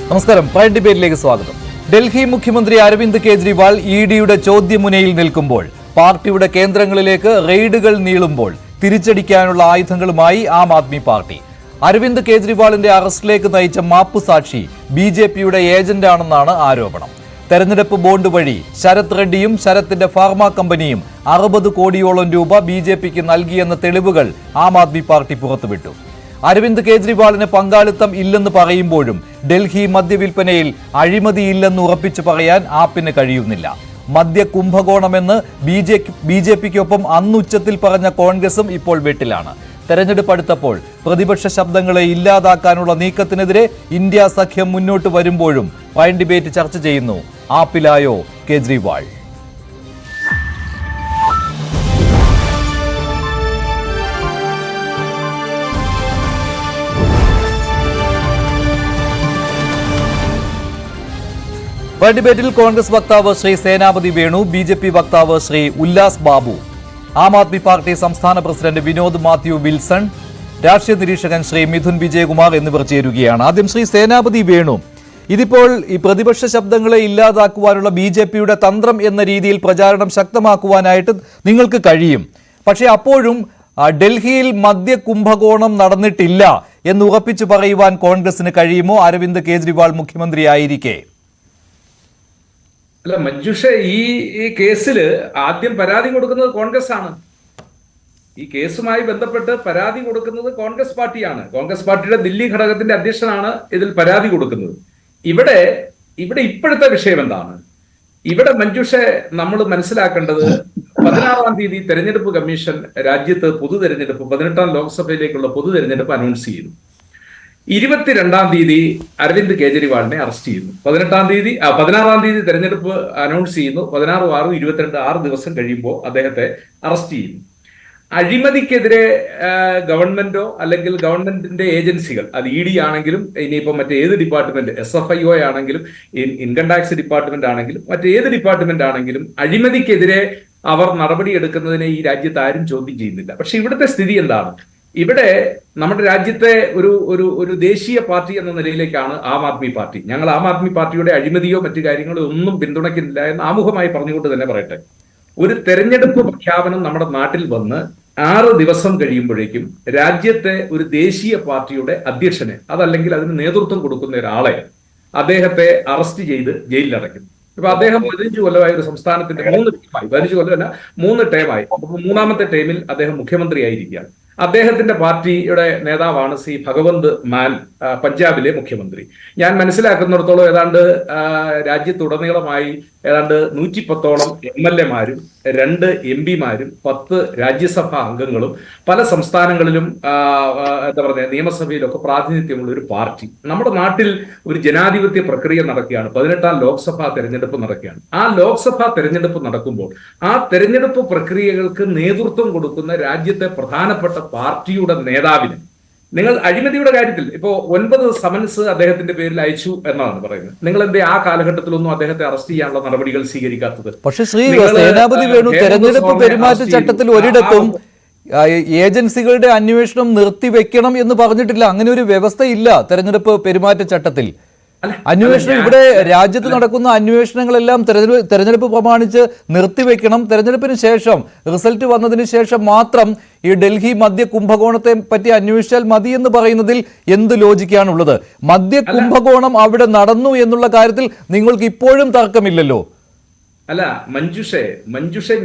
നമസ്കാരം. പ്രൈം ഡിബേറ്റിലേക്ക് സ്വാഗതം. ഡൽഹി മുഖ്യമന്ത്രി അരവിന്ദ് കെജ്രിവാൾ ഇഡിയുടെ ചോദ്യമുനയിൽ നിൽക്കുമ്പോൾ, പാർട്ടിയുടെ കേന്ദ്രങ്ങളിലേക്ക് റെയ്ഡുകൾ നീളുമ്പോൾ തിരിച്ചടിക്കാനുള്ള ആയുധങ്ങളുമായി ആം ആദ്മി പാർട്ടി. അരവിന്ദ് കെജ്രിവാളിന്റെ അറസ്റ്റിലേക്ക് നയിച്ച മാപ്പുസാക്ഷി ബിജെപിയുടെ ഏജന്റാണെന്നാണ് ആരോപണം. തെരഞ്ഞെടുപ്പ് ബോണ്ട് വഴി ശരത് റെഡ്ഡിയും ശരത്തിന്റെ ഫാർമ കമ്പനിയും 60 കോടിയോളം രൂപ ബിജെപിക്ക് നൽകിയെന്ന തെളിവുകൾ ആം ആദ്മി പാർട്ടി പുറത്തുവിട്ടു. അരവിന്ദ് കെജ്രിവാളിന് പങ്കാളിത്തം ഇല്ലെന്ന് പറയുമ്പോഴും ഡൽഹി മദ്യവിൽപ്പനയിൽ അഴിമതിയില്ലെന്ന് ഉറപ്പിച്ചു പറയാൻ ആപ്പിന് കഴിയുന്നില്ല. മദ്യ കുംഭകോണമെന്ന് ബിജെപിക്കൊപ്പം അന്നുച്ചത്തിൽ പറഞ്ഞ കോൺഗ്രസും ഇപ്പോൾ വെട്ടിലാണ്. തെരഞ്ഞെടുപ്പ് അടുത്തപ്പോൾ പ്രതിപക്ഷ ശബ്ദങ്ങളെ ഇല്ലാതാക്കാനുള്ള നീക്കത്തിനെതിരെ ഇന്ത്യ സഖ്യം മുന്നോട്ട് വരുമ്പോഴും പ്രൈം ഡിബേറ്റ് ചർച്ച ചെയ്യുന്നു, ആപ്പിലായോ കേജ്രിവാൾ? ഡിബേറ്റിൽ കോൺഗ്രസ് വക്താവ് ശ്രീ സേനാപതി വേണു, ബിജെപി വക്താവ് ശ്രീ ഉല്ലാസ് ബാബു, ആം ആദ്മി പാർട്ടി സംസ്ഥാന പ്രസിഡന്റ് വിനോദ് മാത്യു വിൽസൺ, രാഷ്ട്രീയ നിരീക്ഷകൻ ശ്രീ മിഥുൻ വിജയകുമാർ എന്നിവർ ചേരുകയാണ്. ആദ്യം ശ്രീ സേനാപതി വേണു, ഇതിപ്പോൾ ഈ പ്രതിപക്ഷ ശബ്ദങ്ങളെ ഇല്ലാതാക്കുവാനുള്ള ബിജെപിയുടെ തന്ത്രം എന്ന രീതിയിൽ പ്രചാരണം ശക്തമാക്കുവാനായിട്ട് നിങ്ങൾക്ക് കഴിയും. പക്ഷേ അപ്പോഴും ഡൽഹിയിൽ മദ്യ കുംഭകോണം നടന്നിട്ടില്ല എന്ന് ഉറപ്പിച്ചു പറയുവാൻ കോൺഗ്രസിന് കഴിയുമോ അരവിന്ദ് കെജ്രിവാൾ മുഖ്യമന്ത്രിയായിരിക്കെ? അല്ല മഞ്ജുഷ, ഈ കേസിൽ ആദ്യം പരാതി കൊടുക്കുന്നത് കോൺഗ്രസ് ആണ്. ഈ കേസുമായി ബന്ധപ്പെട്ട് പരാതി കൊടുക്കുന്നത് കോൺഗ്രസ് പാർട്ടിയാണ്. കോൺഗ്രസ് പാർട്ടിയുടെ ദില്ലി ഘടകത്തിന്റെ അധ്യക്ഷനാണ് ഇതിൽ പരാതി കൊടുക്കുന്നത്. ഇവിടെ ഇപ്പോഴത്തെ വിഷയം എന്താണ്? ഇവിടെ മഞ്ജുഷ, നമ്മൾ മനസ്സിലാക്കേണ്ടത് 16-ാം തീയതി തെരഞ്ഞെടുപ്പ് കമ്മീഷൻ രാജ്യത്ത് പൊതു തെരഞ്ഞെടുപ്പ് 18ാം ലോക്സഭയിലേക്കുള്ള പൊതു തെരഞ്ഞെടുപ്പ് അനൗൺസ് ചെയ്തു. 22-ാം തീയതി അരവിന്ദ് കെജ്രിവാളിനെ അറസ്റ്റ് ചെയ്യുന്നു. 16-ാം തീയതി തെരഞ്ഞെടുപ്പ് അനൗൺസ് ചെയ്യുന്നു. 16, 6, 22 6 ദിവസം കഴിയുമ്പോൾ അദ്ദേഹത്തെ അറസ്റ്റ് ചെയ്യുന്നു. അഴിമതിക്കെതിരെ ഗവൺമെന്റോ അല്ലെങ്കിൽ ഗവൺമെന്റിന്റെ ഏജൻസികൾ, അത് ഇ ഡി ആണെങ്കിലും ഇനിയിപ്പോ മറ്റേത് ഡിപ്പാർട്ട്മെന്റ്, SFIO ആണെങ്കിലും ഇൻകം ടാക്സ് ഡിപ്പാർട്ട്മെന്റ് ആണെങ്കിലും മറ്റേത് ഡിപ്പാർട്ട്മെന്റ് ആണെങ്കിലും അഴിമതിക്കെതിരെ അവർ നടപടിയെടുക്കുന്നതിനെ ഈ രാജ്യത്ത് ആരും ചോദ്യം ചെയ്യുന്നില്ല. പക്ഷെ ഇവിടുത്തെ സ്ഥിതി എന്താണ്? ഇവിടെ നമ്മുടെ രാജ്യത്തെ ഒരു ദേശീയ പാർട്ടി എന്ന നിലയിലേക്കാണ് ആം ആദ്മി പാർട്ടി. ഞങ്ങൾ ആം ആദ്മി പാർട്ടിയുടെ അഴിമതിയോ മറ്റു കാര്യങ്ങളോ ഒന്നും പിന്തുണയ്ക്കുന്നില്ല എന്ന് ആമുഖമായി പറഞ്ഞുകൊണ്ട് തന്നെ പറയട്ടെ. ഒരു തെരഞ്ഞെടുപ്പ് പ്രഖ്യാപനം നമ്മുടെ നാട്ടിൽ വന്ന് 6 ദിവസം കഴിയുമ്പോഴേക്കും രാജ്യത്തെ ഒരു ദേശീയ പാർട്ടിയുടെ അധ്യക്ഷനെ, അതല്ലെങ്കിൽ അതിന് നേതൃത്വം കൊടുക്കുന്ന ഒരാളെ, അദ്ദേഹത്തെ അറസ്റ്റ് ചെയ്ത് ജയിലിലടയ്ക്കുന്നു. ഇപ്പൊ അദ്ദേഹം 15 കൊല്ലമായി ഒരു സംസ്ഥാനത്തിന്റെ 15 കൊല്ലമല്ല 3 ടേമായി. 3ാമത്തെ ടൈമിൽ അദ്ദേഹം മുഖ്യമന്ത്രിയായിരിക്കുകയാണ്. അദ്ദേഹത്തിന്റെ പാർട്ടിയുടെ നേതാവാണ് ശ്രീ ഭഗവന്ത് മാൻ, പഞ്ചാബിലെ മുഖ്യമന്ത്രി. ഞാൻ മനസ്സിലാക്കുന്നിടത്തോളം ഏതാണ്ട് രാജ്യത്തുടനീളമായി ഏതാണ്ട് 110ഓളം MLA-മാരും 2 MP-മാരും 10 രാജ്യസഭാ അംഗങ്ങളും പല സംസ്ഥാനങ്ങളിലും നിയമസഭയിലൊക്കെ പ്രാതിനിധ്യമുള്ള ഒരു പാർട്ടി. നമ്മുടെ നാട്ടിൽ ഒരു ജനാധിപത്യ പ്രക്രിയ നടക്കുകയാണ്. 18ാം ലോക്സഭാ തെരഞ്ഞെടുപ്പ് നടക്കുകയാണ്. ആ ലോക്സഭാ തെരഞ്ഞെടുപ്പ് നടക്കുമ്പോൾ ആ തെരഞ്ഞെടുപ്പ് പ്രക്രിയകൾക്ക് നേതൃത്വം കൊടുക്കുന്ന രാജ്യത്തെ പ്രധാനപ്പെട്ട പാർട്ടിയുടെ നേതാവിന് നിങ്ങൾ അഴിമതിയുടെ കാര്യത്തിൽ ഇപ്പോ 9 സമൻസ് അദ്ദേഹത്തിന്റെ പേരിൽ അയച്ചു എന്നാണ് പറയുന്നത്. നിങ്ങൾ എന്തേ ആ കാലഘട്ടത്തിലൊന്നും അദ്ദേഹത്തെ അറസ്റ്റ് ചെയ്യാനുള്ള നടപടികൾ സ്വീകരിക്കാത്തത്? പക്ഷേ ശ്രീ സേനാപതി വേണു, തെരഞ്ഞെടുപ്പ് പെരുമാറ്റച്ചട്ടത്തിൽ ഒരിടത്തും ഏജൻസികളുടെ അന്വേഷണം നിർത്തിവെക്കണം എന്ന് പറഞ്ഞിട്ടില്ല. അങ്ങനെ ഒരു വ്യവസ്ഥയില്ല തെരഞ്ഞെടുപ്പ് പെരുമാറ്റച്ചട്ടത്തിൽ. അന്വേഷണം ഇവിടെ രാജ്യത്ത് നടക്കുന്ന അന്വേഷണങ്ങളെല്ലാം തെരഞ്ഞെടുപ്പ് പ്രമാണിച്ച് നിർത്തിവെക്കണം. തെരഞ്ഞെടുപ്പിന് ശേഷം റിസൾട്ട് വന്നതിന് ശേഷം മാത്രം ഈ ഡൽഹി മദ്യ കുംഭകോണത്തെ പറ്റി അന്വേഷിച്ചാൽ മതി എന്ന് പറയുന്നതിൽ എന്ത് ലോജിക്കാണുള്ളത്? മദ്യ കുംഭകോണം അവിടെ നടന്നു എന്നുള്ള കാര്യത്തിൽ നിങ്ങൾക്ക് ഇപ്പോഴും തർക്കമില്ലല്ലോ. അല്ല മഞ്ജുഷെ,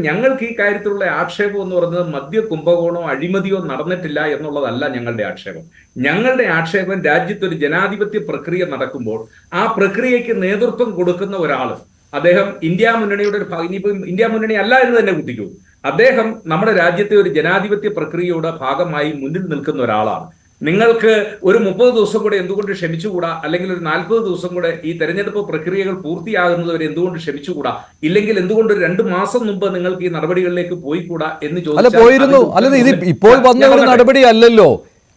ഞങ്ങൾക്ക് ഈ കാര്യത്തിലുള്ള ആക്ഷേപം എന്ന് പറയുന്നത് മദ്യ കുംഭകോണോ അഴിമതിയോ നടന്നിട്ടില്ല എന്നുള്ളതല്ല ഞങ്ങളുടെ ആക്ഷേപം. ഞങ്ങളുടെ ആക്ഷേപം രാജ്യത്തൊരു ജനാധിപത്യ പ്രക്രിയ നടക്കുമ്പോൾ ആ പ്രക്രിയയ്ക്ക് നേതൃത്വം കൊടുക്കുന്ന ഒരാൾ, അദ്ദേഹം ഇന്ത്യ മുന്നണിയുടെ ഒരു ഇനിയിപ്പോൾ ഇന്ത്യ മുന്നണി അല്ല എന്ന് തന്നെ കുത്തിക്കൂ, അദ്ദേഹം നമ്മുടെ രാജ്യത്തെ ഒരു ജനാധിപത്യ പ്രക്രിയയുടെ ഭാഗമായി മുന്നിൽ നിൽക്കുന്ന ഒരാളാണ്. നിങ്ങൾക്ക് ഒരു 30 ദിവസം കൂടെ എന്തുകൊണ്ട് ക്ഷമിച്ചുകൂടാ? അല്ലെങ്കിൽ ഒരു 40 ദിവസം കൂടെ ഈ തെരഞ്ഞെടുപ്പ് പ്രക്രിയകൾ പൂർത്തിയാകുന്നവരെ എന്തുകൊണ്ട് ക്ഷമിച്ചുകൂടാ? ഇല്ലെങ്കിൽ എന്തുകൊണ്ട് ഒരു 2 മാസം മുമ്പ് നിങ്ങൾക്ക് ഈ നടപടികളിലേക്ക് പോയിക്കൂടാ എന്ന് ചോദിച്ചാൽ ഇത് ഇപ്പോൾ വന്ന ഒരു നടപടി അല്ലല്ലോ.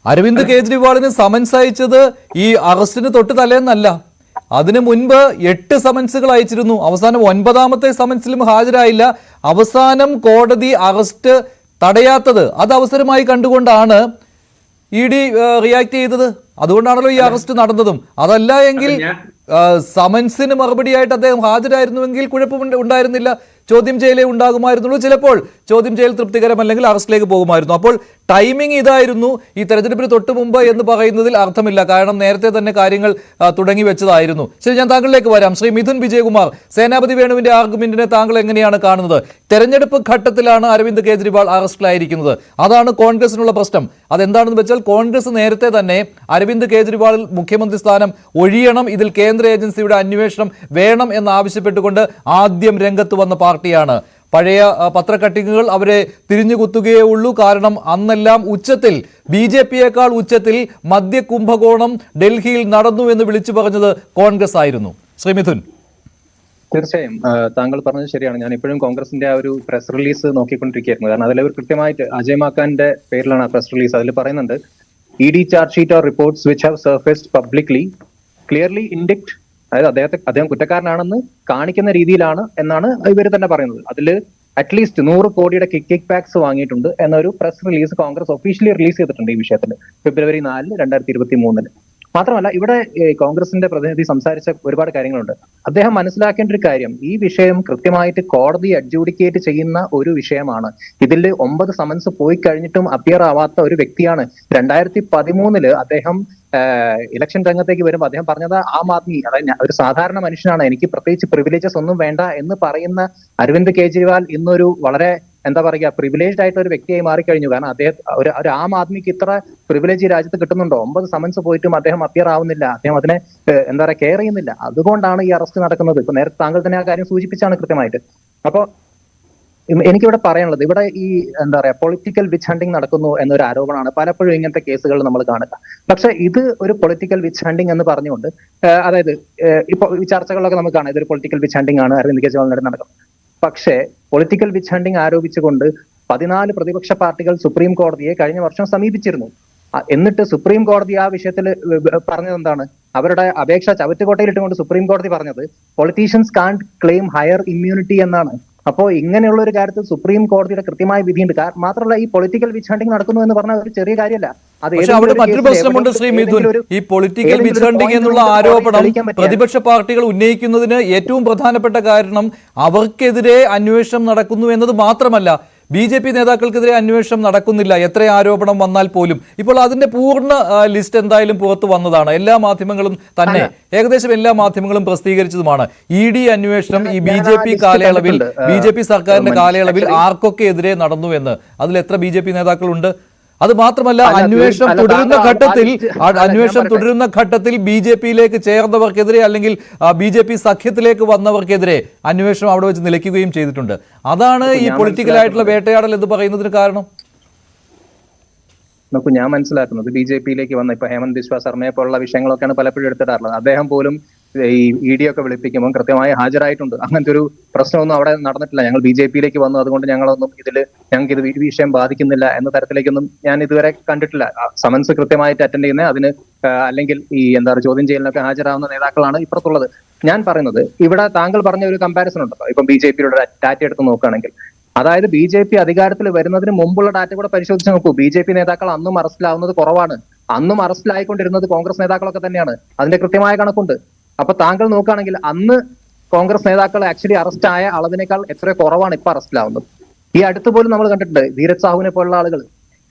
അരവിന്ദ് കെജ്രിവാളിന് സമൻസ് അയച്ചത് ഈ അറസ്റ്റിന് തൊട്ട് തലേന്നല്ല, അതിനു മുൻപ് 8 സമൻസുകൾ അയച്ചിരുന്നു. അവസാനം 9ാമത്തെ സമൻസിലും ഹാജരായില്ല. അവസാനം കോടതി അറസ്റ്റ് തടയാത്തത് അത് അവസരമായി കണ്ടുകൊണ്ടാണ് ഇ ഡി റിയാക്ട് ചെയ്തത്. അതുകൊണ്ടാണല്ലോ ഈ അറസ്റ്റ് നടന്നതും. അതല്ല എങ്കിൽ സമൻസിന് മറുപടിയായിട്ട് അദ്ദേഹം ഹാജരായിരുന്നുവെങ്കിൽ ഉണ്ടായിരുന്നില്ല, ചോദ്യം ചെയ്യലേ ഉണ്ടാകുമായിരുന്നുള്ളൂ. ചിലപ്പോൾ ചോദ്യം ചെയ്യൽ തൃപ്തികരമല്ലെങ്കിൽ അറസ്റ്റിലേക്ക് പോകുമായിരുന്നു. അപ്പോൾ ടൈമിംഗ് ഇതായിരുന്നു ഈ തെരഞ്ഞെടുപ്പിന് തൊട്ട് മുമ്പ് എന്ന് പറയുന്നതിൽ അർത്ഥമില്ല. കാരണം നേരത്തെ തന്നെ കാര്യങ്ങൾ തുടങ്ങി വെച്ചതായിരുന്നു. ശരി, ഞാൻ താങ്കളിലേക്ക് വരാം. ശ്രീ മിഥുൻ വിജയകുമാർ, സേനാപതി വേണുവിന്റെ ആർഗ്യുമെന്റിനെ താങ്കൾ എങ്ങനെയാണ് കാണുന്നത്? തെരഞ്ഞെടുപ്പ് ഘട്ടത്തിലാണ് അരവിന്ദ് കെജ്രിവാൾ അറസ്റ്റിലായിരിക്കുന്നത്. അതാണ് കോൺഗ്രസിനുള്ള പ്രശ്നം. അതെന്താണെന്ന് വെച്ചാൽ കോൺഗ്രസ് നേരത്തെ തന്നെ അരവിന്ദ് കെജ്രിവാൾ മുഖ്യമന്ത്രി സ്ഥാനം ഒഴിയണം, ഇതിൽ കേന്ദ്ര ഏജൻസിയുടെ അന്വേഷണം വേണം എന്നാവശ്യപ്പെട്ടുകൊണ്ട് ആദ്യം രംഗത്ത് വന്ന പാർട്ടിയാണ്. പഴയ പത്രക്കട്ടിങ്ങുകൾ അവരെ തിരിഞ്ഞുകുത്തുകയേ ഉള്ളൂ. കാരണം അന്നെല്ലാം ഉച്ചത്തിൽ BJP-യേക്കാൾ ഉച്ചത്തിൽ മദ്യ കുംഭകോണം ഡൽഹിയിൽ നടന്നു എന്ന് വിളിച്ചു പറഞ്ഞത് കോൺഗ്രസ് ആയിരുന്നു. ശ്രീ മിഥുൻ. തീർച്ചയായും താങ്കൾ പറഞ്ഞത് ശരിയാണ്. ഞാൻ ഇപ്പോഴും കോൺഗ്രസിന്റെ ആ ഒരു പ്രസ് റിലീസ് നോക്കിക്കൊണ്ടിരിക്കുകയായിരുന്നു. കാരണം അതിൽ അവർ കൃത്യമായിട്ട് അജയ് മാക്കാന്റെ പേരിലാണ് ആ പ്രസ് റിലീസ്. അതിൽ പറയുന്നുണ്ട്, ED charge sheet or reports which have surfaced publicly clearly indict, അതായത് അദ്ദേഹം കുറ്റക്കാരനാണെന്ന് കാണിക്കുന്ന രീതിയിലാണ് എന്നാണ് ഇവർ തന്നെ പറയുന്നത്. അതിൽ അറ്റ്ലീസ്റ്റ് 100 കോടിയുടെ കിക്ക് ബാക്സ് വാങ്ങിയിട്ടുണ്ട് എന്നൊരു press release Congress officially release ചെയ്തിട്ടുണ്ട് ഈ വിഷയത്തിൽ ഫെബ്രുവരി 4, 2023. മാത്രമല്ല, ഇവിടെ കോൺഗ്രസിന്റെ പ്രതിനിധി സംസാരിച്ച ഒരുപാട് കാര്യങ്ങളുണ്ട്. അദ്ദേഹം മനസ്സിലാക്കേണ്ട ഒരു കാര്യം, ഈ വിഷയം കൃത്യമായിട്ട് കോടതി അഡ്ജൂഡിക്കേറ്റ് ചെയ്യുന്ന ഒരു വിഷയമാണ്. ഇതിൽ 9 സമൻസ് പോയി കഴിഞ്ഞിട്ടും അപ്പിയർ ആവാത്ത ഒരു വ്യക്തിയാണ്. 2013 അദ്ദേഹം ഇലക്ഷൻ രംഗത്തേക്ക് വരുമ്പോൾ അദ്ദേഹം പറഞ്ഞത് ആം ആദ്മി, അതായത് ഒരു സാധാരണ മനുഷ്യനാണ്, എനിക്ക് പ്രത്യേകിച്ച് പ്രിവിലേജസ് ഒന്നും വേണ്ട എന്ന് പറയുന്ന അരവിന്ദ് കെജ്രിവാൾ ഇന്നൊരു വളരെ എന്താ പറയുക പ്രിവിലേജ്ഡ് ആയിട്ട് ഒരു വ്യക്തിയായി മാറിക്കഴിഞ്ഞു. കാരണം അദ്ദേഹം ഒരു ആം ആദ്മിക്ക് ഇത്ര പ്രിവിലേജ് ഈ രാജ്യത്ത് കിട്ടുന്നുണ്ടോ? 9 സമൻസ് പോയിട്ടും അദ്ദേഹം അപ്പിയർ ആവുന്നില്ല, അദ്ദേഹം അതിനെ എന്താ പറയുക കെയർ ചെയ്യുന്നില്ല. അതുകൊണ്ടാണ് ഈ അറസ്റ്റ് നടക്കുന്നത്. ഇപ്പൊ നേരത്തെ താങ്കൾ തന്നെ ആ കാര്യം സൂചിപ്പിച്ചാണ് കൃത്യമായിട്ട്. അപ്പൊ എനിക്കിവിടെ പറയാനുള്ളത്, ഇവിടെ ഈ എന്താ പറയാ പൊളിറ്റിക്കൽ വിച്ച് ഹണ്ടിങ് നടക്കുന്നു എന്നൊരു ആരോപണമാണ് പലപ്പോഴും ഇങ്ങനത്തെ കേസുകൾ നമ്മൾ കാണുക. പക്ഷെ ഇത് ഒരു പൊളിറ്റിക്കൽ വിച്ച് ഹണ്ടിങ് എന്ന് പറഞ്ഞുകൊണ്ട് അതായത് ഇപ്പൊ ഈ ചർച്ചകളിലൊക്കെ നമുക്ക് കാണാം ഇതൊരു പൊളിറ്റിക്കൽ വിച്ച് ഹണ്ടിങ് ആണ് അരവിന്ദ് കെജ്രിവാളിനെതിരെ നടക്കുന്നത്. പക്ഷേ പൊളിറ്റിക്കൽ വിച്ച് ഹണ്ടിങ് ആരോപിച്ചുകൊണ്ട് 14 പ്രതിപക്ഷ പാർട്ടികൾ സുപ്രീം കോടതിയെ കഴിഞ്ഞ വർഷം സമീപിച്ചിരുന്നു. എന്നിട്ട് സുപ്രീം കോടതി ആ വിഷയത്തിൽ പറഞ്ഞത് എന്താണ്? അവരുടെ അപേക്ഷ ചവറ്റുകോട്ടയിലിട്ടുകൊണ്ട് സുപ്രീം കോടതി പറഞ്ഞത് politicians can't claim higher immunity എന്നാണ്. അപ്പോൾ ഇങ്ങനെയുള്ള ഒരു കാര്യത്തിൽ സുപ്രീം കോടതിയുടെ കൃത്യമായ വിധിയുണ്ട്. മാത്രമല്ല, ഈ പൊളിറ്റിക്കൽ വിച്ച് ഹണ്ടിങ് നടക്കുന്നു എന്ന് പറഞ്ഞാൽ ഒരു ചെറിയ കാര്യമല്ല. പക്ഷെ അവിടെ മറ്റൊരു പ്രശ്നമുണ്ട് ശ്രീ മിഥുൻ. ഈ പൊളിറ്റിക്കൽ വിച്ച് ഹണ്ടിങ് എന്നുള്ള ആരോപണം പ്രതിപക്ഷ പാർട്ടികൾ ഉന്നയിക്കുന്നതിന് ഏറ്റവും പ്രധാനപ്പെട്ട കാരണം അവർക്കെതിരെ അന്വേഷണം നടക്കുന്നു എന്നത് മാത്രമല്ല, BJP നേതാക്കൾക്കെതിരെ അന്വേഷണം നടക്കുന്നില്ല എത്ര ആരോപണം വന്നാൽ പോലും. ഇപ്പോൾ അതിന്റെ പൂർണ്ണ ലിസ്റ്റ് എന്തായാലും പുറത്തു വന്നതാണ്. എല്ലാ മാധ്യമങ്ങളും തന്നെ ഏകദേശം എല്ലാ മാധ്യമങ്ങളും പ്രസിദ്ധീകരിച്ചതുമാണ്. ED അന്വേഷണം ഈ BJP സർക്കാരിന്റെ കാലയളവിൽ ആർക്കൊക്കെ എതിരെ നടന്നു എന്ന്. അതിൽ എത്ര BJP നേതാക്കളുണ്ട്? അത് മാത്രമല്ല, അന്വേഷണം തുടരുന്ന ഘട്ടത്തിൽ BJP-യിലേക്ക് ചേർന്നവർക്കെതിരെ അല്ലെങ്കിൽ BJP സഖ്യത്തിലേക്ക് വന്നവർക്കെതിരെ അന്വേഷണം അവിടെ വെച്ച് നിലയ്ക്കുകയും ചെയ്തിട്ടുണ്ട്. അതാണ് ഈ പൊളിറ്റിക്കൽ ആയിട്ടുള്ള വേട്ടയാടൽ എന്ന് പറയുന്നതിന് കാരണം. നോക്കൂ, ഞാൻ മനസ്സിലാക്കുന്നത് BJP-യിലേക്ക് വന്ന ഇപ്പൊ ഹേമന്ത് ബിശ്വ ശർമ്മയെ പോലുള്ള വിഷയങ്ങളൊക്കെയാണ് പലപ്പോഴും എടുത്തിടാറുള്ളത്. അദ്ദേഹം പോലും ഈ ED ഒക്കെ വിളിപ്പിക്കുമ്പോൾ കൃത്യമായി ഹാജരായിട്ടുണ്ട്. അങ്ങനത്തെ ഒരു പ്രശ്നമൊന്നും അവിടെ നടന്നിട്ടില്ല. ഞങ്ങൾ BJP-യിലേക്ക് വന്നു, അതുകൊണ്ട് ഞങ്ങൾക്ക് ഇത് വിഷയം ബാധിക്കുന്നില്ല എന്ന തരത്തിലേക്കൊന്നും ഞാൻ ഇതുവരെ കണ്ടിട്ടില്ല. സമൻസ് കൃത്യമായിട്ട് അറ്റൻഡ് ചെയ്യുന്ന അതിന് അല്ലെങ്കിൽ ഈ എന്താ പറയുക ചോദ്യം ചെയ്യലിനൊക്കെ ഹാജരാകുന്ന നേതാക്കളാണ് ഇപ്പുറത്തുള്ളത്. ഞാൻ പറയുന്നത്, ഇവിടെ താങ്കൾ പറഞ്ഞ ഒരു കമ്പാരിസൺ ഉണ്ടല്ലോ, ഇപ്പം BJP-യുടെ ഡാറ്റ എടുത്ത് നോക്കുകയാണെങ്കിൽ, അതായത് BJP അധികാരത്തിൽ വരുന്നതിന് മുമ്പുള്ള ഡാറ്റ കൂടെ പരിശോധിച്ച് നോക്കൂ. BJP നേതാക്കൾ അന്നും അറസ്റ്റിലാവുന്നത് കുറവാണ്. അന്നും അറസ്റ്റിലായിക്കൊണ്ടിരുന്നത് കോൺഗ്രസ് നേതാക്കളൊക്കെ തന്നെയാണ്. അതിന്റെ കൃത്യമായ കണക്കുണ്ട്. അപ്പൊ താങ്കൾ നോക്കുകയാണെങ്കിൽ അന്ന് കോൺഗ്രസ് നേതാക്കൾ ആക്ച്വലി അറസ്റ്റ് ആയ അളവിനേക്കാൾ എത്ര കുറവാണ് ഇപ്പൊ അറസ്റ്റിലാവുന്നത്. ഈ അടുത്ത് പോലും നമ്മൾ കണ്ടിട്ടുണ്ട് ധീരജ് സാഹുവിനെ പോലുള്ള ആളുകൾ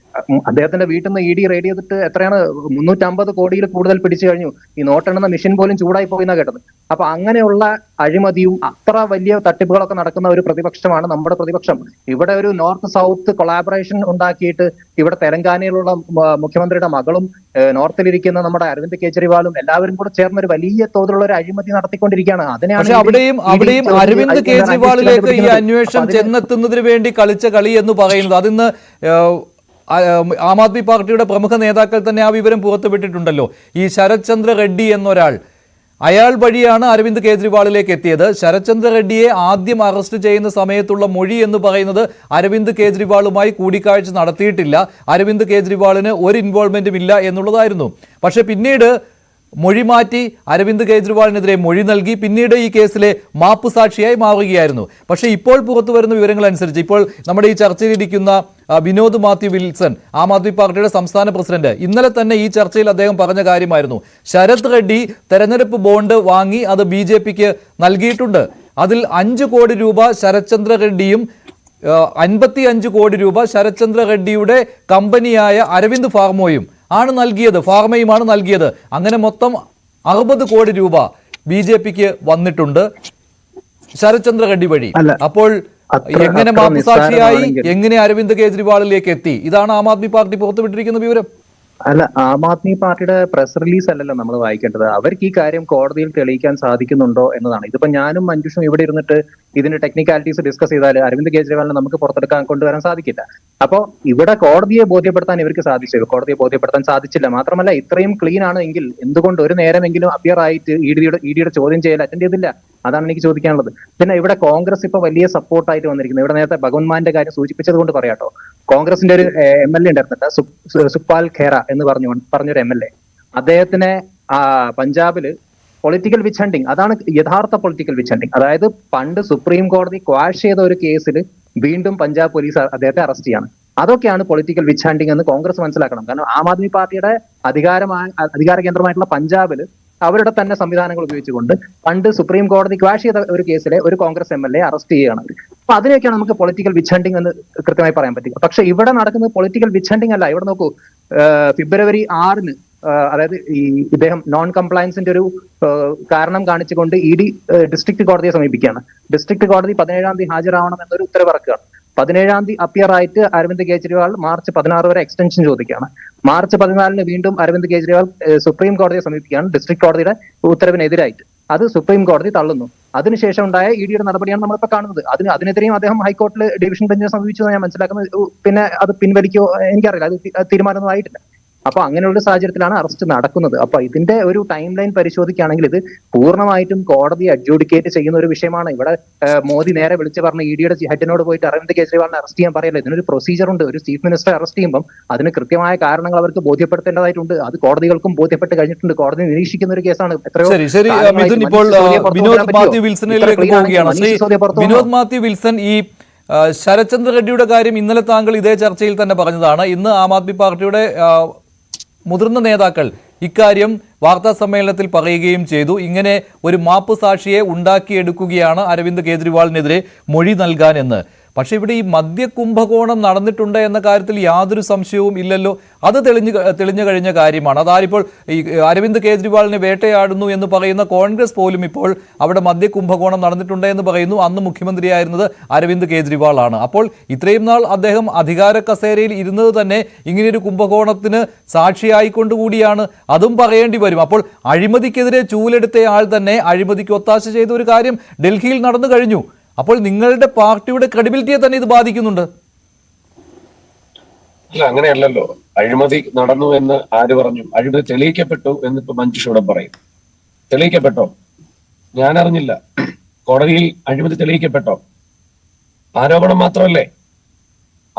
അദ്ദേഹത്തിന്റെ വീട്ടിൽ നിന്ന് ED റെയ്ഡ് ചെയ്തിട്ട് എത്രയാണ് 350 കോടിയിൽ കൂടുതൽ പിടിച്ചു കഴിഞ്ഞു. ഈ നോട്ടെണ്ണുന്ന മെഷീൻ പോലും ചൂടായി പോയിന്നാ കേട്ടത്. അപ്പൊ അങ്ങനെയുള്ള അഴിമതിയും അത്ര വലിയ തട്ടിപ്പുകളൊക്കെ നടക്കുന്ന ഒരു പ്രതിപക്ഷമാണ് നമ്മുടെ പ്രതിപക്ഷം. ഇവിടെ ഒരു നോർത്ത് സൗത്ത് കൊളാബറേഷൻ ഉണ്ടാക്കിയിട്ട് ഇവിടെ തെലങ്കാനയിലുള്ള മുഖ്യമന്ത്രിയുടെ മകളും നോർത്തിലിരിക്കുന്ന നമ്മുടെ അരവിന്ദ് കെജ്രിവാളും എല്ലാവരും കൂടെ ചേർന്ന് ഒരു വലിയ തോതിലുള്ള ഒരു അഴിമതി നടത്തിക്കൊണ്ടിരിക്കുകയാണ്. അതിനെയാണ് അവിടെയും അരവിന്ദ് കെജ്രിവാളിലേക്ക് ഈ അന്വേഷണം ചെന്നെത്തുന്നതിന് വേണ്ടി കളിച്ച കളി എന്ന് പറയുന്നത്. അതിന്ന് ആം ആദ്മി പാർട്ടിയുടെ പ്രമുഖ നേതാക്കൾ തന്നെ ആ വിവരം പുറത്തുവിട്ടിട്ടുണ്ടല്ലോ. ഈ ശരത് ചന്ദ്ര റെഡ്ഡി എന്നൊരാൾ, അയാൾ വഴിയാണ് അരവിന്ദ് കെജ്രിവാളിലേക്ക് എത്തിയത്. ശരത് ചന്ദ്ര റെഡ്ഡിയെ ആദ്യം അറസ്റ്റ് ചെയ്യുന്ന സമയത്തുള്ള മൊഴി എന്ന് പറയുന്നത് അരവിന്ദ് കെജ്രിവാളുമായി കൂടിക്കാഴ്ച നടത്തിയിട്ടില്ല, അരവിന്ദ് കെജ്രിവാളിന് ഒരു ഇൻവോൾവ്മെന്റും ഇല്ല എന്നുള്ളതായിരുന്നു. പക്ഷെ പിന്നീട് മൊഴി മാറ്റി അരവിന്ദ് കെജ്രിവാളിനെതിരെ മൊഴി നൽകി. പിന്നീട് ഈ കേസിലെ മാപ്പ് സാക്ഷിയായി മാറുകയായിരുന്നു. പക്ഷേ ഇപ്പോൾ പുറത്തു വരുന്ന വിവരങ്ങൾ അനുസരിച്ച് ഇപ്പോൾ നമ്മുടെ ഈ ചർച്ചയിലിരിക്കുന്ന വിനോദ് മാത്യു വിൽസൺ, ആം ആദ്മി പാർട്ടിയുടെ സംസ്ഥാന പ്രസിഡന്റ്, ഇന്നലെ തന്നെ ഈ ചർച്ചയിൽ അദ്ദേഹം പറഞ്ഞ കാര്യമായിരുന്നു, ശരത് റെഡ്ഡി തെരഞ്ഞെടുപ്പ് ബോണ്ട് വാങ്ങി അത് BJPക്ക് നൽകിയിട്ടുണ്ട്. അതിൽ 5 കോടി രൂപ ശരത്ചന്ദ്ര റെഡ്ഡിയും 55 കോടി രൂപ ശരത്ചന്ദ്ര റെഡ്ഡിയുടെ കമ്പനിയായ അരവിന്ദ് ഫാർമോയും ആണ് നൽകിയത്, ഫാർമയുമാണ് നൽകിയത്. അങ്ങനെ മൊത്തം 60 കോടി രൂപ BJPക്ക് വന്നിട്ടുണ്ട് ശരത്ചന്ദ്ര റെഡ്ഡി വഴി. അപ്പോൾ എങ്ങനെ മാപ്പ് സാക്ഷിയായി, എങ്ങനെ അരവിന്ദ് കെജ്രിവാളിലേക്ക് എത്തി? ഇതാണ് ആം ആദ്മി പാർട്ടി പുറത്തുവിട്ടിരിക്കുന്ന വിവരം. അല്ല, ആം ആദ്മി പാർട്ടിയുടെ പ്രസ് റിലീസ് അല്ലല്ലോ നമ്മൾ വായിക്കേണ്ടത്. അവർക്ക് ഈ കാര്യം കോടതിയിൽ തെളിയിക്കാൻ സാധിക്കുന്നുണ്ടോ എന്നതാണ്. ഇതിപ്പോ ഞാനും മഞ്ജുഷും ഇവിടെ ഇരുന്നിട്ട് ഇതിന്റെ ടെക്നിക്കാലിറ്റീസ് ഡിസ്കസ് ചെയ്താൽ അരവിന്ദ് കെജ്രിവാളിനെ നമുക്ക് പുറത്തെടുക്കാൻ കൊണ്ടുവരാൻ സാധിക്കില്ല. അപ്പോൾ ഇവിടെ കോടതിയെ ബോധ്യപ്പെടുത്താൻ ഇവർക്ക് സാധിച്ചു, കോടതിയെ ബോധ്യപ്പെടുത്താൻ സാധിച്ചില്ല. മാത്രമല്ല, ഇത്രയും ക്ലീൻ ആണ് എങ്കിൽ എന്തുകൊണ്ട് ഒരു നേരമെങ്കിലും അപ്പിയർ ആയിട്ട് ഇഡിയുടെ ചോദ്യം ചെയ്യൽ അറ്റൻഡ് ചെയ്തില്ല? അതാണ് എനിക്ക് ചോദിക്കാനുള്ളത്. പിന്നെ ഇവിടെ കോൺഗ്രസ് ഇപ്പൊ വലിയ സപ്പോർട്ടായിട്ട് വന്നിരിക്കുന്നത്, ഇവിടെ നേരത്തെ ഭഗവന്മാന്റെ കാര്യം സൂചിപ്പിച്ചത് കൊണ്ട് പറയാട്ടോ, കോൺഗ്രസിന്റെ ഒരു MLA ഉണ്ടായിരുന്നില്ല, സുഖ്പാൽ ഖേറ എന്ന് പറഞ്ഞൊരു MLA, അദ്ദേഹത്തിനെ പഞ്ചാബില് പൊളിറ്റിക്കൽ വിച്ച് ഹണ്ടിങ്, അതാണ് യഥാർത്ഥ പൊളിറ്റിക്കൽ വിച്ച് ഹണ്ടിങ്. അതായത് പണ്ട് സുപ്രീം കോടതി ക്വാഷ് ചെയ്ത ഒരു കേസിൽ വീണ്ടും പഞ്ചാബ് പോലീസ് അദ്ദേഹത്തെ അറസ്റ്റ് ചെയ്യാണ്. അതൊക്കെയാണ് പൊളിറ്റിക്കൽ വിച്ച് ഹണ്ടിങ് എന്ന് കോൺഗ്രസ് മനസ്സിലാക്കണം. കാരണം ആം ആദ്മി പാർട്ടിയുടെ അധികാര കേന്ദ്രമായിട്ടുള്ള പഞ്ചാബില് അവരുടെ തന്നെ സംവിധാനങ്ങൾ ഉപയോഗിച്ചുകൊണ്ട് പണ്ട് സുപ്രീം കോടതി ക്വാഷ് ചെയ്ത ഒരു കേസിലെ ഒരു കോൺഗ്രസ് MLA അറസ്റ്റ് ചെയ്യുകയാണ്. അപ്പൊ അതിനെയൊക്കെയാണ് നമുക്ക് പൊളിറ്റിക്കൽ വിച്ച് ഹണ്ടിങ് എന്ന് കൃത്യമായി പറയാൻ പറ്റുക. പക്ഷെ ഇവിടെ നടക്കുന്നത് പൊളിറ്റിക്കൽ വിച്ച് ഹണ്ടിങ് അല്ല. ഇവിടെ നോക്കൂ, ഫെബ്രുവരി 6-ന് അതായത് ഈ ഇദ്ദേഹം നോൺ കംപ്ലയൻസിന്റെ ഒരു കാരണം കാണിച്ചുകൊണ്ട് ED ഡിസ്ട്രിക്ട് കോടതിയെ സമീപിക്കുകയാണ്. ഡിസ്ട്രിക്ട് കോടതി 17-ാം തീയതി ഹാജരാവണം എന്നൊരു ഉത്തരവിറക്കുകയാണ്. 17-ാം തീയതി അപ്പിയർ ആയിട്ട് അരവിന്ദ് കെജ്രിവാൾ മാർച്ച് 16 വരെ എക്സ്റ്റൻഷൻ ചോദിക്കുകയാണ്. മാർച്ച് 14-ന് വീണ്ടും അരവിന്ദ് കെജ്രിവാൾ സുപ്രീം കോടതിയെ സമീപിക്കുകയാണ് ഡിസ്ട്രിക്ട് കോടതിയുടെ ഉത്തരവിനെതിരായിട്ട്. അത് സുപ്രീം കോടതി തള്ളുന്നു. അതിനുശേഷം ഉണ്ടായ EDയുടെ നടപടിയാണ് നമ്മളിപ്പോൾ കാണുന്നത്. അതിനെതിരെയും അദ്ദേഹം ഹൈക്കോടതിയിൽ ഡിവിഷൻ ബെഞ്ചിനെ സമീപിച്ചത് ഞാൻ മനസ്സിലാക്കുന്നത്. പിന്നെ അത് പിൻവലിക്കോ എനിക്കറിയില്ല, അത് തീരുമാനമൊന്നും ആയിട്ടില്ല. അപ്പൊ അങ്ങനെയുള്ള സാഹചര്യത്തിലാണ് അറസ്റ്റ് നടക്കുന്നത്. അപ്പൊ ഇതിന്റെ ഒരു ടൈം ലൈൻ പരിശോധിക്കുകയാണെങ്കിൽ ഇത് പൂർണ്ണമായിട്ടും കോടതി അഡ്ജൂഡിക്കേറ്റ് ചെയ്യുന്ന ഒരു വിഷയമാണ്. ഇവിടെ മോദി നേരെ വിളിച്ച് പറഞ്ഞ EDയുടെ ഹെഡിനോട് പോയിട്ട് അരവിന്ദ് കെജ്രിവാളിനെ അറസ്റ്റ് ചെയ്യാൻ പറയല്ല. ഇതിനൊരു പ്രൊസീജിയർ ഉണ്ട്. ഒരു ചീഫ് മിനിസ്റ്ററെ അറസ്റ്റ് ചെയ്യുമ്പോൾ അതിന് കൃത്യമായ കാരണങ്ങൾ അവർക്ക് ബോധ്യപ്പെടുത്തേണ്ടതായിട്ടുണ്ട്. അത് കോടതികൾക്കും ബോധ്യപ്പെട്ട് കഴിഞ്ഞിട്ടുണ്ട്. കോടതി നിരീക്ഷിക്കുന്ന ഒരു കേസാണ്. ഇപ്പോൾ വിനോദ് മാത്യു വിൽസണിലേക്ക് പോവുകയാണ്. വിനോദ് മാത്യു വിൽസൺ, ഈ ശരത്ചന്ദ്ര റെഡ്ഡിയുടെ കാര്യം ഇന്നലെ താങ്കൾ ഇതേ ചർച്ചയിൽ തന്നെ പറഞ്ഞതാണ്. ഇന്ന് ആം ആദ്മി പാർട്ടിയുടെ മുതിർന്ന നേതാക്കൾ ഇക്കാര്യം വാർത്താ സമ്മേളനത്തിൽ പറയുകയും ചെയ്തു. ഇങ്ങനെ ഒരു മാപ്പ് സാക്ഷിയെ ഉണ്ടാക്കിയെടുക്കുകയാണ് അരവിന്ദ് കെജ്രിവാളിനെതിരെ മൊഴി നൽകാൻ എന്ന്. പക്ഷേ ഇവിടെ ഈ മദ്യ കുംഭകോണം നടന്നിട്ടുണ്ട് എന്ന കാര്യത്തിൽ യാതൊരു സംശയവും ഇല്ലല്ലോ. അത് തെളിഞ്ഞു കഴിഞ്ഞ കാര്യമാണ്. അതാരിപ്പോൾ ഈ അരവിന്ദ് കെജ്രിവാളിനെ വേട്ടയാടുന്നു എന്ന് പറയുന്ന കോൺഗ്രസ് പോലും ഇപ്പോൾ അവിടെ മദ്യ കുംഭകോണം നടന്നിട്ടുണ്ട് എന്ന് പറയുന്നു. അന്ന് മുഖ്യമന്ത്രിയായിരുന്നത് അരവിന്ദ് കെജ്രിവാളാണ്. അപ്പോൾ ഇത്രയും നാൾ അദ്ദേഹം അധികാര കസേരയിൽ ഇരുന്നത് തന്നെ ഇങ്ങനെയൊരു കുംഭകോണത്തിന് സാക്ഷിയായിക്കൊണ്ടുകൂടിയാണ്. അതും പറയേണ്ടി വരും. അപ്പോൾ അഴിമതിക്കെതിരെ ചൂലെടുത്ത ആൾ തന്നെ അഴിമതിക്ക് ഒത്താശ ചെയ്ത ഒരു കാര്യം ഡൽഹിയിൽ നടന്നു കഴിഞ്ഞു. അപ്പോൾ നിങ്ങളുടെ പാർട്ടിയുടെ ക്രെഡിബിലിറ്റിയെ തന്നെ ഇത് ബാധിക്കുന്നുണ്ട്. അല്ല, അങ്ങനെയല്ലല്ലോ. അഴിമതി നടന്നു എന്ന് ആര് പറഞ്ഞു? അഴിമതി തെളിയിക്കപ്പെട്ടു എന്നിപ്പോ മഞ്ജുഷൂടെ പറയും. തെളിയിക്കപ്പെട്ടോ? ഞാൻ അറിഞ്ഞില്ല. കോടതിയിൽ അഴിമതി തെളിയിക്കപ്പെട്ടോ? ആരോപണം മാത്രമല്ലേ.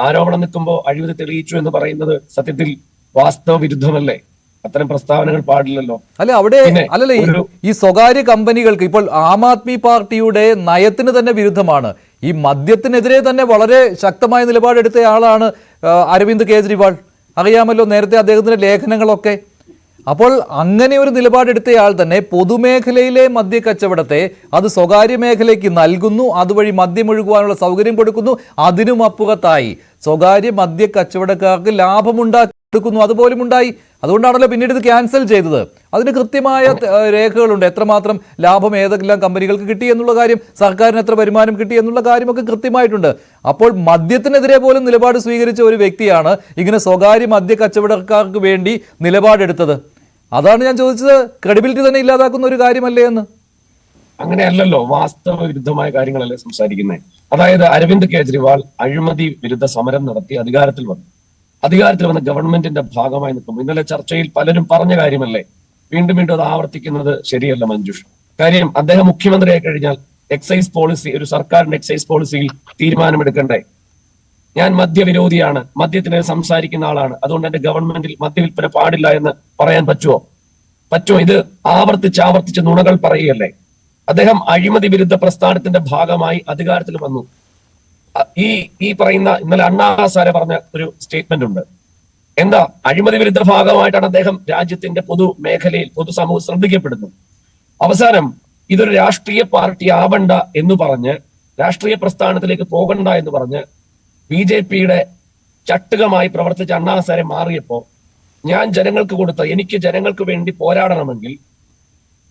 ആരോപണം നിൽക്കുമ്പോൾ അഴിമതി തെളിയിച്ചു എന്ന് പറയുന്നത് സത്യത്തിൽ വാസ്തവ വിരുദ്ധമല്ലേ? അത്തരം പ്രസ്താവനകൾ പാടില്ലല്ലോ. അല്ല, അവിടെ അല്ലല്ലേ ഈ സ്വകാര്യ കമ്പനികൾക്ക് ഇപ്പോൾ ആം ആദ്മി പാർട്ടിയുടെ നയത്തിന് തന്നെ വിരുദ്ധമാണ്. ഈ മദ്യത്തിനെതിരെ തന്നെ വളരെ ശക്തമായ നിലപാടെടുത്തയാളാണ് അരവിന്ദ് കെജ്രിവാൾ. അറിയാമല്ലോ, നേരത്തെ അദ്ദേഹത്തിന്റെ ലേഖനങ്ങളൊക്കെ. അപ്പോൾ അങ്ങനെ ഒരു നിലപാടെടുത്തയാൾ തന്നെ പൊതുമേഖലയിലെ മദ്യക്കച്ചവടത്തെ അത് സ്വകാര്യ മേഖലയ്ക്ക് നൽകുന്നു, അതുവഴി മദ്യമൊഴുകുവാനുള്ള സൗകര്യം കൊടുക്കുന്നു. അതിനും അപ്പുറത്തായി സ്വകാര്യ മദ്യ കച്ചവടക്കാർക്ക് ലാഭമുണ്ടാക്കുന്നു. അതുപോലും ഉണ്ടായി. അതുകൊണ്ടാണല്ലോ പിന്നീട് ഇത് ക്യാൻസൽ ചെയ്തത്. അതിന് കൃത്യമായ രേഖകളുണ്ട്. എത്രമാത്രം ലാഭം ഏതെല്ലാം കമ്പനികൾക്ക് കിട്ടി എന്നുള്ള കാര്യം, സർക്കാരിന് എത്ര വരുമാനം കിട്ടി എന്നുള്ള കാര്യമൊക്കെ കൃത്യമായിട്ടുണ്ട്. അപ്പോൾ മദ്യത്തിനെതിരെ പോലും നിലപാട് സ്വീകരിച്ച ഒരു വ്യക്തിയാണ് ഇങ്ങനെ സ്വകാര്യ മദ്യ കച്ചവടക്കാർക്ക് വേണ്ടി നിലപാടെടുത്തത്. അതാണ് ഞാൻ ചോദിച്ചത്, ക്രെഡിബിലിറ്റി തന്നെ ഇല്ലാതാക്കുന്ന ഒരു കാര്യമല്ലേ എന്ന്. അങ്ങനെയല്ലല്ലോ, വാസ്തവ വിരുദ്ധമായ കാര്യങ്ങളല്ലേ സംസാരിക്കുന്നത്. അതായത് അരവിന്ദ് കെജ്രിവാൾ അഴിമതി വിരുദ്ധ സമരം നടത്തി അധികാരത്തിൽ വന്ന ഗവൺമെന്റിന്റെ ഭാഗമായി നിൽക്കും. ഇന്നലെ ചർച്ചയിൽ പലരും പറഞ്ഞ കാര്യമല്ലേ. വീണ്ടും വീണ്ടും അത് ആവർത്തിക്കുന്നത് ശരിയല്ല മഞ്ജുഷ്. കാര്യം, അദ്ദേഹം മുഖ്യമന്ത്രിയായി കഴിഞ്ഞാൽ എക്സൈസ് പോളിസി, ഒരു സർക്കാരിന്റെ എക്സൈസ് പോളിസിയിൽ തീരുമാനമെടുക്കണ്ടേ? ഞാൻ മദ്യവിരോധിയാണ്, മദ്യത്തിനെതിരെ സംസാരിക്കുന്ന ആളാണ്, അതുകൊണ്ട് എന്റെ ഗവൺമെന്റിൽ മദ്യവിൽപ്പന പാടില്ല എന്ന് പറയാൻ പറ്റുമോ? പറ്റുമോ? ഇത് ആവർത്തിച്ച് നുണകൾ പറയുകയല്ലേ. അദ്ദേഹം അഴിമതി വിരുദ്ധ പ്രസ്ഥാനത്തിന്റെ ഭാഗമായി അധികാരത്തിൽ വന്നു. ഈ പറയുന്ന ഇന്നലെ അണ്ണാ ഹസാരെ പറഞ്ഞ ഒരു സ്റ്റേറ്റ്മെന്റ് ഉണ്ട്. എന്താ? അഴിമതി വിരുദ്ധ ഭാഗമായിട്ടാണ് അദ്ദേഹം രാജ്യത്തിന്റെ പൊതുമേഖലയിൽ പൊതുസമൂഹം ശ്രദ്ധിക്കപ്പെടുന്നത്. അവസാനം ഇതൊരു രാഷ്ട്രീയ പാർട്ടി ആവണ്ട എന്ന് പറഞ്ഞ്, രാഷ്ട്രീയ പ്രസ്ഥാനത്തിലേക്ക് പോകണ്ട എന്ന് പറഞ്ഞ് BJPയുടെ ചട്ടുകമായി പ്രവർത്തിച്ച അണ്ണാ ഹസാരെ മാറിയപ്പോ, ഞാൻ ജനങ്ങൾക്ക് കൊടുത്ത, എനിക്ക് ജനങ്ങൾക്ക് വേണ്ടി പോരാടണമെങ്കിൽ,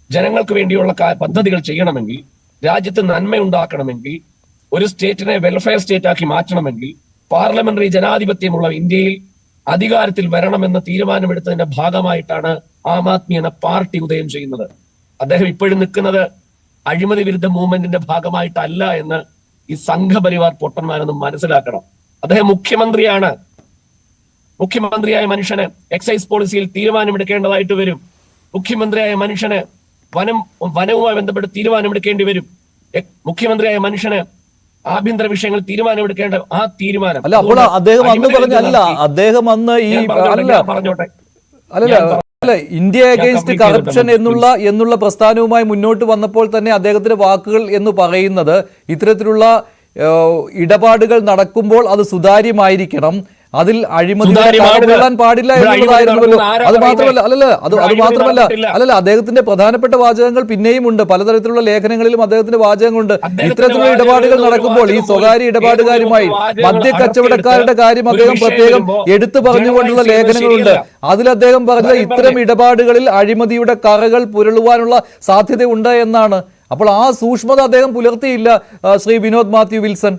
ജനങ്ങൾക്ക് വേണ്ടിയുള്ള പദ്ധതികൾ ചെയ്യണമെങ്കിൽ, രാജ്യത്ത് നന്മയുണ്ടാക്കണമെങ്കിൽ, ഒരു സ്റ്റേറ്റിനെ വെൽഫെയർ സ്റ്റേറ്റ് ആക്കി മാറ്റണമെങ്കിൽ പാർലമെന്ററി ജനാധിപത്യമുള്ള ഇന്ത്യയിൽ അധികാരത്തിൽ വരണമെന്ന തീരുമാനമെടുത്തതിന്റെ ഭാഗമായിട്ടാണ് ആം ആദ്മി എന്ന പാർട്ടി ഉദയം ചെയ്യുന്നത്. അദ്ദേഹം ഇപ്പോഴും നിൽക്കുന്നത് അഴിമതി വിരുദ്ധ മൂവ്മെന്റിന്റെ ഭാഗമായിട്ടല്ല എന്ന് ഈ സംഘപരിവാർ പൊട്ടന്മാരൊന്നും മനസ്സിലാക്കണം. അദ്ദേഹം മുഖ്യമന്ത്രിയാണ്. മുഖ്യമന്ത്രിയായ മനുഷ്യന് എക്സൈസ് പോളിസിയിൽ തീരുമാനമെടുക്കേണ്ടതായിട്ട് വരും. മുഖ്യമന്ത്രിയായ മനുഷ്യന് വനവുമായി ബന്ധപ്പെട്ട് തീരുമാനമെടുക്കേണ്ടി വരും. മുഖ്യമന്ത്രിയായ മനുഷ്യന് ആഭ്യന്തര വിഷയങ്ങൾ തീരുമാനമെടുക്കേണ്ട ആ തീരുമാനം അല്ല. അപ്പോൾ അദ്ദേഹം അന്ന് പറഞ്ഞല്ല, അദ്ദേഹം അന്ന് ഈ പറഞ്ഞോട്ടെ അല്ല ഇന്ത്യ അഗെയിൻസ്റ്റ് കറപ്ഷൻ എന്നുള്ള പ്രസ്ഥാനവുമായി മുന്നോട്ട് വന്നപ്പോൾ തന്നെ അദ്ദേഹത്തിന്റെ വാക്കുകൾ എന്ന് പറയുന്നത് ഇത്തരത്തിലുള്ള ഇടപാടുകൾ നടക്കുമ്പോൾ അത് സുതാര്യമായിരിക്കണം, അതിൽ അഴിമതി കൊള്ളാൻ പാടില്ല എന്നുള്ളതായിരുന്നല്ലോ. അത് മാത്രമല്ല അല്ലല്ല അദ്ദേഹത്തിന്റെ പ്രധാനപ്പെട്ട വാചകങ്ങൾ പിന്നെയും ഉണ്ട്. പലതരത്തിലുള്ള ലേഖനങ്ങളിലും അദ്ദേഹത്തിന്റെ വാചകങ്ങളുണ്ട്. ഇത്തരത്തിലുള്ള ഇടപാടുകൾ നടക്കുമ്പോൾ ഈ സ്വകാര്യ ഇടപാടുകാരുമായി മദ്യക്കച്ചവടക്കാരുടെ കാര്യം അദ്ദേഹം പ്രത്യേകം എടുത്തു പറഞ്ഞുകൊണ്ടുള്ള ലേഖനങ്ങളുണ്ട്. അതിൽ അദ്ദേഹം പറഞ്ഞത് ഇത്തരം ഇടപാടുകളിൽ അഴിമതിയുടെ കറകൾ പുരളുവാനുള്ള സാധ്യതയുണ്ട് എന്നാണ്. അപ്പോൾ ആ സൂക്ഷ്മത അദ്ദേഹം പുലർത്തിയില്ല ശ്രീ വിനോദ് മാത്യു വിൽസൺ.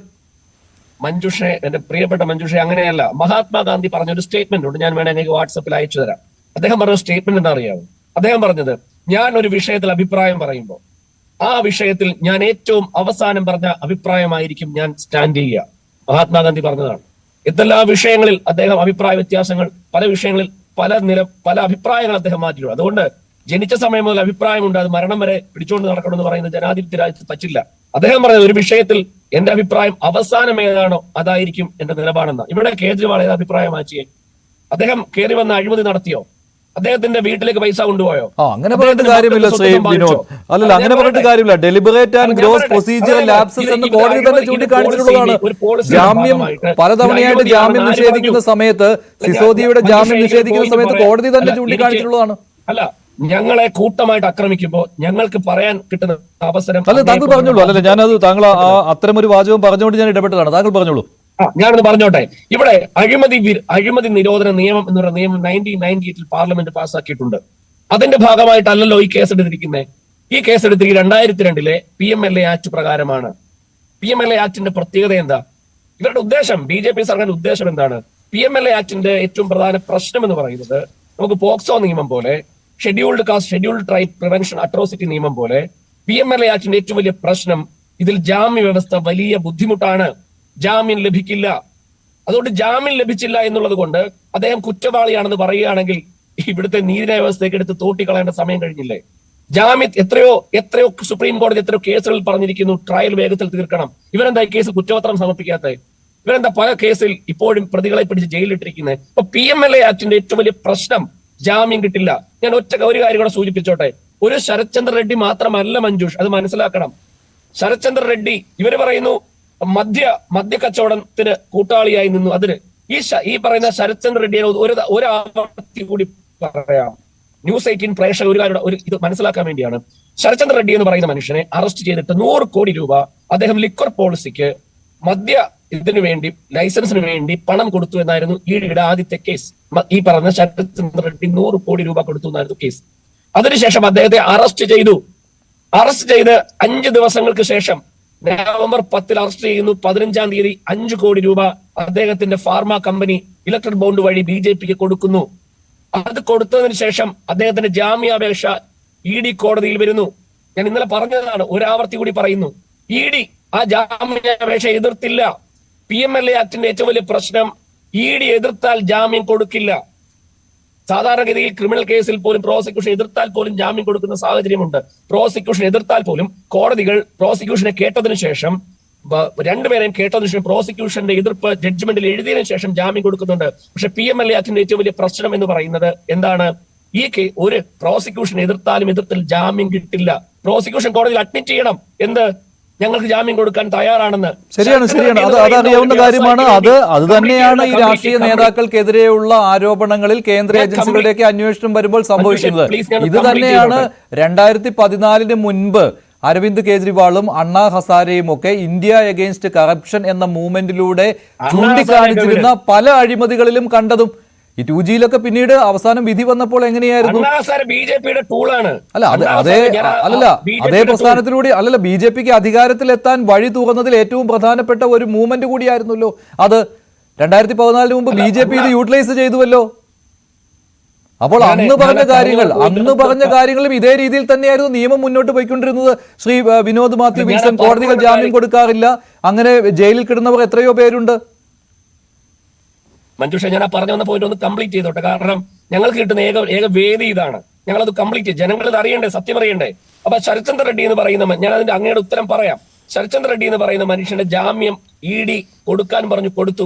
മഞ്ജുഷെ, എന്റെ പ്രിയപ്പെട്ട മഞ്ജുഷെ, അങ്ങനെയല്ല. മഹാത്മാഗാന്ധി പറഞ്ഞൊരു സ്റ്റേറ്റ്മെന്റ് ഉണ്ട്, ഞാൻ വേണമെങ്കിൽ വാട്സപ്പിൽ അയച്ചു തരാം. അദ്ദേഹം പറഞ്ഞ സ്റ്റേറ്റ്മെന്റ് എന്താ അറിയാമോ? അദ്ദേഹം പറഞ്ഞത്, ഞാൻ ഒരു വിഷയത്തിൽ അഭിപ്രായം പറയുമ്പോൾ ആ വിഷയത്തിൽ ഞാൻ ഏറ്റവും അവസാനം പറഞ്ഞ അഭിപ്രായമായിരിക്കും ഞാൻ സ്റ്റാൻഡ് ചെയ്യുക. മഹാത്മാഗാന്ധി പറഞ്ഞതാണ്. എന്തെല്ലാം വിഷയങ്ങളിൽ അദ്ദേഹം അഭിപ്രായ വ്യത്യാസങ്ങൾ, പല വിഷയങ്ങളിൽ പല അഭിപ്രായങ്ങൾ അദ്ദേഹം മാറ്റിയിട്ടുണ്ട്. അതുകൊണ്ട് ജനിച്ച സമയം മുതൽ അഭിപ്രായമുണ്ട്, അത് മരണം വരെ പിടിച്ചുകൊണ്ട് നടക്കണമെന്ന് പറയുന്നത് ജനാധിപത്യ രാജ്യത്ത് പറ്റില്ല. അദ്ദേഹം പറഞ്ഞത്, ഒരു വിഷയത്തിൽ എന്റെ അഭിപ്രായം അവസാനം ഏതാണോ അതായിരിക്കും എന്റെ നിലപാടെന്ന. ഇവിടെ കേജ്രിവാൾ ഏത് അഭിപ്രായം മാറ്റിയേ? അദ്ദേഹം കയറി വന്ന അഴിമതി നടത്തിയോ? അദ്ദേഹത്തിന്റെ വീട്ടിലേക്ക് പൈസ കൊണ്ടുപോയോ? അങ്ങനെ പറഞ്ഞിട്ട് കാര്യമില്ല ശ്രീ വിനോദ്. അല്ലല്ല, അങ്ങനെ പറഞ്ഞിട്ട് കാര്യമില്ല. Deliberate and gross procedural lapses എന്ന് കോടതി തന്നെ ചൂണ്ടിക്കാണിച്ചിട്ടുള്ളതാണ്. ജാമ്യം പലതവണയായിട്ട് ജാമ്യം നിഷേധിക്കുന്ന സമയത്ത്, സിസോദിയുടെ ജാമ്യം നിഷേധിക്കുന്ന സമയത്ത് കോടതി തന്നെ ചൂണ്ടിക്കാണിച്ചിട്ടുള്ളതാണ്. അല്ല, ഞങ്ങളെ കൂട്ടമായിട്ട് ആക്രമിക്കുമ്പോൾ ഞങ്ങൾക്ക് പറയാൻ കിട്ടുന്ന അവസരം. അല്ല, താങ്കൾ പറഞ്ഞോളൂ. അല്ലല്ല, ഞാനത് താങ്കൾ അത്തരം ഒരു വാചകം പറഞ്ഞുകൊണ്ട് ഞാൻ ഇടപെട്ടതാണ്. താങ്കൾ പറഞ്ഞോളൂ. ഞാനത് പറഞ്ഞോട്ടെ. ഇവിടെ അഴിമതി നിരോധന നിയമം എന്ന് പറയുന്ന നിയമം 1998 പാർലമെന്റ് പാസ്സാക്കിയിട്ടുണ്ട്. അതിന്റെ ഭാഗമായിട്ടല്ലല്ലോ ഈ കേസ് എടുത്തിരിക്കുന്നത്. ഈ കേസ് എടുത്തിരിക്കുന്നത് 2002 PMLA ആക്ട് പ്രകാരമാണ്. PMLA ആക്ടിന്റെ പ്രത്യേകത എന്താ? ഇവരുടെ ഉദ്ദേശം, BJP സർക്കാരിന്റെ ഉദ്ദേശം എന്താണ്? PMLA ആക്ടിന്റെ ഏറ്റവും പ്രധാന പ്രശ്നം എന്ന് പറയുന്നത്, നമുക്ക് പോക്സോ നിയമം പോലെ, scheduled caste scheduled tribe prevention atrocity നിയമം പോലെ PMLA ആക്ടിന്റെ ഏറ്റവും വലിയ പ്രശ്നം, ഇതിൽ ജാമ്യ വ്യവസ്ഥ വലിയ ബുദ്ധിമുട്ടാണ്. ജാമ്യം ലഭിക്കില്ല. അതുകൊണ്ട് ജാമ്യം ലഭിച്ചില്ല എന്നുള്ളത് കൊണ്ട് അദ്ദേഹം കുറ്റവാളിയാണെന്ന് പറയുകയാണെങ്കിൽ ഇവിടുത്തെ നീതിന്യായ വ്യവസ്ഥയ്ക്ക് എടുത്ത് തോട്ടിക്കളയേണ്ട സമയം കഴിഞ്ഞില്ലേ? എത്രയോ സുപ്രീം കോടതി എത്രയോ കേസുകളിൽ പറഞ്ഞിരിക്കുന്നു ട്രയൽ വേഗത്തിൽ തീർക്കണം. ഇവരെന്താ ഈ കേസ് കുറ്റപത്രം സമർപ്പിക്കാത്തത്? ഇവരെന്താ പല കേസിൽ ഇപ്പോഴും പ്രതികളെ പിടിച്ച് ജയിലിലിട്ടിരിക്കുന്നത്? അപ്പൊ PMLA ആക്ടിന്റെ ഏറ്റവും വലിയ പ്രശ്നം ജാമ്യം കിട്ടില്ല. ഞാൻ ഒരു കാര്യം കൂടെ സൂചിപ്പിച്ചോട്ടെ. ഒരു ശരത്ചന്ദ്ര റെഡ്ഡി മാത്രമല്ല മഞ്ജുഷ്, അത് മനസ്സിലാക്കണം. ശരത്ചന്ദ്ര റെഡ്ഡി, ഇവര് പറയുന്നു മദ്യ കച്ചവടത്തിന് കൂട്ടാളിയായി നിന്നു. അതിന് ഈ പറയുന്ന ശരത്ചന്ദ്ര റെഡ്ഡിയെ ഒരു ആവർത്തി കൂടി പറയാം. ന്യൂസ് 18 പ്രേക്ഷകരുടെ ഇത് മനസ്സിലാക്കാൻ വേണ്ടിയാണ്. ശരത്ചന്ദ്ര റെഡ്ഡി എന്ന് പറയുന്ന മനുഷ്യനെ അറസ്റ്റ് ചെയ്തിട്ട് 100 കോടി രൂപ അദ്ദേഹം ലിക്വർ പോളിസിക്ക് ഇതിനു വേണ്ടി ലൈസൻസിന് വേണ്ടി പണം കൊടുത്തു എന്നായിരുന്നു ഈഡിയുടെ ആദ്യത്തെ കേസ്. ഈ പറഞ്ഞ ശരത്ചന്ദ്ര റെഡ്ഡി 100 കോടി രൂപ കൊടുത്തു എന്നായിരുന്നു കേസ്. അതിനുശേഷം അദ്ദേഹത്തെ അറസ്റ്റ് ചെയ്തു. അറസ്റ്റ് ചെയ്ത് 5 ദിവസങ്ങൾക്ക് ശേഷം നവംബർ 10 അറസ്റ്റ് ചെയ്യുന്നു. 15-ാം തീയതി 5 കോടി രൂപ അദ്ദേഹത്തിന്റെ ഫാർമ കമ്പനി ഇലക്ട്രൽ ബോണ്ട് വഴി BJPക്ക് കൊടുക്കുന്നു. അത് കൊടുത്തതിന് ശേഷം അദ്ദേഹത്തിന്റെ ജാമ്യാപേക്ഷ ED കോടതിയിൽ വരുന്നു. ഞാൻ ഇന്നലെ പറഞ്ഞതാണ്, ഒരാവർത്തി കൂടി പറയുന്നു. ED ആ ജാമ്യാപേക്ഷ എതിർത്തില്ല. PMLA ആക്ടിന്റെ ഏറ്റവും വലിയ പ്രശ്നം, ED എതിർത്താൽ ജാമ്യം കൊടുക്കില്ല. സാധാരണഗതിയിൽ ക്രിമിനൽ കേസിൽ പോലും പ്രോസിക്യൂഷൻ എതിർത്താൽ പോലും ജാമ്യം കൊടുക്കുന്ന സാഹചര്യമുണ്ട്. പ്രോസിക്യൂഷൻ എതിർത്താൽ പോലും കോടതികൾ പ്രോസിക്യൂഷനെ കേട്ടതിനു ശേഷം, രണ്ടുപേരെയും കേട്ടതിനു ശേഷം പ്രോസിക്യൂഷന്റെ എതിർപ്പ് ജഡ്ജ്മെന്റിൽ എഴുതിയതിനു ശേഷം ജാമ്യം കൊടുക്കുന്നുണ്ട്. പക്ഷെ PMLA ആക്ടിന്റെ ഏറ്റവും വലിയ പ്രശ്നം എന്ന് പറയുന്നത് എന്താണ്? ഒരു പ്രോസിക്യൂഷൻ എതിർത്താലും ജാമ്യം കിട്ടില്ല. പ്രോസിക്യൂഷൻ കോടതിയിൽ അഡ്മിറ്റ് ചെയ്യണം എന്ത് ഞങ്ങൾക്ക് ജാമ്യം കൊടുക്കാൻ തയ്യാറാണെന്ന്. ശരിയാണ്. അതറിയാവുന്ന കാര്യമാണ്. അത് തന്നെയാണ് ഈ രാഷ്ട്രീയ നേതാക്കൾക്കെതിരെയുള്ള ആരോപണങ്ങളിൽ കേന്ദ്ര ഏജൻസികളുടെയൊക്കെ അന്വേഷണം വരുമ്പോൾ സംഭവിക്കുന്നത്. ഇത് തന്നെയാണ് 2014 മുൻപ് അരവിന്ദ് കെജ്രിവാളും അണ്ണാ ഹസാരെയും ഒക്കെ ഇന്ത്യ എഗെയിൻസ്റ്റ് കറപ്ഷൻ എന്ന മൂവ്മെന്റിലൂടെ ചൂണ്ടിക്കാണിച്ചിരുന്ന പല അഴിമതികളിലും കണ്ടതും. ഈ 2Gയിലൊക്കെ പിന്നീട് അവസാനം വിധി വന്നപ്പോൾ എങ്ങനെയായിരുന്നു? അതേ പ്രസ്ഥാനത്തിലൂടെ BJPക്ക് അധികാരത്തിലെത്താൻ വഴി തുറന്നതിൽ ഏറ്റവും പ്രധാനപ്പെട്ട ഒരു മൂവ്മെന്റ് കൂടിയായിരുന്നല്ലോ അത്. 2014 മുമ്പ് BJP ഇത് യൂട്ടിലൈസ് ചെയ്തുവല്ലോ. അപ്പോൾ അന്ന് പറഞ്ഞ കാര്യങ്ങളും ഇതേ രീതിയിൽ തന്നെയായിരുന്നു നിയമം മുന്നോട്ട് പോയിക്കൊണ്ടിരുന്നത്. ശ്രീ വിനോദ് മാത്യു വിൽസൺ, കോടതികൾ ജാമ്യം കൊടുക്കാറില്ല, അങ്ങനെ ജയിലിൽ കിടന്നവർ എത്രയോ പേരുണ്ട്. മഞ്ജുഷ, ഞാൻ പറഞ്ഞ വന്ന പോയിന്റ് ഒന്ന് കംപ്ലീറ്റ് ചെയ്തോട്ടെ. കാരണം ഞങ്ങൾക്ക് കിട്ടുന്ന ഏക വേദി ഇതാണ്. ഞങ്ങളത് കംപ്ലീറ്റ് ചെയ്യും. ജനങ്ങൾ ഇത് അറിയണ്ടേ, സത്യം അറിയണ്ടേ. അപ്പൊ ശരത്ചന്ദ്ര റെഡ്ഡി എന്ന് പറയുന്ന, ഞാൻ അതിന്റെ അങ്ങയുടെ ഉത്തരം പറയാം. ശരത്ചന്ദ്ര റെഡ്ഡി എന്ന് പറയുന്ന മനുഷ്യന്റെ ജാമ്യം ED കൊടുക്കാൻ പറഞ്ഞു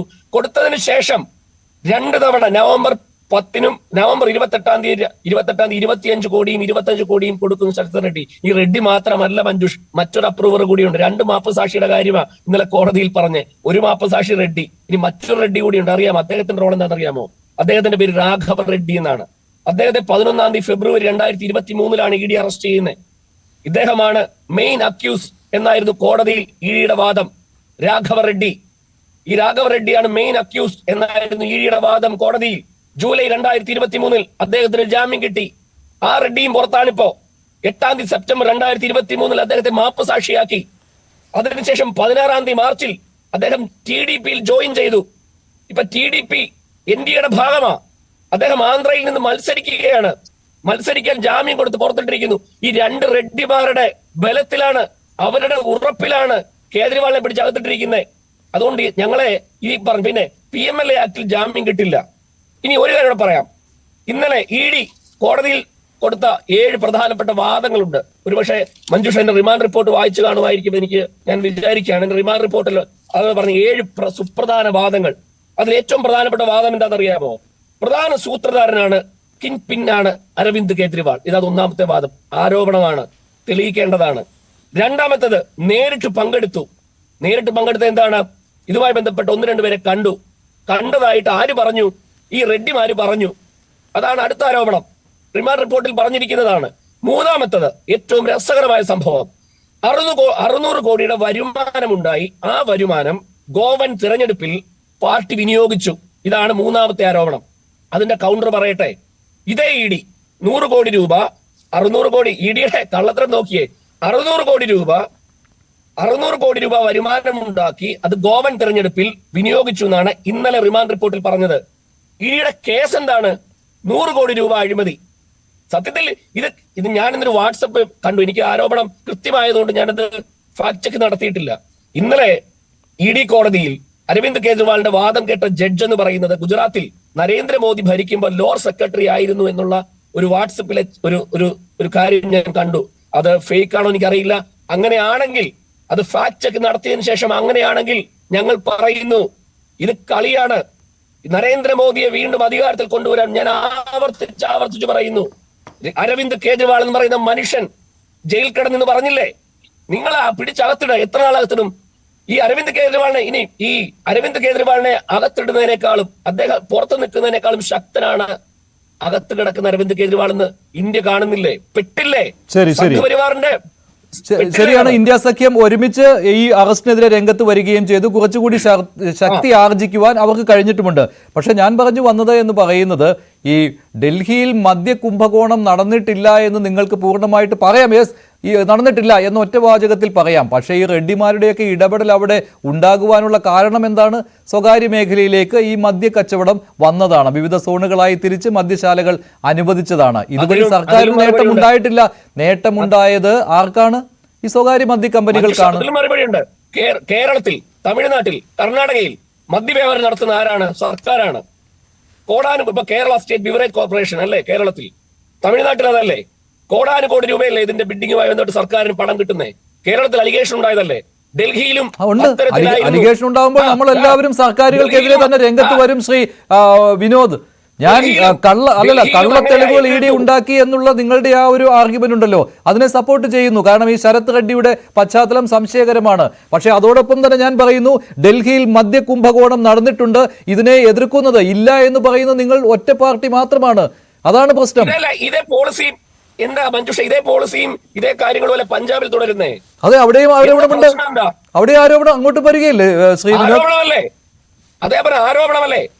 കൊടുത്തതിന് ശേഷം 2 തവണ നവംബർ 10-നും നവംബർ 28-ാം തീയതി 25 കോടിയും 25 കോടിയും കൊടുക്കുന്നു ശരത്ചന്ദ്ര റെഡ്ഡി. ഈ റെഡ്ഡി മാത്രമല്ല മഞ്ജുഷ്, മറ്റൊരു അപ്രൂവർ കൂടിയുണ്ട്. 2 മാപ്പ് സാക്ഷിയുടെ കാര്യമാണ് ഇന്നലെ കോടതിയിൽ പറഞ്ഞ്. ഒരു മാപ്പ് സാക്ഷി റെഡ്ഡി, ഇനി മറ്റൊരു റെഡ്ഡി കൂടിയുണ്ട്. അറിയാമോ അദ്ദേഹത്തിന്റെ റോൾ എന്താണെന്ന് അറിയാമോ? അദ്ദേഹത്തിന്റെ പേര് രാഘവ റെഡ്ഡി എന്നാണ്. അദ്ദേഹത്തെ 11-ാം തീയതി ഫെബ്രുവരി 2023-ലാണ് ED അറസ്റ്റ് ചെയ്യുന്നത്. ഇദ്ദേഹമാണ് മെയിൻ അക്യൂസ് എന്നായിരുന്നു കോടതിയിൽ EDയുടെ വാദം. രാഘവ റെഡ്ഡി, ഈ രാഘവ റെഡ്ഡിയാണ് മെയിൻ അക്യൂസ് എന്നായിരുന്നു EDയുടെ വാദം കോടതിയിൽ. ജൂലൈ 2023 അദ്ദേഹത്തിന് ജാമ്യം കിട്ടി. ആ റെഡ്ഡിയും പുറത്താണിപ്പോ. 8-ാം തീയതി സെപ്റ്റംബർ 2023 അദ്ദേഹത്തെ മാപ്പ് സാക്ഷിയാക്കി. അതിനുശേഷം 16-ാം തീയതി മാർച്ചിൽ അദ്ദേഹം TDPയിൽ ജോയിൻ ചെയ്തു. ഇപ്പൊ TDP NDAയുടെ ഭാഗമാ. അദ്ദേഹം ആന്ധ്രയിൽ നിന്ന് മത്സരിക്കാൻ ജാമ്യം കൊടുത്ത് പുറത്തിട്ടിരിക്കുന്നു. ഈ 2 റെഡ്ഡിമാരുടെ ബലത്തിലാണ്, അവരുടെ ഉറപ്പിലാണ് കേജ്രിവാളിനെ പിടിച്ചകത്തിട്ടിരിക്കുന്നത്. അതുകൊണ്ട് ഞങ്ങളെ ഈ പറഞ്ഞു. പിന്നെ PMLA ആക്ടിൽ ജാമ്യം കിട്ടില്ല. ഇനി ഒരു കാര്യം കൂടെ പറയാം. ഇന്നലെ ED കോടതിയിൽ കൊടുത്ത 7 പ്രധാനപ്പെട്ട വാദങ്ങളുണ്ട്. ഒരുപക്ഷെ മഞ്ജുഷ എന്റെ റിമാൻഡ് റിപ്പോർട്ട് വായിച്ചു കാണുമായിരിക്കും ഞാൻ വിചാരിക്കുകയാണ്. എന്റെ റിമാൻഡ് റിപ്പോർട്ടിൽ അത് പറഞ്ഞ 7 സുപ്രധാന വാദങ്ങൾ. അതിൽ ഏറ്റവും പ്രധാനപ്പെട്ട വാദം എന്താണെന്നറിയാമോ? പ്രധാന സൂത്രധാരനാണ്, കിങ് പിന്നാണ് അരവിന്ദ് കെജ്രിവാൾ. ഇതത് 1ാമത്തെ വാദം. ആരോപണമാണ്, തെളിയിക്കേണ്ടതാണ്. 2ാമത്തേത് നേരിട്ട് പങ്കെടുത്ത എന്താണ്? ഇതുമായി ബന്ധപ്പെട്ട് 1-2 പേരെ കണ്ടതായിട്ട് ആര് പറഞ്ഞു? ഈ റെഡ്ഡിമാര് പറഞ്ഞു. അതാണ് അടുത്ത ആരോപണം. റിമാൻഡ് റിപ്പോർട്ടിൽ പറഞ്ഞിരിക്കുന്നതാണ്. 3ാമത്തത് ഏറ്റവും രസകരമായ സംഭവം, 600 കോടിയുടെ വരുമാനമുണ്ടായി. ആ വരുമാനം ഗോവൻ തിരഞ്ഞെടുപ്പിൽ പാർട്ടി വിനിയോഗിച്ചു. ഇതാണ് 3ാമത്തെ ആരോപണം. അതിന്റെ കൗണ്ടർ പറയട്ടെ. ഇതേ ED 100 കോടി രൂപ, 600 കോടി EDയുടെ കള്ളത്തരം നോക്കിയേ. 600 കോടി രൂപ വരുമാനമുണ്ടാക്കി അത് ഗോവൻ തിരഞ്ഞെടുപ്പിൽ വിനിയോഗിച്ചു എന്നാണ് ഇന്നലെ റിമാൻഡ് റിപ്പോർട്ടിൽ പറഞ്ഞത്. EDയുടെ കേസ് എന്താണ്? 100 കോടി രൂപ അഴിമതി. സത്യത്തിൽ ഇത് ഞാൻ ഇന്നൊരു വാട്സപ്പ് കണ്ടു. എനിക്ക് ആരോപണം കൃത്യമായതുകൊണ്ട് ഞാനത് ഫാക്ട് ചെക്ക് നടത്തിയിട്ടില്ല. ഇന്നലെ ED കോടതിയിൽ അരവിന്ദ് കെജ്രിവാളിന്റെ വാദം കേട്ട ജഡ്ജ് എന്ന് പറയുന്നത് ഗുജറാത്തിൽ നരേന്ദ്രമോദി ഭരിക്കുമ്പോൾ ലോർ സെക്രട്ടറി ആയിരുന്നു എന്നുള്ള ഒരു വാട്സപ്പിലെ ഒരു കാര്യം ഞാൻ കണ്ടു. അത് ഫേക്ക് ആണോ എനിക്കറിയില്ല. അങ്ങനെയാണെങ്കിൽ അത് ഫാക്ട് ചെക്ക് നടത്തിയതിനു ശേഷം അങ്ങനെയാണെങ്കിൽ ഞങ്ങൾ പറയുന്നു ഇത് കളിയാണ്. നരേന്ദ്രമോദിയെ വീണ്ടും അധികാരത്തിൽ കൊണ്ടുവരാൻ ഞാൻ ആവർത്തിച്ചു പറയുന്നു. അരവിന്ദ് കെജ്രിവാൾ എന്ന് പറയുന്ന മനുഷ്യൻ ജയിൽ കിടന്നെന്ന് പറഞ്ഞില്ലേ? നിങ്ങൾ പിടിച്ചകത്തിട, എത്ര നാളകത്തിടും? ഈ അരവിന്ദ് കെജ്രിവാളിനെ അകത്തിടുന്നതിനേക്കാളും അദ്ദേഹം പുറത്തു നിൽക്കുന്നതിനേക്കാളും ശക്തനാണ് അകത്ത് കിടക്കുന്ന അരവിന്ദ് കെജ്രിവാൾ എന്ന് ഇന്ത്യ കാണുന്നില്ലേ? പെട്ടില്ലേ? പരിവാറിന്റെ ശരിയാണ്. ഇന്ത്യ സഖ്യം ഒരുമിച്ച് ഈ അറസ്റ്റിനെതിരെ രംഗത്ത് വരികയും ചെയ്തു. കുറച്ചുകൂടി ശക്തി ആർജിക്കുവാൻ അവർക്ക് കഴിഞ്ഞിട്ടുമുണ്ട്. പക്ഷെ ഞാൻ പറഞ്ഞു വന്നത് എന്ന് പറയുന്നത്, ഈ ഡൽഹിയിൽ മദ്യ കുംഭകോണം നടന്നിട്ടില്ല എന്ന് നിങ്ങൾക്ക് പൂർണ്ണമായിട്ട് പറയാം. യെസ്, ഈ നടന്നിട്ടില്ല എന്ന ഒറ്റ വാചകത്തിൽ പറയാം. പക്ഷേ ഈ റെഡ്ഡിമാരുടെയൊക്കെ ഇടപെടൽ അവിടെ ഉണ്ടാകുവാനുള്ള കാരണം എന്താണ്? സ്വകാര്യ മേഖലയിലേക്ക് ഈ മദ്യ കച്ചവടം വന്നതാണ്. വിവിധ സോണുകളായി തിരിച്ച് മദ്യശാലകൾ അനുവദിച്ചതാണ്. ഇതുവഴി സർക്കാരിന് നേട്ടമുണ്ടായിട്ടില്ല. നേട്ടമുണ്ടായത് ആർക്കാണ്? ഈ സ്വകാര്യ മദ്യ കമ്പനികൾക്കാണ്. മറുപടിയുണ്ട്. കേരളത്തിൽ, തമിഴ്നാട്ടിൽ, കർണാടകയിൽ മദ്യവ്യാപാരം നടത്തുന്ന ആരാണ്? സർക്കാരാണ്. ഇപ്പൊ കേരള സ്റ്റേറ്റ് ബിവറേജ് കോർപ്പറേഷൻ അല്ലേ കേരളത്തിൽ? തമിഴ്നാട്ടിൽ അതല്ലേ? കോടാനുകോടി രൂപയല്ലേ ഇതിന്റെ ബിൽഡിങ്ങുമായി ബന്ധപ്പെട്ട് സർക്കാരിന് പണം കിട്ടുന്നേ? കേരളത്തിൽ അലിഗേഷൻ ഉണ്ടായതല്ലേ? ഡൽഹിയിലും അലിഗേഷൻ ഉണ്ടാകുമ്പോൾ നമ്മൾ എല്ലാവരും സർക്കാരുകൾക്കെതിരെ തന്നെ രംഗത്ത് വരും. ശ്രീ വിനോദ്, ഞാൻ കള്ള തെളിവുകൾ ഇ ഡി ഉണ്ടാക്കി എന്നുള്ള നിങ്ങളുടെ ആ ഒരു ആർഗ്യുമെന്റ് ഉണ്ടല്ലോ, അതിനെ സപ്പോർട്ട് ചെയ്യുന്നു. കാരണം ഈ ശരത് റെഡ്ഡിയുടെ പശ്ചാത്തലം സംശയകരമാണ്. പക്ഷെ അതോടൊപ്പം തന്നെ ഞാൻ പറയുന്നു, ഡൽഹിയിൽ മദ്യ കുംഭകോണം നടന്നിട്ടുണ്ട്. ഇതിനെ എതിർക്കുന്നത് ഇല്ല എന്ന് പറയുന്ന നിങ്ങൾ ഒറ്റ പാർട്ടി മാത്രമാണ്. അതാണ് പ്രശ്നം. ഇതേ പോളിസിയും എന്താ മഞ്ജുഷ, ഇതേ പോളിസിയും ഇതേ കാര്യങ്ങളും അല്ലെ പഞ്ചാബിൽ തുടരുന്നേ? അതെ, അവിടെയും ആരോപണമുണ്ട്. അവിടെ ആരോപണം അങ്ങോട്ട് വരികയല്ലേ ശ്രീ വിനോദ്? ആരോപണമല്ലേ?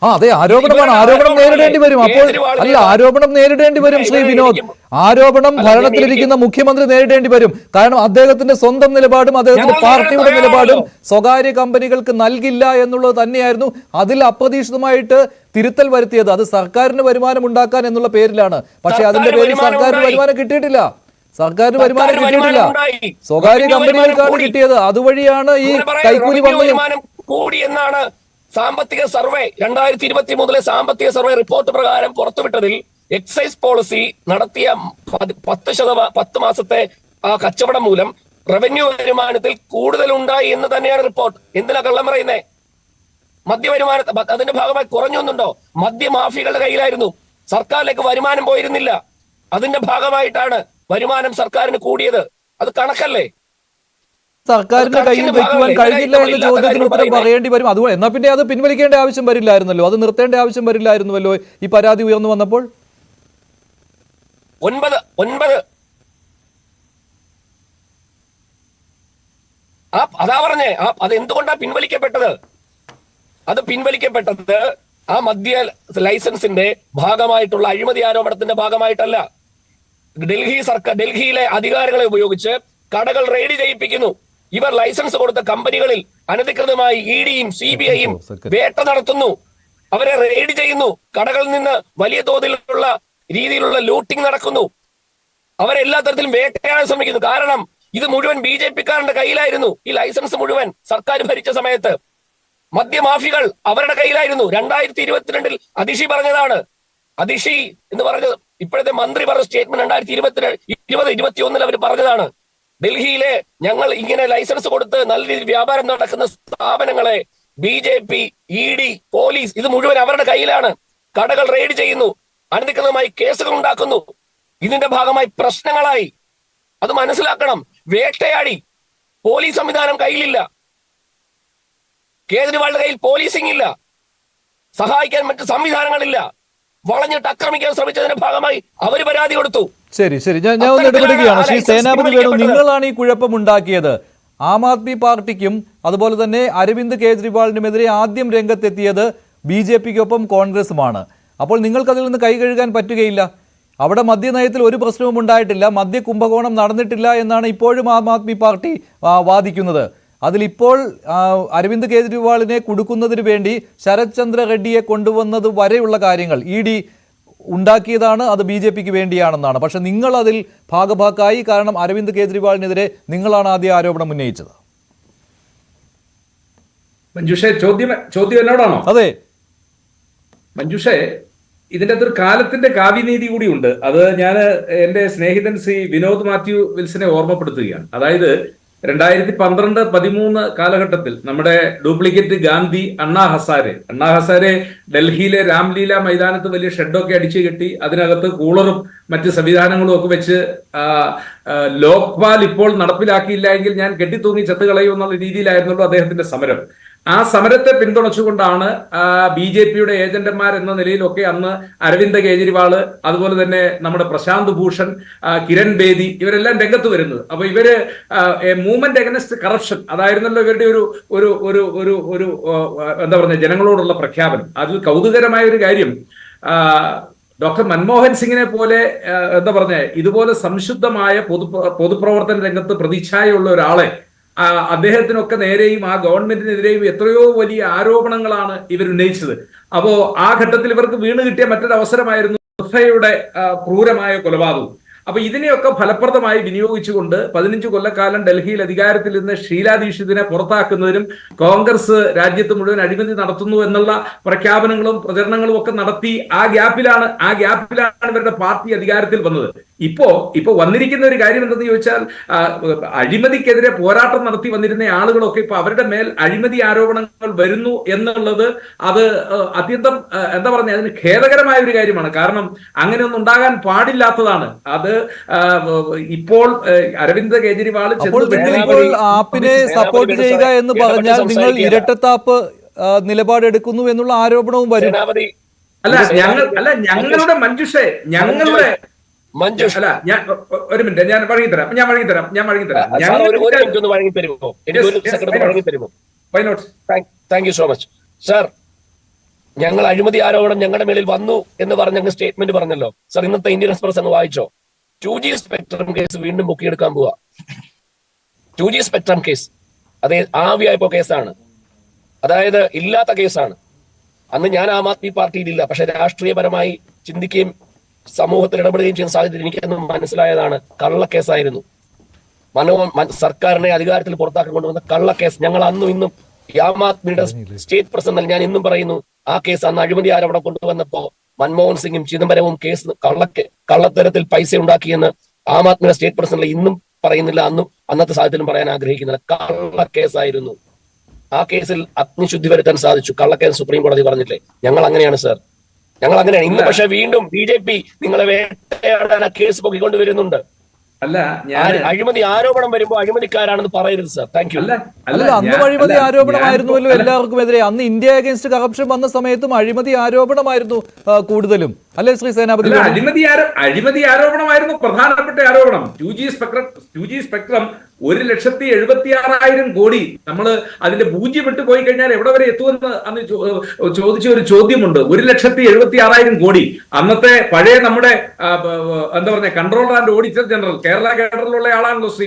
അതെ, ആരോപണമാണ്. ആരോപണം നേരിടേണ്ടി വരും. അപ്പോൾ അല്ല, ആരോപണം നേരിടേണ്ടി വരും ശ്രീ വിനോദ്. ആരോപണം ഭരണത്തിലിരിക്കുന്ന മുഖ്യമന്ത്രി നേരിടേണ്ടി വരും. കാരണം അദ്ദേഹത്തിന്റെ സ്വന്തം നിലപാടും അദ്ദേഹത്തിന്റെ പാർട്ടിയുടെ നിലപാടും സ്വകാര്യ കമ്പനികൾക്ക് നൽകില്ല എന്നുള്ളത് തന്നെയായിരുന്നു. അതിൽ അപ്രതീക്ഷിതമായിട്ട് തിരുത്തൽ വരുത്തിയത് അത് സർക്കാരിന് വരുമാനം ഉണ്ടാക്കാൻ എന്നുള്ള പേരിലാണ്. പക്ഷെ അതിന്റെ പേരിൽ സർക്കാരിന് വരുമാനം കിട്ടിയിട്ടില്ല. സർക്കാരിന് വരുമാനം കിട്ടിയിട്ടില്ല, സ്വകാര്യ കമ്പനികൾക്കാണ് കിട്ടിയത്. അതുവഴിയാണ് ഈ കൈക്കൂലി വന്നത്. സാമ്പത്തിക സർവേ 2023 സാമ്പത്തിക സർവേ റിപ്പോർട്ട് പ്രകാരം പുറത്തുവിട്ടതിൽ എക്സൈസ് പോളിസി നടത്തിയ 10 മാസത്തെ ആ കച്ചവടം മൂലം റവന്യൂ വരുമാനത്തിൽ കൂടുതൽ ഉണ്ടായി എന്ന് തന്നെയാണ് റിപ്പോർട്ട്. എന്തിനാ കള്ളം പറയുന്നേ? മദ്യവരുമാനത്തെ അതിന്റെ ഭാഗമായി കുറഞ്ഞൊന്നുണ്ടോ? മദ്യമാഫിയകളുടെ കയ്യിലായിരുന്നു, സർക്കാരിലേക്ക് വരുമാനം പോയിരുന്നില്ല. അതിന്റെ ഭാഗമായിട്ടാണ് വരുമാനം സർക്കാരിന് കൂടിയത്. അത് കണക്കല്ലേ? സർക്കാരിന്റെ കയ്യിൽ വെക്കുവാൻ കഴിഞ്ഞില്ല എന്ന ചോദ്യത്തിന് ഉത്തരം പറയേണ്ടി വരും. അതുകൊണ്ട് എന്നാ പിന്നെ അത് പിൻവലിക്കേണ്ട ആവശ്യം വരില്ലായിരുന്നല്ലോ, അത് നിർത്തേണ്ട ആവശ്യം വരില്ലായിരുന്നുവല്ലോ ഈ പരാതി ഉയർന്നു വന്നപ്പോൾ. 9 അതാ പറഞ്ഞേ, അത് എന്തുകൊണ്ടാണ് പിൻവലിക്കപ്പെട്ടത്? അത് പിൻവലിക്കപ്പെട്ടത് ആ മദ്യ ലൈസൻസിന്റെ ഭാഗമായിട്ടുള്ള അഴിമതി ആരോപണത്തിന്റെ ഭാഗമായിട്ടല്ല. ഡൽഹിയിലെ അധികാരികളെ ഉപയോഗിച്ച് കടകൾ റെയ്ഡ് ചെയ്യിപ്പിക്കുന്നു. ഇവർ ലൈസൻസ് കൊടുത്ത കമ്പനികളിൽ അനധികൃതമായി ഇഡിയും സിബിഐയും വേട്ട നടത്തുന്നു, അവരെ റെയ്ഡ് ചെയ്യുന്നു. കടകളിൽ നിന്ന് വലിയ തോതിലുള്ള രീതിയിലുള്ള ലൂട്ടിംഗ് നടക്കുന്നു. അവരെല്ലാ തരത്തിലും വേട്ടയാടാൻ ശ്രമിക്കുന്നു. കാരണം ഇത് മുഴുവൻ BJP-ക്കാരുടെ കയ്യിലായിരുന്നു. ഈ ലൈസൻസ് മുഴുവൻ സർക്കാർ ഭരിച്ച സമയത്ത് മദ്യമാഫികൾ അവരുടെ കയ്യിലായിരുന്നു. 2022 അതിഷി പറഞ്ഞതാണ്. അതിഷി എന്ന് പറഞ്ഞത് ഇപ്പോഴത്തെ മന്ത്രി പറഞ്ഞ സ്റ്റേറ്റ്മെന്റ് 2020-21 അവർ പറഞ്ഞതാണ്. ഡൽഹിയിലെ ഞങ്ങൾ ഇങ്ങനെ ലൈസൻസ് കൊടുത്ത് നല്ല രീതിയിൽ വ്യാപാരം നടക്കുന്ന സ്ഥാപനങ്ങളെ BJP, ED, പോലീസ് ഇത് മുഴുവൻ അവരുടെ കയ്യിലാണ്. കടകൾ റെയ്ഡ് ചെയ്യുന്നു, അനധികൃതമായി കേസുകൾ ഉണ്ടാക്കുന്നു. ഇതിന്റെ ഭാഗമായി പ്രശ്നങ്ങളായി. അത് മനസ്സിലാക്കണം. വേട്ടയാടി. പോലീസ് സംവിധാനം കയ്യിലില്ല. കേജ്രിവാളിന്റെ കയ്യിൽ പോലീസിംഗ് ഇല്ല. സഹായിക്കാൻ മറ്റു സംവിധാനങ്ങളില്ല. വളഞ്ഞിട്ട് ആക്രമിക്കാൻ ശ്രമിച്ചതിന്റെ ഭാഗമായി അവർ പരാതി കൊടുത്തു. ശരി, ഞാൻ ഒന്ന് ഇടപെടുകയാണ്. ശ്രീ സേനാപതി വേണു, നിങ്ങളാണ് ഈ കുഴപ്പമുണ്ടാക്കിയത്. ആം ആദ്മി പാർട്ടിക്കും അതുപോലെ തന്നെ അരവിന്ദ് കേജ്രിവാളിനുമെതിരെ ആദ്യം രംഗത്തെത്തിയത് BJP-ക്കൊപ്പം കോൺഗ്രസുമാണ്. അപ്പോൾ നിങ്ങൾക്കതിൽ നിന്ന് കൈ കഴുകാൻ പറ്റുകയില്ല. അവിടെ മദ്യനയത്തിൽ ഒരു പ്രശ്നവും ഉണ്ടായിട്ടില്ല, മദ്യ കുംഭകോണം നടന്നിട്ടില്ല എന്നാണ് ഇപ്പോഴും ആം ആദ്മി പാർട്ടി വാദിക്കുന്നത്. അതിലിപ്പോൾ അരവിന്ദ് കേജ്രിവാളിനെ കുടുക്കുന്നതിന് വേണ്ടി ശരത് ചന്ദ്ര റെഡ്ഡിയെ കൊണ്ടുവന്നത് വരെയുള്ള കാര്യങ്ങൾ ED ഉണ്ടാക്കിയതാണ്, അത് BJP-ക്ക് വേണ്ടിയാണെന്നാണ്. പക്ഷെ നിങ്ങൾ അതിൽ ഭാഗഭാക്കായി. കാരണം അരവിന്ദ് കേജ്രിവാളിനെതിരെ നിങ്ങളാണ് ആദ്യ ആരോപണം ഉന്നയിച്ചത്. മഞ്ജുഷേ, ചോദ്യം എന്നോടാണോ? അതെ മഞ്ജുഷേ, ഇതിന്റെ അകത്തൊരു കാലത്തിന്റെ കാവ്യനീതി കൂടിയുണ്ട്. അത് ഞാൻ എന്റെ സ്നേഹിതൻ ശ്രീ വിനോദ് മാത്യു വിൽസനെ ഓർമ്മപ്പെടുത്തുകയാണ്. അതായത് 2012-13 കാലഘട്ടത്തിൽ നമ്മുടെ ഡ്യൂപ്ലിക്കേറ്റ് ഗാന്ധി അണ്ണാ ഹസാരെ ഡൽഹിയിലെ രാംലീല മൈതാനത്ത് വലിയ ഷെഡൊക്കെ അടിച്ചു കെട്ടി അതിനകത്ത് കൂളറും മറ്റ് സംവിധാനങ്ങളും ഒക്കെ വെച്ച് ലോക്പാൽ ഇപ്പോൾ നടപ്പിലാക്കിയില്ല എങ്കിൽ ഞാൻ കെട്ടിത്തൂങ്ങി ചത്തുകളയും എന്നുള്ള രീതിയിലായിരുന്നല്ലോ അദ്ദേഹത്തിന്റെ സമരം. ആ സമരത്തെ പിന്തുണച്ചുകൊണ്ടാണ് BJP-യുടെ ഏജന്റന്മാർ എന്ന നിലയിലൊക്കെ അന്ന് അരവിന്ദ് കേജ്രിവാള്, അതുപോലെ തന്നെ നമ്മുടെ പ്രശാന്ത് ഭൂഷൺ, കിരൺ ബേദി ഇവരെല്ലാം രംഗത്ത് വരുന്നത്. അപ്പൊ ഇവര് മൂവ്മെന്റ് അഗൈൻസ്റ്റ് കറപ്ഷൻ അതായിരുന്നല്ലോ ഇവരുടെ ഒരു എന്താ പറയുക ജനങ്ങളോടുള്ള പ്രഖ്യാപനം. അതിൽ കൗതുകരമായ ഒരു കാര്യം, ഡോക്ടർ മൻമോഹൻ സിംഗിനെ പോലെ എന്താ പറഞ്ഞ ഇതുപോലെ സംശുദ്ധമായ പൊതുപ്രവർത്തന രംഗത്ത് പ്രതിച്ഛായുള്ള ഒരാളെ അദ്ദേഹത്തിനൊക്കെ നേരെയും ആ ഗവൺമെന്റിനെതിരെയും എത്രയോ വലിയ ആരോപണങ്ങളാണ് ഇവർ ഉന്നയിച്ചത്. അപ്പോ ആ ഘട്ടത്തിൽ ഇവർക്ക് വീണ് കിട്ടിയ മറ്റൊരു അവസരമായിരുന്നു നിർഭയയുടെ ക്രൂരമായ കൊലപാതകം. അപ്പൊ ഇതിനെയൊക്കെ ഫലപ്രദമായി വിനിയോഗിച്ചുകൊണ്ട് 15 കൊല്ലക്കാലം ഡൽഹിയിൽ അധികാരത്തിൽ നിന്ന് ഷീലാ ദീക്ഷിതിനെ പുറത്താക്കുന്നതിനും കോൺഗ്രസ് രാജ്യത്ത് മുഴുവൻ അഴിമതി നടത്തുന്നു എന്നുള്ള പ്രഖ്യാപനങ്ങളും പ്രചരണങ്ങളും ഒക്കെ നടത്തി ആ ഗ്യാപ്പിലാണ് ഇവരുടെ പാർട്ടി അധികാരത്തിൽ വന്നത്. ഇപ്പോ വന്നിരിക്കുന്ന ഒരു കാര്യം എന്തെന്ന് ചോദിച്ചാൽ, അഴിമതിക്കെതിരെ പോരാട്ടം നടത്തി വന്നിരുന്ന ആളുകളൊക്കെ ഇപ്പൊ അവരുടെ മേൽ അഴിമതി ആരോപണങ്ങൾ വരുന്നു എന്നുള്ളത് അത് അത്യന്തം എന്താ പറഞ്ഞ അതിന് ഖേദകരമായ ഒരു കാര്യമാണ്. കാരണം അങ്ങനെയൊന്നും ഉണ്ടാകാൻ പാടില്ലാത്തതാണ്. അത് ഇപ്പോൾ അരവിന്ദ് കെജ്രിവാൾ ആപ്പിനെ സപ്പോർട്ട് ചെയ്യുക എന്ന് പറഞ്ഞാൽ നിങ്ങൾ ഇരട്ടത്താപ്പ് നിലപാടെടുക്കുന്നു എന്നുള്ള ആരോപണവും വരും. ഞങ്ങളുടെ ഞങ്ങളുടെ അല്ല, ഒരു മിനിറ്റ്, ഞാൻ വഴങ്ങിത്തരാം. Thank you so much sir. ഞങ്ങൾ അഴിമതി ആരോപണം ഞങ്ങളുടെ മേലിൽ വന്നു എന്ന് പറഞ്ഞ സ്റ്റേറ്റ്മെന്റ് പറഞ്ഞല്ലോ സർ. ഇന്നത്തെ ഇന്ത്യൻ എക്സ്പ്രസ് അങ്ങ് വായിച്ചോ. 2G സ്പെക്ട്രം കേസ് വീണ്ടും പൊക്കിയെടുക്കാൻ പോവാ. 2G സ്പെക്ട്രം കേസ് അത് ആവിയായപ്പോ കേസാണ്, അതായത് ഇല്ലാത്ത കേസാണ്. അന്ന് ഞാൻ ആം ആദ്മി പാർട്ടിയിലില്ല, പക്ഷെ രാഷ്ട്രീയപരമായി ചിന്തിക്കുകയും സമൂഹത്തിൽ ഇടപെടുകയും ചെയ്യുന്ന സാഹചര്യത്തിൽ എനിക്കന്ന് മനസ്സിലായതാണ് കള്ളക്കേസായിരുന്നു. സർക്കാരിനെ അധികാരത്തിൽ പുറത്താക്കി കൊണ്ടുവന്ന കള്ളക്കേസ്. ഞങ്ങൾ അന്നും ഇന്നും ആം ആദ്മിയുടെ സ്റ്റേറ്റ് പ്രസിഡന്റ് ഞാൻ ഇന്നും പറയുന്നു, ആ കേസ് അന്ന് അഴിമതി ആരോപണം കൊണ്ടുവന്നപ്പോ മൻമോഹൻ സിംഗും ചിദംബരവും കേസ് കള്ളത്തരത്തിൽ പൈസ ഉണ്ടാക്കിയെന്ന് ആം ആദ്മിയുടെ സ്റ്റേറ്റ് പ്രസിഡന്റ് ഇന്നും പറയുന്നില്ല, അന്നത്തെ സാഹചര്യത്തിലും പറയാൻ ആഗ്രഹിക്കുന്നില്ല. കള്ളക്കേസായിരുന്നു. ആ കേസിൽ അഗ്നിശുദ്ധി വരുത്താൻ സാധിച്ചു. കള്ളക്കേസ് സുപ്രീം കോടതി പറഞ്ഞില്ലേ. ഞങ്ങൾ അങ്ങനെയാണ് സർ, ഞങ്ങൾ അങ്ങനെയാണ്. ഇന്ന് പക്ഷെ വീണ്ടും BJP നിങ്ങളെ വേട്ടയാടാൻ ആ കേസ് പൊക്കിക്കൊണ്ടുവരുന്നുണ്ട്. അഴിമതി ആരോപണം വരുമ്പോ അഴിമതിക്കാരാണെന്ന് പറയരുത് സർ. Thank you. അല്ല, അന്നും അഴിമതി ആരോപണമായിരുന്നുവല്ലോ എല്ലാവർക്കും എതിരെ. അന്ന് ഇന്ത്യ അഗേൻസ്റ്റ് കറപ്ഷൻ വന്ന സമയത്തും അഴിമതി ആരോപണമായിരുന്നു കൂടുതലും, അല്ലെ ശ്രീ സേനാപതി? അഴിമതി ആരോപണമായിരുന്നു പ്രധാനപ്പെട്ട ആരോപണം. 2G സ്പെക്ട്രം 1,76,000 കോടി. നമ്മൾ അതിന്റെ പൂജ്യം വിട്ട് പോയി കഴിഞ്ഞാൽ എവിടെ വരെ എത്തുമെന്ന് അന്ന് ചോദിച്ച ഒരു ചോദ്യമുണ്ട്. 1,76,000 കോടി. അന്നത്തെ പഴയ നമ്മുടെ എന്താ പറഞ്ഞ controller and auditor general, Kerala കേഡറിലുള്ള ആളാണല്ലോ ശ്രീ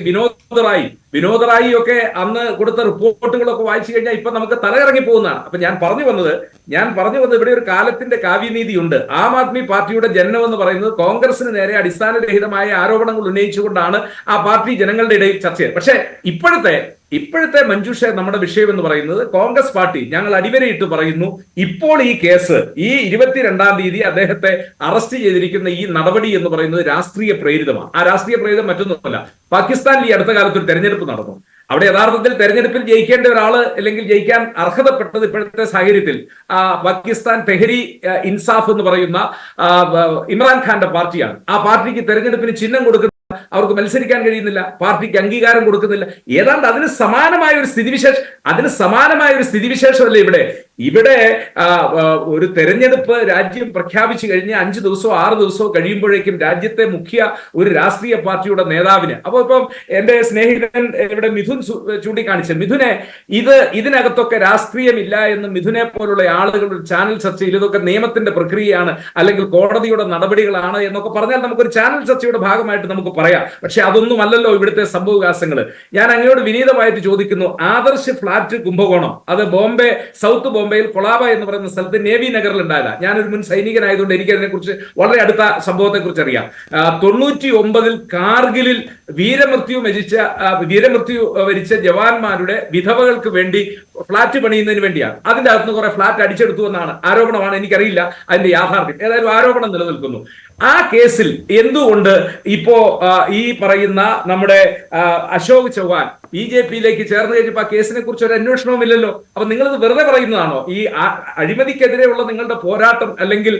വിനോദ് റായി ഒക്കെ അന്ന് കൊടുത്ത റിപ്പോർട്ടുകളൊക്കെ വായിച്ചു കഴിഞ്ഞാൽ ഇപ്പൊ നമുക്ക് തലയിറങ്ങി പോകുന്നതാണ്. അപ്പൊ ഞാൻ പറഞ്ഞു വന്നത് ഇവിടെ ഒരു കാലത്തിന്റെ കാവ്യനീതിയുണ്ട്. ആം ആദ്മി പാർട്ടിയുടെ ജനനം എന്ന് പറയുന്നത് കോൺഗ്രസിന് നേരെ അടിസ്ഥാനരഹിതമായ ആരോപണങ്ങൾ ഉന്നയിച്ചുകൊണ്ടാണ് ആ പാർട്ടി ജനങ്ങളുടെ ഇടയിൽ ചർച്ച ചെയ്തത്. പക്ഷേ ഇപ്പോഴത്തെ മഞ്ജുഷ നമ്മുടെ വിഷയം എന്ന് പറയുന്നത് കോൺഗ്രസ് പാർട്ടി, ഞങ്ങൾ അടിവരയിട്ട് പറയുന്നു, ഇപ്പോൾ ഈ കേസ് ഈ 22-ാം തീയതി അദ്ദേഹത്തെ അറസ്റ്റ് ചെയ്തിരിക്കുന്ന ഈ നടപടി എന്ന് പറയുന്നത് രാഷ്ട്രീയ പ്രേരിതമാണ്. ആ രാഷ്ട്രീയ പ്രേരിതം മറ്റൊന്നുമല്ല. പാകിസ്ഥാനിൽ ഈ അടുത്ത കാലത്ത് ഒരു തെരഞ്ഞെടുപ്പ് നടന്നു. അവിടെ യഥാർത്ഥത്തിൽ തെരഞ്ഞെടുപ്പിൽ ജയിക്കേണ്ട ഒരാള് അല്ലെങ്കിൽ ജയിക്കാൻ അർഹതപ്പെട്ടത് ഇപ്പോഴത്തെ സാഹചര്യത്തിൽ പാകിസ്ഥാൻ തെഹരി ഇൻസാഫ് എന്ന് പറയുന്ന ഇമ്രാൻഖാന്റെ പാർട്ടിയാണ്. ആ പാർട്ടിക്ക് തെരഞ്ഞെടുപ്പിന് ചിഹ്നം കൊടുക്കുന്ന അവർക്ക് മത്സരിക്കാൻ കഴിയുന്നില്ല, പാർട്ടിക്ക് അംഗീകാരം കൊടുക്കുന്നില്ല. ഏതാണ്ട് അതിന് സമാനമായ ഒരു സ്ഥിതിവിശേഷമല്ലേ ഇവിടെ ഒരു തെരഞ്ഞെടുപ്പ് രാജ്യം പ്രഖ്യാപിച്ചു കഴിഞ്ഞ് 5 ദിവസമോ 6 ദിവസമോ കഴിയുമ്പോഴേക്കും രാജ്യത്തെ മുഖ്യ ഒരു രാഷ്ട്രീയ പാർട്ടിയുടെ നേതാവിന്, അപ്പൊ ഇപ്പം എന്റെ സ്നേഹിതൻ ഇവിടെ മിഥുൻ ചൂണ്ടിക്കാണിച്ചു, മിഥുനെ ഇതിനകത്തൊക്കെ രാഷ്ട്രീയമില്ല എന്ന് മിഥുനെ പോലുള്ള ആളുകൾ ചാനൽ ചർച്ചയിൽ ഇതൊക്കെ നിയമത്തിന്റെ പ്രക്രിയയാണ് അല്ലെങ്കിൽ കോടതിയുടെ നടപടികളാണ് എന്നൊക്കെ പറഞ്ഞാൽ നമുക്കൊരു ചാനൽ ചർച്ചയുടെ ഭാഗമായിട്ട് നമുക്ക് പറയാം. പക്ഷെ അതൊന്നുമല്ലല്ലോ ഇവിടുത്തെ സംഭവവികാസങ്ങൾ. ഞാൻ അങ്ങയോട് വിനീതമായിട്ട് ചോദിക്കുന്നു, ആദർശ് ഫ്ലാറ്റ് കുംഭകോണം അത് സൗത്ത് ബോംബെയിൽ കൊളാബ എന്ന് പറയുന്ന സ്ഥലത്ത് നേവി നഗറിൽ ഉണ്ടായതാണ്. ഞാനൊരു മുൻ സൈനികനായതുകൊണ്ട് എനിക്ക് അതിനെക്കുറിച്ച് വളരെ അടുത്ത സംഭവത്തെ കുറിച്ച് അറിയാം. 99-ൽ കാർഗിലിൽ വീരമൃത്യു വരിച്ച ജവാന്മാരുടെ വിധവകൾക്ക് വേണ്ടി ഫ്ളാറ്റ് പണിയുന്നതിന് വേണ്ടിയാണ്. അതിന്റെ അകത്തുനിന്ന് കുറെ ഫ്ളാറ്റ് അടിച്ചെടുത്തു എന്നാണ് ആരോപണമാണ്. എനിക്കറിയില്ല അതിന്റെ യാഥാർത്ഥ്യം. ഏതായാലും ആരോപണം നിലനിൽക്കുന്നു. ആ കേസിൽ എന്തുകൊണ്ട് ഇപ്പോ ഈ പറയുന്ന നമ്മുടെ അശോക് ചൗഹാൻ BJPയിലേക്ക് ചേർന്ന് കഴിഞ്ഞപ്പോൾ ആ കേസിനെ കുറിച്ച് ഒരു അന്വേഷണവും ഇല്ലല്ലോ. അപ്പൊ നിങ്ങളിത് വെറുതെ പറയുന്നതാണോ? ഈ അഴിമതിക്കെതിരെയുള്ള നിങ്ങളുടെ പോരാട്ടം അല്ലെങ്കിൽ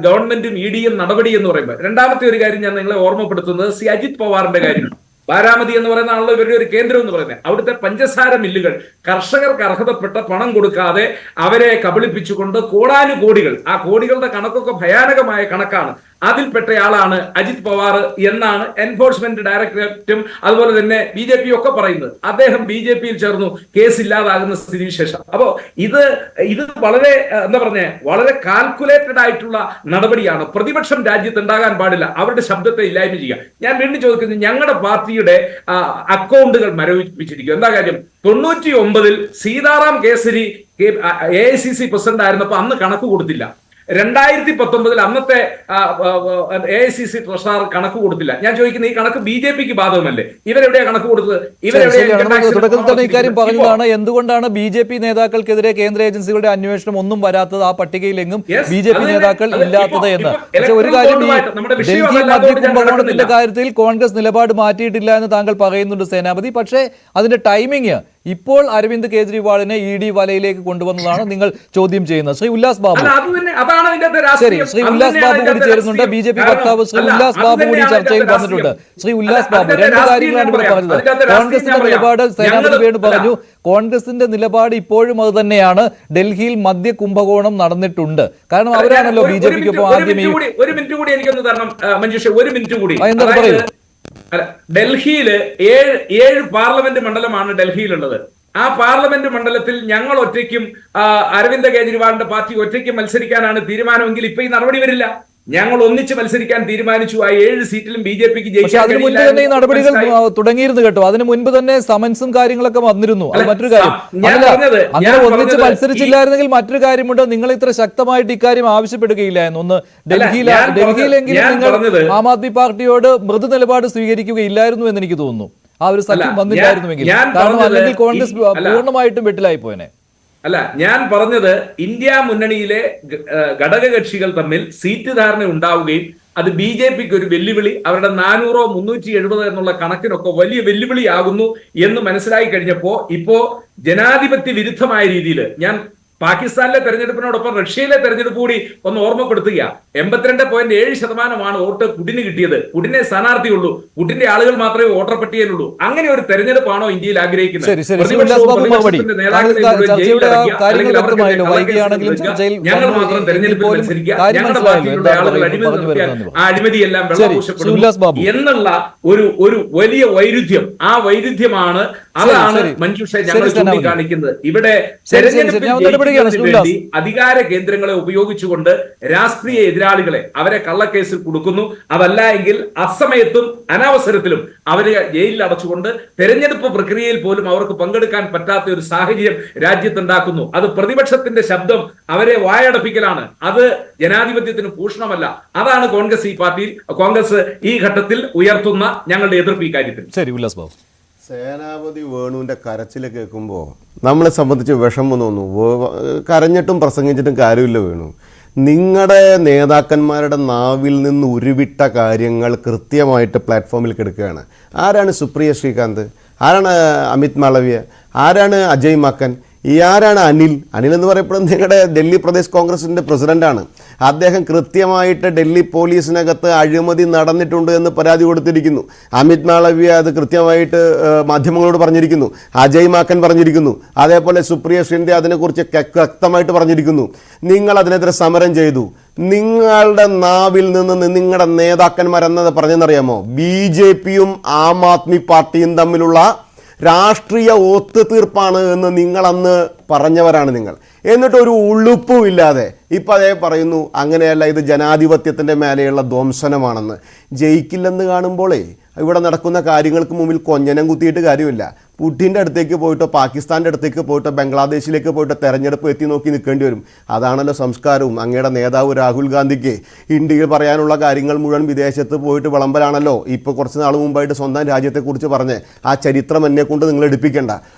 ഗവൺമെന്റും EDയും നടപടി എന്ന് പറയുമ്പോൾ. രണ്ടാമത്തെ ഒരു കാര്യം ഞാൻ നിങ്ങളെ ഓർമ്മപ്പെടുത്തുന്നത് ശ്രീ അജിത് പവാറിന്റെ കാര്യമാണ്. ബാരാമതി എന്ന് പറയുന്ന ആണല്ലോ ഇവരുടെ ഒരു കേന്ദ്രം എന്ന് പറയുന്നത്. അവിടുത്തെ പഞ്ചസാര മില്ലുകൾ കർഷകർക്ക് അർഹതപ്പെട്ട പണം കൊടുക്കാതെ അവരെ കബളിപ്പിച്ചുകൊണ്ട് കോടാനുകോടികൾ, ആ കോടികളുടെ കണക്കൊക്കെ ഭയാനകമായ കണക്കാണ്, അതിൽപ്പെട്ടയാളാണ് അജിത് പവാർ എന്നാണ് എൻഫോഴ്സ്മെന്റ് ഡയറക്ടറേറ്റും അതുപോലെ തന്നെ BJP ഒക്കെ പറയുന്നത്. അദ്ദേഹം BJPയിൽ ചേർന്നു, കേസ് ഇല്ലാതാകുന്ന സ്ഥിതിവിശേഷം. അപ്പോ ഇത് വളരെ വളരെ കാൽക്കുലേറ്റഡ് ആയിട്ടുള്ള നടപടിയാണ്. പ്രതിപക്ഷം രാജ്യത്ത് ഉണ്ടാകാൻ പാടില്ല, അവരുടെ ശബ്ദത്തെ ഇല്ലായ്മ ചെയ്യുക. ഞാൻ വീണ്ടും ചോദിക്കുന്നു, ഞങ്ങളുടെ പാർട്ടിയുടെ അക്കൗണ്ടുകൾ മരവിപ്പിച്ചിരിക്കും. എന്താ കാര്യം? 99-ൽ സീതാറാം കേസരി AICC പ്രസിഡന്റ് ആയിരുന്നപ്പോൾ അന്ന് കണക്ക് കൊടുത്തില്ല. 2019 അന്നത്തെ AICC ട്രഷറർ കണക്ക് കൊടുത്തില്ല. ഞാൻ ചോദിക്കുന്നത് ഈ കണക്ക് BJPക്ക് ബാധകമല്ലേ? ഇവരെവിടെയാ കണക്ക് കൊടുത്തത്? തുടക്കത്തിൽ തന്നെ ഇക്കാര്യം പറഞ്ഞതാണ്. എന്തുകൊണ്ടാണ് BJP നേതാക്കൾക്കെതിരെ കേന്ദ്ര ഏജൻസികളുടെ അന്വേഷണം ഒന്നും വരാത്തത്, ആ പട്ടികയിലെങ്ങും BJP നേതാക്കൾ ഇല്ലാത്തത് എന്ന്? പക്ഷെ ഒരു കാര്യം, ഡൽഹി മദ്യ കുംഭകോണത്തിന്റെ കാര്യത്തിൽ കോൺഗ്രസ് നിലപാട് മാറ്റിയിട്ടില്ല എന്ന് താങ്കൾ പറയുന്നുണ്ട് സേനാപതി. പക്ഷേ അതിന്റെ ടൈമിംഗ് ഇപ്പോൾ അരവിന്ദ് കെജ്രിവാളിനെ ED വലയിലേക്ക് കൊണ്ടുവന്നതാണ് നിങ്ങൾ ചോദ്യം ചെയ്യുന്നത്. ശ്രീ ഉല്ലാസ് ബാബു, ശരി, ശ്രീ ഉല്ലാസ് ബാബു കൂടി ചേരുന്നുണ്ട്. BJP വക്താവ് ശ്രീ ഉല്ലാസ് ബാബു കൂടി ചർച്ചയിൽ വന്നിട്ടുണ്ട്. ശ്രീ ഉല്ലാസ് ബാബു, രണ്ട് കാര്യങ്ങളാണ് ഇവിടെ പറഞ്ഞത്. കോൺഗ്രസിന്റെ നിലപാട് സേനാപതി വേണു പറഞ്ഞു, കോൺഗ്രസിന്റെ നിലപാട് ഇപ്പോഴും അത് തന്നെയാണ്. ഡൽഹിയിൽ മദ്യ കുംഭകോണം നടന്നിട്ടുണ്ട്. കാരണം അവരാണല്ലോ BJPക്കൊപ്പം ആദ്യമേ. ഒരു മിനിറ്റ് കൂടി എനിക്കൊന്ന് തരണം മഞ്ജുഷ, ഒരു മിനിറ്റ് കൂടി. എന്താ പറയൂ? ഡൽഹിയില് 7 പാർലമെന്റ് മണ്ഡലമാണ് ഡൽഹിയിലുള്ളത്. ആ പാർലമെന്റ് മണ്ഡലത്തിൽ ഞങ്ങൾ ഒറ്റയ്ക്കും അരവിന്ദ് കെജ്രിവാളിന്റെ പാർട്ടി ഒറ്റയ്ക്കും മത്സരിക്കാനാണ് തീരുമാനമെങ്കിൽ ഇപ്പൊ ഈ നടപടി വരില്ല. ഞങ്ങൾ ഒന്നിച്ച് മത്സരിക്കാൻ തീരുമാനിച്ചു. ആ 7 സീറ്റിലും BJPക്ക് ജയിക്കാൻ. അതിനു മുൻപ് തന്നെ ഈ നടപടികൾ തുടങ്ങിയിരുന്നു കേട്ടോ. അതിനു മുൻപ് തന്നെ സമൻസും കാര്യങ്ങളൊക്കെ വന്നിരുന്നു. അത് മറ്റൊരു കാര്യം. അങ്ങനെ ഒന്നിച്ച് മത്സരിച്ചില്ലായിരുന്നെങ്കിൽ മറ്റൊരു കാര്യമുണ്ട്, നിങ്ങൾ ഇത്ര ശക്തമായിട്ട് ഇക്കാര്യം ആവശ്യപ്പെടുകയില്ലായിരുന്നു. ഒന്ന് ഡൽഹിയിലെങ്കിലും നിങ്ങൾ ആം ആദ്മി പാർട്ടിയോട് മൃദു നിലപാട് സ്വീകരിക്കുകയില്ലായിരുന്നു എന്ന് എനിക്ക് തോന്നുന്നു. ആ ഒരു സഖ്യം വന്നില്ലായിരുന്നുവെങ്കിൽ. കാരണം അല്ലെങ്കിൽ കോൺഗ്രസ് പൂർണ്ണമായിട്ടും വെട്ടിലായി പോയനെ. അല്ല, ഞാൻ പറഞ്ഞത് ഇന്ത്യ മുന്നണിയിലെ ഘടകകക്ഷികൾ തമ്മിൽ സീറ്റ് ധാരണ ഉണ്ടാവുകയും അത് BJPക്ക് ഒരു വെല്ലുവിളി, അവരുടെ 400 370 എന്നുള്ള കണക്കിനൊക്കെ വലിയ വെല്ലുവിളിയാകുന്നു എന്ന് മനസ്സിലായി കഴിഞ്ഞപ്പോ ഇപ്പോ ജനാധിപത്യ വിരുദ്ധമായ രീതിയിൽ ഞാൻ പാകിസ്ഥാനിലെ തെരഞ്ഞെടുപ്പിനോടൊപ്പം റഷ്യയിലെ തെരഞ്ഞെടുപ്പ് കൂടി ഒന്ന് ഓർമ്മപ്പെടുത്തുക. 82.7% വോട്ട് പുടിന് കിട്ടിയത്. പുടിനെ സ്ഥാനാർത്ഥിയുള്ളൂ, പുടിന്റെ ആളുകൾ മാത്രമേ വോട്ടർ പട്ടികയിലുള്ളൂ. അങ്ങനെ ഒരു തെരഞ്ഞെടുപ്പാണോ ഇന്ത്യയിൽ ആഗ്രഹിക്കുന്നത്? ഞങ്ങൾ മാത്രം തെരഞ്ഞെടുപ്പിൽ മത്സരിക്കുക, ഞങ്ങളുടെ പാർട്ടിയുടെ ആളുകൾ അഴിമതിയെല്ലാം വെള്ളപൂശപ്പെടും എന്നുള്ള ഒരു വലിയ വൈരുദ്ധ്യം. ആ വൈരുദ്ധ്യമാണ്, അതാണ് മഞ്ജുഷ ഞങ്ങൾ ചൂണ്ടിക്കാണിക്കുന്നത്. ഇവിടെ തെരഞ്ഞെടുപ്പിൽ വേണ്ടി അധികാര കേന്ദ്രങ്ങളെ ഉപയോഗിച്ചുകൊണ്ട് രാഷ്ട്രീയ എതിരാളികളെ അവരെ കള്ളക്കേസിൽ കൊടുക്കുന്നു. അതല്ല എങ്കിൽ അസമയത്തും അനാവസരത്തിലും അവരെ ജയിലിൽ അടച്ചുകൊണ്ട് തെരഞ്ഞെടുപ്പ് പ്രക്രിയയിൽ പോലും അവർക്ക് പങ്കെടുക്കാൻ പറ്റാത്ത ഒരു സാഹചര്യം രാജ്യത്തുണ്ടാക്കുന്നു. അത് പ്രതിപക്ഷത്തിന്റെ ശബ്ദം അവരെ വായടപ്പിക്കലാണ്. അത് ജനാധിപത്യത്തിന് ഭൂഷണമല്ല. അതാണ് കോൺഗ്രസ് ഈ ഘട്ടത്തിൽ ഉയർത്തുന്ന ഞങ്ങളുടെ എതിർപ്പ് ഈ കാര്യത്തിൽ. ശരി, ഉല്ലാസ് ബാബു. സേനാപതി വേണുവിൻ്റെ കരച്ചിൽ കേൾക്കുമ്പോൾ നമ്മളെ സംബന്ധിച്ച് വിഷമം തോന്നുന്നു. കരഞ്ഞിട്ടും പ്രസംഗിച്ചിട്ടും കാര്യമില്ല വേണു. നിങ്ങളുടെ നേതാക്കന്മാരുടെ നാവിൽ നിന്ന് ഉരുവിട്ട കാര്യങ്ങൾ കൃത്യമായിട്ട് പ്ലാറ്റ്ഫോമിൽ കിടക്കുകയാണ്. ആരാണ് സുപ്രിയ ശ്രീകാന്ത്? ആരാണ് അമിത് മാളവ്യ? ആരാണ് അജയ് മാക്കൻ? ആരാണ് അനിൽ എന്ന് പറയപ്പെടുന്നത് നിങ്ങളുടെ ഡൽഹി പ്രദേശ് കോൺഗ്രസിൻ്റെ പ്രസിഡന്റാണ്. അദ്ദേഹം കൃത്യമായിട്ട് ഡൽഹി പോലീസിനകത്ത് അഴിമതി നടന്നിട്ടുണ്ട് എന്ന് പരാതി കൊടുത്തിരിക്കുന്നു. അമിത് മാളവ്യ അത് കൃത്യമായിട്ട് മാധ്യമങ്ങളോട് പറഞ്ഞിരിക്കുന്നു. അജയ് മാക്കൻ പറഞ്ഞിരിക്കുന്നു. അതേപോലെ സുപ്രിയ ശ്രീന്ദേ അതിനെക്കുറിച്ച് വ്യക്തമായിട്ട് പറഞ്ഞിരിക്കുന്നു. നിങ്ങൾ അതിനെതിരെ സമരം ചെയ്തു. നിങ്ങളുടെ നാവിൽ നിന്ന് നിങ്ങളുടെ നേതാക്കന്മാരെന്നത് പറഞ്ഞെന്നറിയാമോ? BJPയും ആം ആദ്മി പാർട്ടിയും തമ്മിലുള്ള രാഷ്ട്രീയ ഒത്തുതീർപ്പാണ് എന്ന് നിങ്ങളന്ന് പറഞ്ഞവരാണ് നിങ്ങൾ. എന്നിട്ടൊരു ഉളുപ്പും ഇല്ലാതെ ഇപ്പം അതേ പറയുന്നു അങ്ങനെയല്ല, ഇത് ജനാധിപത്യത്തിൻ്റെ മേലെയുള്ള ധ്വംസനമാണെന്ന്. ജയിക്കില്ലെന്ന് കാണുമ്പോഴേ ഇവിടെ നടക്കുന്ന കാര്യങ്ങൾക്ക് മുമ്പിൽ കൊഞ്ഞനം കുത്തിയിട്ട് കാര്യമില്ല. പുടിൻ്റെ അടുത്തേക്ക് പോയിട്ടോ പാകിസ്ഥാൻ്റെ അടുത്തേക്ക് പോയിട്ടോ ബംഗ്ലാദേശിലേക്ക് പോയിട്ടോ തെരഞ്ഞെടുപ്പ് എത്തി നോക്കി നിൽക്കേണ്ടി വരും. അതാണല്ലോ സംസ്കാരവും. അങ്ങയുടെ നേതാവ് രാഹുൽ ഗാന്ധിക്ക് ഇന്ത്യയിൽ പറയാനുള്ള കാര്യങ്ങൾ മുഴുവൻ വിദേശത്ത് പോയിട്ട് വിളമ്പലാണല്ലോ. ഇപ്പോൾ കുറച്ച് നാൾ മുമ്പായിട്ട് സ്വന്തം രാജ്യത്തെക്കുറിച്ച് പറഞ്ഞ് ആ ചരിത്രം എന്നെ കൊണ്ട് നിങ്ങൾ എടുപ്പിക്കേണ്ട.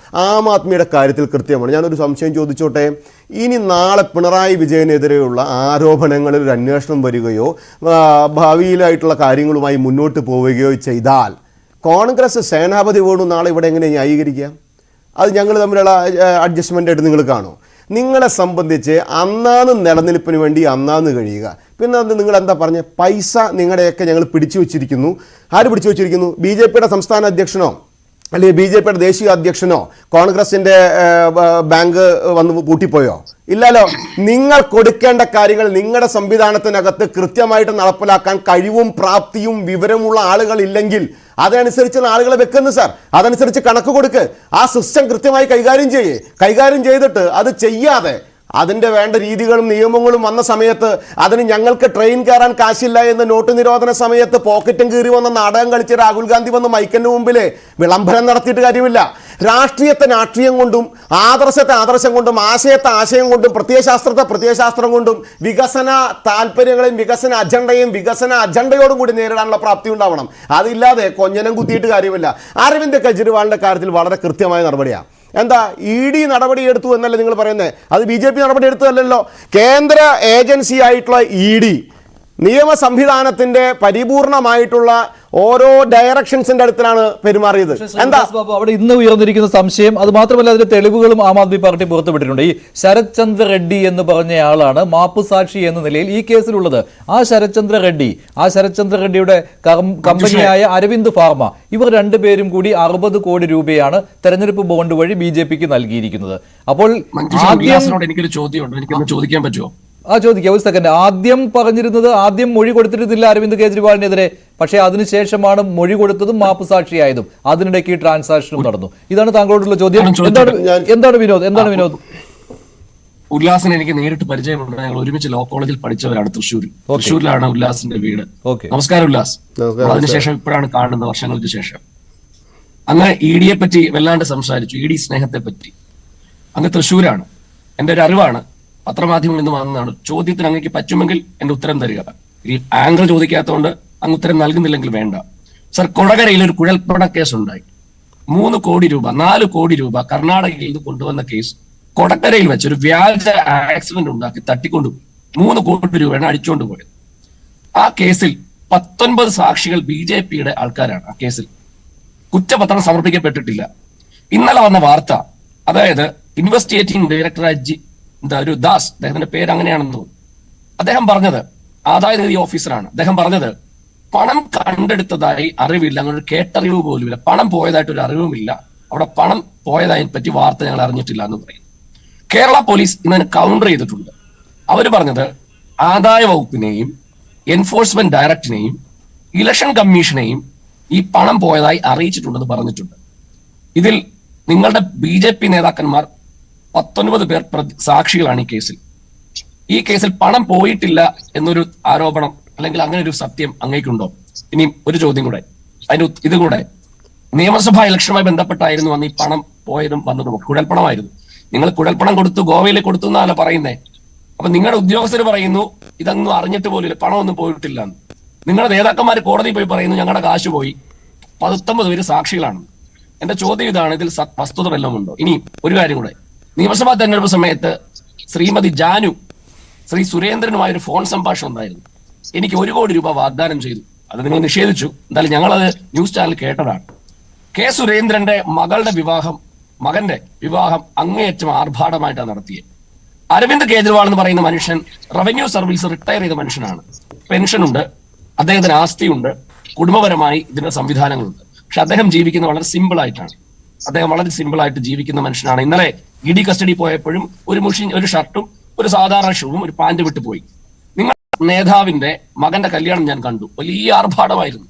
ആം ആദ്മിയുടെ കാര്യത്തിൽ കൃത്യമാണ്. ഞാനൊരു സംശയം ചോദിച്ചോട്ടെ. ഇനി നാളെ പിണറായി വിജയനെതിരെയുള്ള ആരോപണങ്ങളിൽ ഒരു അന്വേഷണം വരികയോ ഭാവിയിലായിട്ടുള്ള കാര്യങ്ങളുമായി മുന്നോട്ട് പോവുകയോ ചെയ്താൽ കോൺഗ്രസ് സേനാപതി വേണു നാളെ ഇവിടെ എങ്ങനെ ന്യായീകരിക്കുക? അത് ഞങ്ങൾ തമ്മിലുള്ള അഡ്ജസ്റ്റ്മെൻ്റ് ആയിട്ട് നിങ്ങൾ കാണുമോ? നിങ്ങളെ സംബന്ധിച്ച് അന്നാന്ന് നിലനിൽപ്പിന് വേണ്ടി അന്നാന്ന് കഴിയുക. പിന്നെ അത് നിങ്ങൾ എന്താ പറഞ്ഞ പൈസ നിങ്ങളുടെയൊക്കെ ഞങ്ങൾ പിടിച്ചു വെച്ചിരിക്കുന്നു. ആര് പിടിച്ചു വെച്ചിരിക്കുന്നു? BJPയുടെ സംസ്ഥാന അധ്യക്ഷനോ അല്ലെങ്കിൽ BJPയുടെ ദേശീയ അധ്യക്ഷനോ കോൺഗ്രസിൻ്റെ ബാങ്ക് വന്ന് പൂട്ടിപ്പോയോ? ഇല്ലല്ലോ. നിങ്ങൾ കൊടുക്കേണ്ട കാര്യങ്ങൾ നിങ്ങളുടെ സംവിധാനത്തിനകത്ത് കൃത്യമായിട്ട് നടപ്പിലാക്കാൻ കഴിവും പ്രാപ്തിയും വിവരമുള്ള ആളുകൾ ഇല്ലെങ്കിൽ അതനുസരിച്ചുള്ള ആളുകളെ വെക്കുന്നു സാർ. അതനുസരിച്ച് കണക്ക് കൊടുക്ക്. ആ സിസ്റ്റം കൃത്യമായി കൈകാര്യം ചെയ്ത് കൈകാര്യം ചെയ്തിട്ട് അത് ചെയ്യാതെ അതിൻ്റെ വേണ്ട രീതികളും നിയമങ്ങളും വന്ന സമയത്ത് അതിന് ഞങ്ങൾക്ക് ട്രെയിൻ കയറാൻ കാശില്ല എന്ന് നോട്ട് നിരോധന സമയത്ത് പോക്കറ്റും കീറി വന്ന നാടകം കളിച്ച് രാഹുൽ ഗാന്ധി വന്ന് മൈക്കിൻ്റെ മുമ്പിൽ വിളംബരം നടത്തിയിട്ട് കാര്യമില്ല. രാഷ്ട്രീയത്തെ രാഷ്ട്രീയം കൊണ്ടും ആദർശത്തെ ആദർശം കൊണ്ടും ആശയത്തെ ആശയം കൊണ്ടും പ്രത്യയശാസ്ത്രത്തെ പ്രത്യയശാസ്ത്രം കൊണ്ടും വികസന താല്പര്യങ്ങളെയും വികസന അജണ്ടയോടും കൂടി നേരിടാനുള്ള പ്രാപ്തി ഉണ്ടാവണം. അതില്ലാതെ കൊഞ്ഞനം കുത്തിയിട്ട് കാര്യമില്ല. അരവിന്ദ് കെജ്രിവാളിൻ്റെ കാര്യത്തിൽ വളരെ കൃത്യമായ നടപടിയാണ്. എന്താ ED നടപടിയെടുത്തു എന്നല്ലേ നിങ്ങൾ പറയുന്നത്? അത് BJP നടപടി എടുത്തതല്ലോ. കേന്ദ്ര ഏജൻസി ആയിട്ടുള്ള ED നിയമ സംവിധാനത്തിന്റെ പരിപൂർണമായിട്ടുള്ള ഓരോ ഡയറക്ഷൻസിന്റെ അടുത്തിലാണ് പെരുമാറിയത്. എന്താ അവിടെ ഇന്ന് ഉയർന്നിരിക്കുന്ന സംശയം? അത് മാത്രമല്ല, അതിന്റെ തെളിവുകളും ആം ആദ്മി പാർട്ടി പുറത്തുവിട്ടിട്ടുണ്ട്. ഈ ശരത് ചന്ദ്ര റെഡ്ഡി എന്ന് പറഞ്ഞയാളാണ് മാപ്പുസാക്ഷി എന്ന നിലയിൽ ഈ കേസിലുള്ളത്. ആ ശരത് ചന്ദ്ര റെഡ്ഡിയുടെ കമ്പനിയായ അരവിന്ദ് ഫാർമ, ഇവർ രണ്ടുപേരും കൂടി 60 കോടി രൂപയാണ് തെരഞ്ഞെടുപ്പ് ബോണ്ട് വഴി BJPക്ക് നൽകിയിരിക്കുന്നത്. അപ്പോൾ എനിക്കൊരു ചോദ്യമുണ്ട്, എനിക്കൊന്ന് ചോദിക്കാൻ പറ്റുമോ? ചോദിക്കാം, ഒരു സെക്കൻഡ്. ആദ്യം മൊഴി കൊടുത്തിരുന്നില്ല അരവിന്ദ് കെജ്രിവാളിനെതിരെ, പക്ഷേ അതിനുശേഷമാണ് മൊഴി കൊടുത്തതും മാപ്പുസാക്ഷിയായതും. അതിനിടയ്ക്ക് ട്രാൻസാക്ഷനും നടന്നു. ഇതാണ് താങ്കളോടുള്ള ചോദ്യം. എന്താണ് വിനോദ്? ഉല്ലാസിനെ എനിക്ക് നേരിട്ട് പരിചയമുണ്ട്. ഞങ്ങൾ ഒരുമിച്ച് ലോ കോളേജിൽ പഠിച്ചവരാണ്. തൃശ്ശൂരിലാണ് ഉല്ലാസിന്റെ വീട്. നമസ്കാരം ഉല്ലാസ്. അതിനുശേഷം ഇപ്പോഴാണ് കാണുന്നത്, വർഷങ്ങൾക്ക് ശേഷം. അങ്ങ് EDയെ പറ്റി വല്ലാണ്ട് സംസാരിച്ചു, ED സ്നേഹത്തെ പറ്റി. അങ്ങ് തൃശ്ശൂരാണ്. എന്റെ ഒരു അറിവാണ്, പത്രമാധ്യമങ്ങളിൽ നിന്ന് വന്നതാണ്. ചോദ്യത്തിന് അങ്ങേക്ക് പറ്റുമെങ്കിൽ എന്റെ ഉത്തരം തരിക. ഈ ആങ്കർ ചോദിക്കാത്തതുകൊണ്ട് അങ്ങ് ഉത്തരം നൽകുന്നില്ലെങ്കിൽ വേണ്ട. സർ, കൊടകരയിൽ ഒരു കുഴൽപ്പണ കേസ് ഉണ്ടായി. 3 കോടി രൂപ 4 കോടി രൂപ കർണാടകയിൽ നിന്ന് കൊണ്ടുവന്ന കേസ് കൊടകരയിൽ വെച്ച് ഒരു വ്യാജ ആക്സിഡന്റ് ഉണ്ടാക്കി തട്ടിക്കൊണ്ടുപോയി. 3 കോടി രൂപയാണ് അടിച്ചുകൊണ്ട് പോയത്. ആ കേസിൽ 19 സാക്ഷികൾ BJPയുടെ ആൾക്കാരാണ്. ആ കേസിൽ കുറ്റപത്രം സമർപ്പിക്കപ്പെട്ടിട്ടില്ല. ഇന്നലെ വന്ന വാർത്ത, അതായത് ഇൻവെസ്റ്റിഗേറ്റിംഗ് ഡയറക്ടർ ഒരു ദാസ്, അദ്ദേഹത്തിന്റെ പേര് അങ്ങനെയാണെന്ന് തോന്നുന്നു, അദ്ദേഹം പറഞ്ഞത്, ആദായ നികുതി ഓഫീസറാണ്, അദ്ദേഹം പറഞ്ഞത് പണം കണ്ടെടുത്തതായി അറിവില്ല, അങ്ങനെ ഒരു കേട്ടറിവ് പോലുമില്ല, പണം പോയതായിട്ട് ഒരു അറിവുമില്ല, അവിടെ പണം പോയതായി പറ്റി വാർത്ത ഞങ്ങൾ അറിഞ്ഞിട്ടില്ല എന്ന് പറയും. കേരള പോലീസ് ഇന്നതിന് കൗണ്ടർ ചെയ്തിട്ടുണ്ട്. അവർ പറഞ്ഞത് ആദായ വകുപ്പിനെയും എൻഫോഴ്സ്മെന്റ് ഡയറക്ടറിനെയും ഇലക്ഷൻ കമ്മീഷനെയും ഈ പണം പോയതായി അറിയിച്ചിട്ടുണ്ടെന്ന് പറഞ്ഞിട്ടുണ്ട്. ഇതിൽ നിങ്ങളുടെ BJP നേതാക്കന്മാർ 19 പേർ സാക്ഷികളാണ് ഈ കേസിൽ. ഈ കേസിൽ പണം പോയിട്ടില്ല എന്നൊരു ആരോപണം അല്ലെങ്കിൽ അങ്ങനെ ഒരു സത്യം അങ്ങേക്കുണ്ടോ? ഇനി ഒരു ചോദ്യം കൂടെ, ഇതുകൂടെ, നിയമസഭാ ഇലക്ഷനുമായി ബന്ധപ്പെട്ടായിരുന്നു അന്ന് ഈ പണം പോയതും വന്നതും. കുഴൽപ്പണമായിരുന്നു. നിങ്ങൾ കുഴൽപ്പണം കൊടുത്തു, ഗോവയിലേക്ക് കൊടുത്തു എന്നല്ല പറയുന്നേ. അപ്പൊ നിങ്ങളുടെ ഉദ്യോഗസ്ഥർ പറയുന്നു ഇതൊന്നും അറിഞ്ഞിട്ട് പോലും പണമൊന്നും പോയിട്ടില്ല എന്ന്. നിങ്ങളുടെ നേതാക്കന്മാർ കോടതിയിൽ പോയി പറയുന്നു ഞങ്ങളുടെ കാശ് പോയി. 19 പേര് സാക്ഷികളാണ്. എന്റെ ചോദ്യം ഇതാണ്, ഇതിൽ വസ്തുത വല്ലതും ഉണ്ടോ? ഇനി ഒരു കാര്യം കൂടെ, നിയമസഭാ തെരഞ്ഞെടുപ്പ് സമയത്ത് ശ്രീമതി ജാനു ശ്രീ സുരേന്ദ്രനുമായൊരു ഫോൺ സംഭാഷണം ഉണ്ടായിരുന്നു. എനിക്ക് 1 കോടി രൂപ വാഗ്ദാനം ചെയ്തു. അത് നിങ്ങൾ നിഷേധിച്ചു. എന്തായാലും ഞങ്ങളത് ന്യൂസ് ചാനൽ കേട്ടതാണ്. കെ സുരേന്ദ്രന്റെ മകന്റെ വിവാഹം അങ്ങേയറ്റം ആർഭാടമായിട്ടാണ് നടത്തിയത്. അരവിന്ദ് കെജ്രിവാൾ എന്ന് പറയുന്ന മനുഷ്യൻ റവന്യൂ സർവീസ് റിട്ടയർ ചെയ്ത മനുഷ്യനാണ്. പെൻഷനുണ്ട്, അദ്ദേഹത്തിന് ആസ്തിയുണ്ട്, കുടുംബപരമായി ഇതിന്റെ സംവിധാനങ്ങളുണ്ട്. പക്ഷെ അദ്ദേഹം ജീവിക്കുന്നത് വളരെ സിമ്പിൾ ആയിട്ടാണ്. അദ്ദേഹം വളരെ സിമ്പിൾ ആയിട്ട് ജീവിക്കുന്ന മനുഷ്യനാണ്. ഇന്നലെ ED കസ്റ്റഡി പോയപ്പോഴും ഒരു ഷർട്ടും ഒരു സാധാരണ ഷൂവും ഒരു പാന്റ് വിട്ടു പോയി. നിങ്ങൾ നേതാവിന്റെ മകന്റെ കല്യാണം ഞാൻ കണ്ടു. വലിയ ആർഭാടമായിരുന്നു.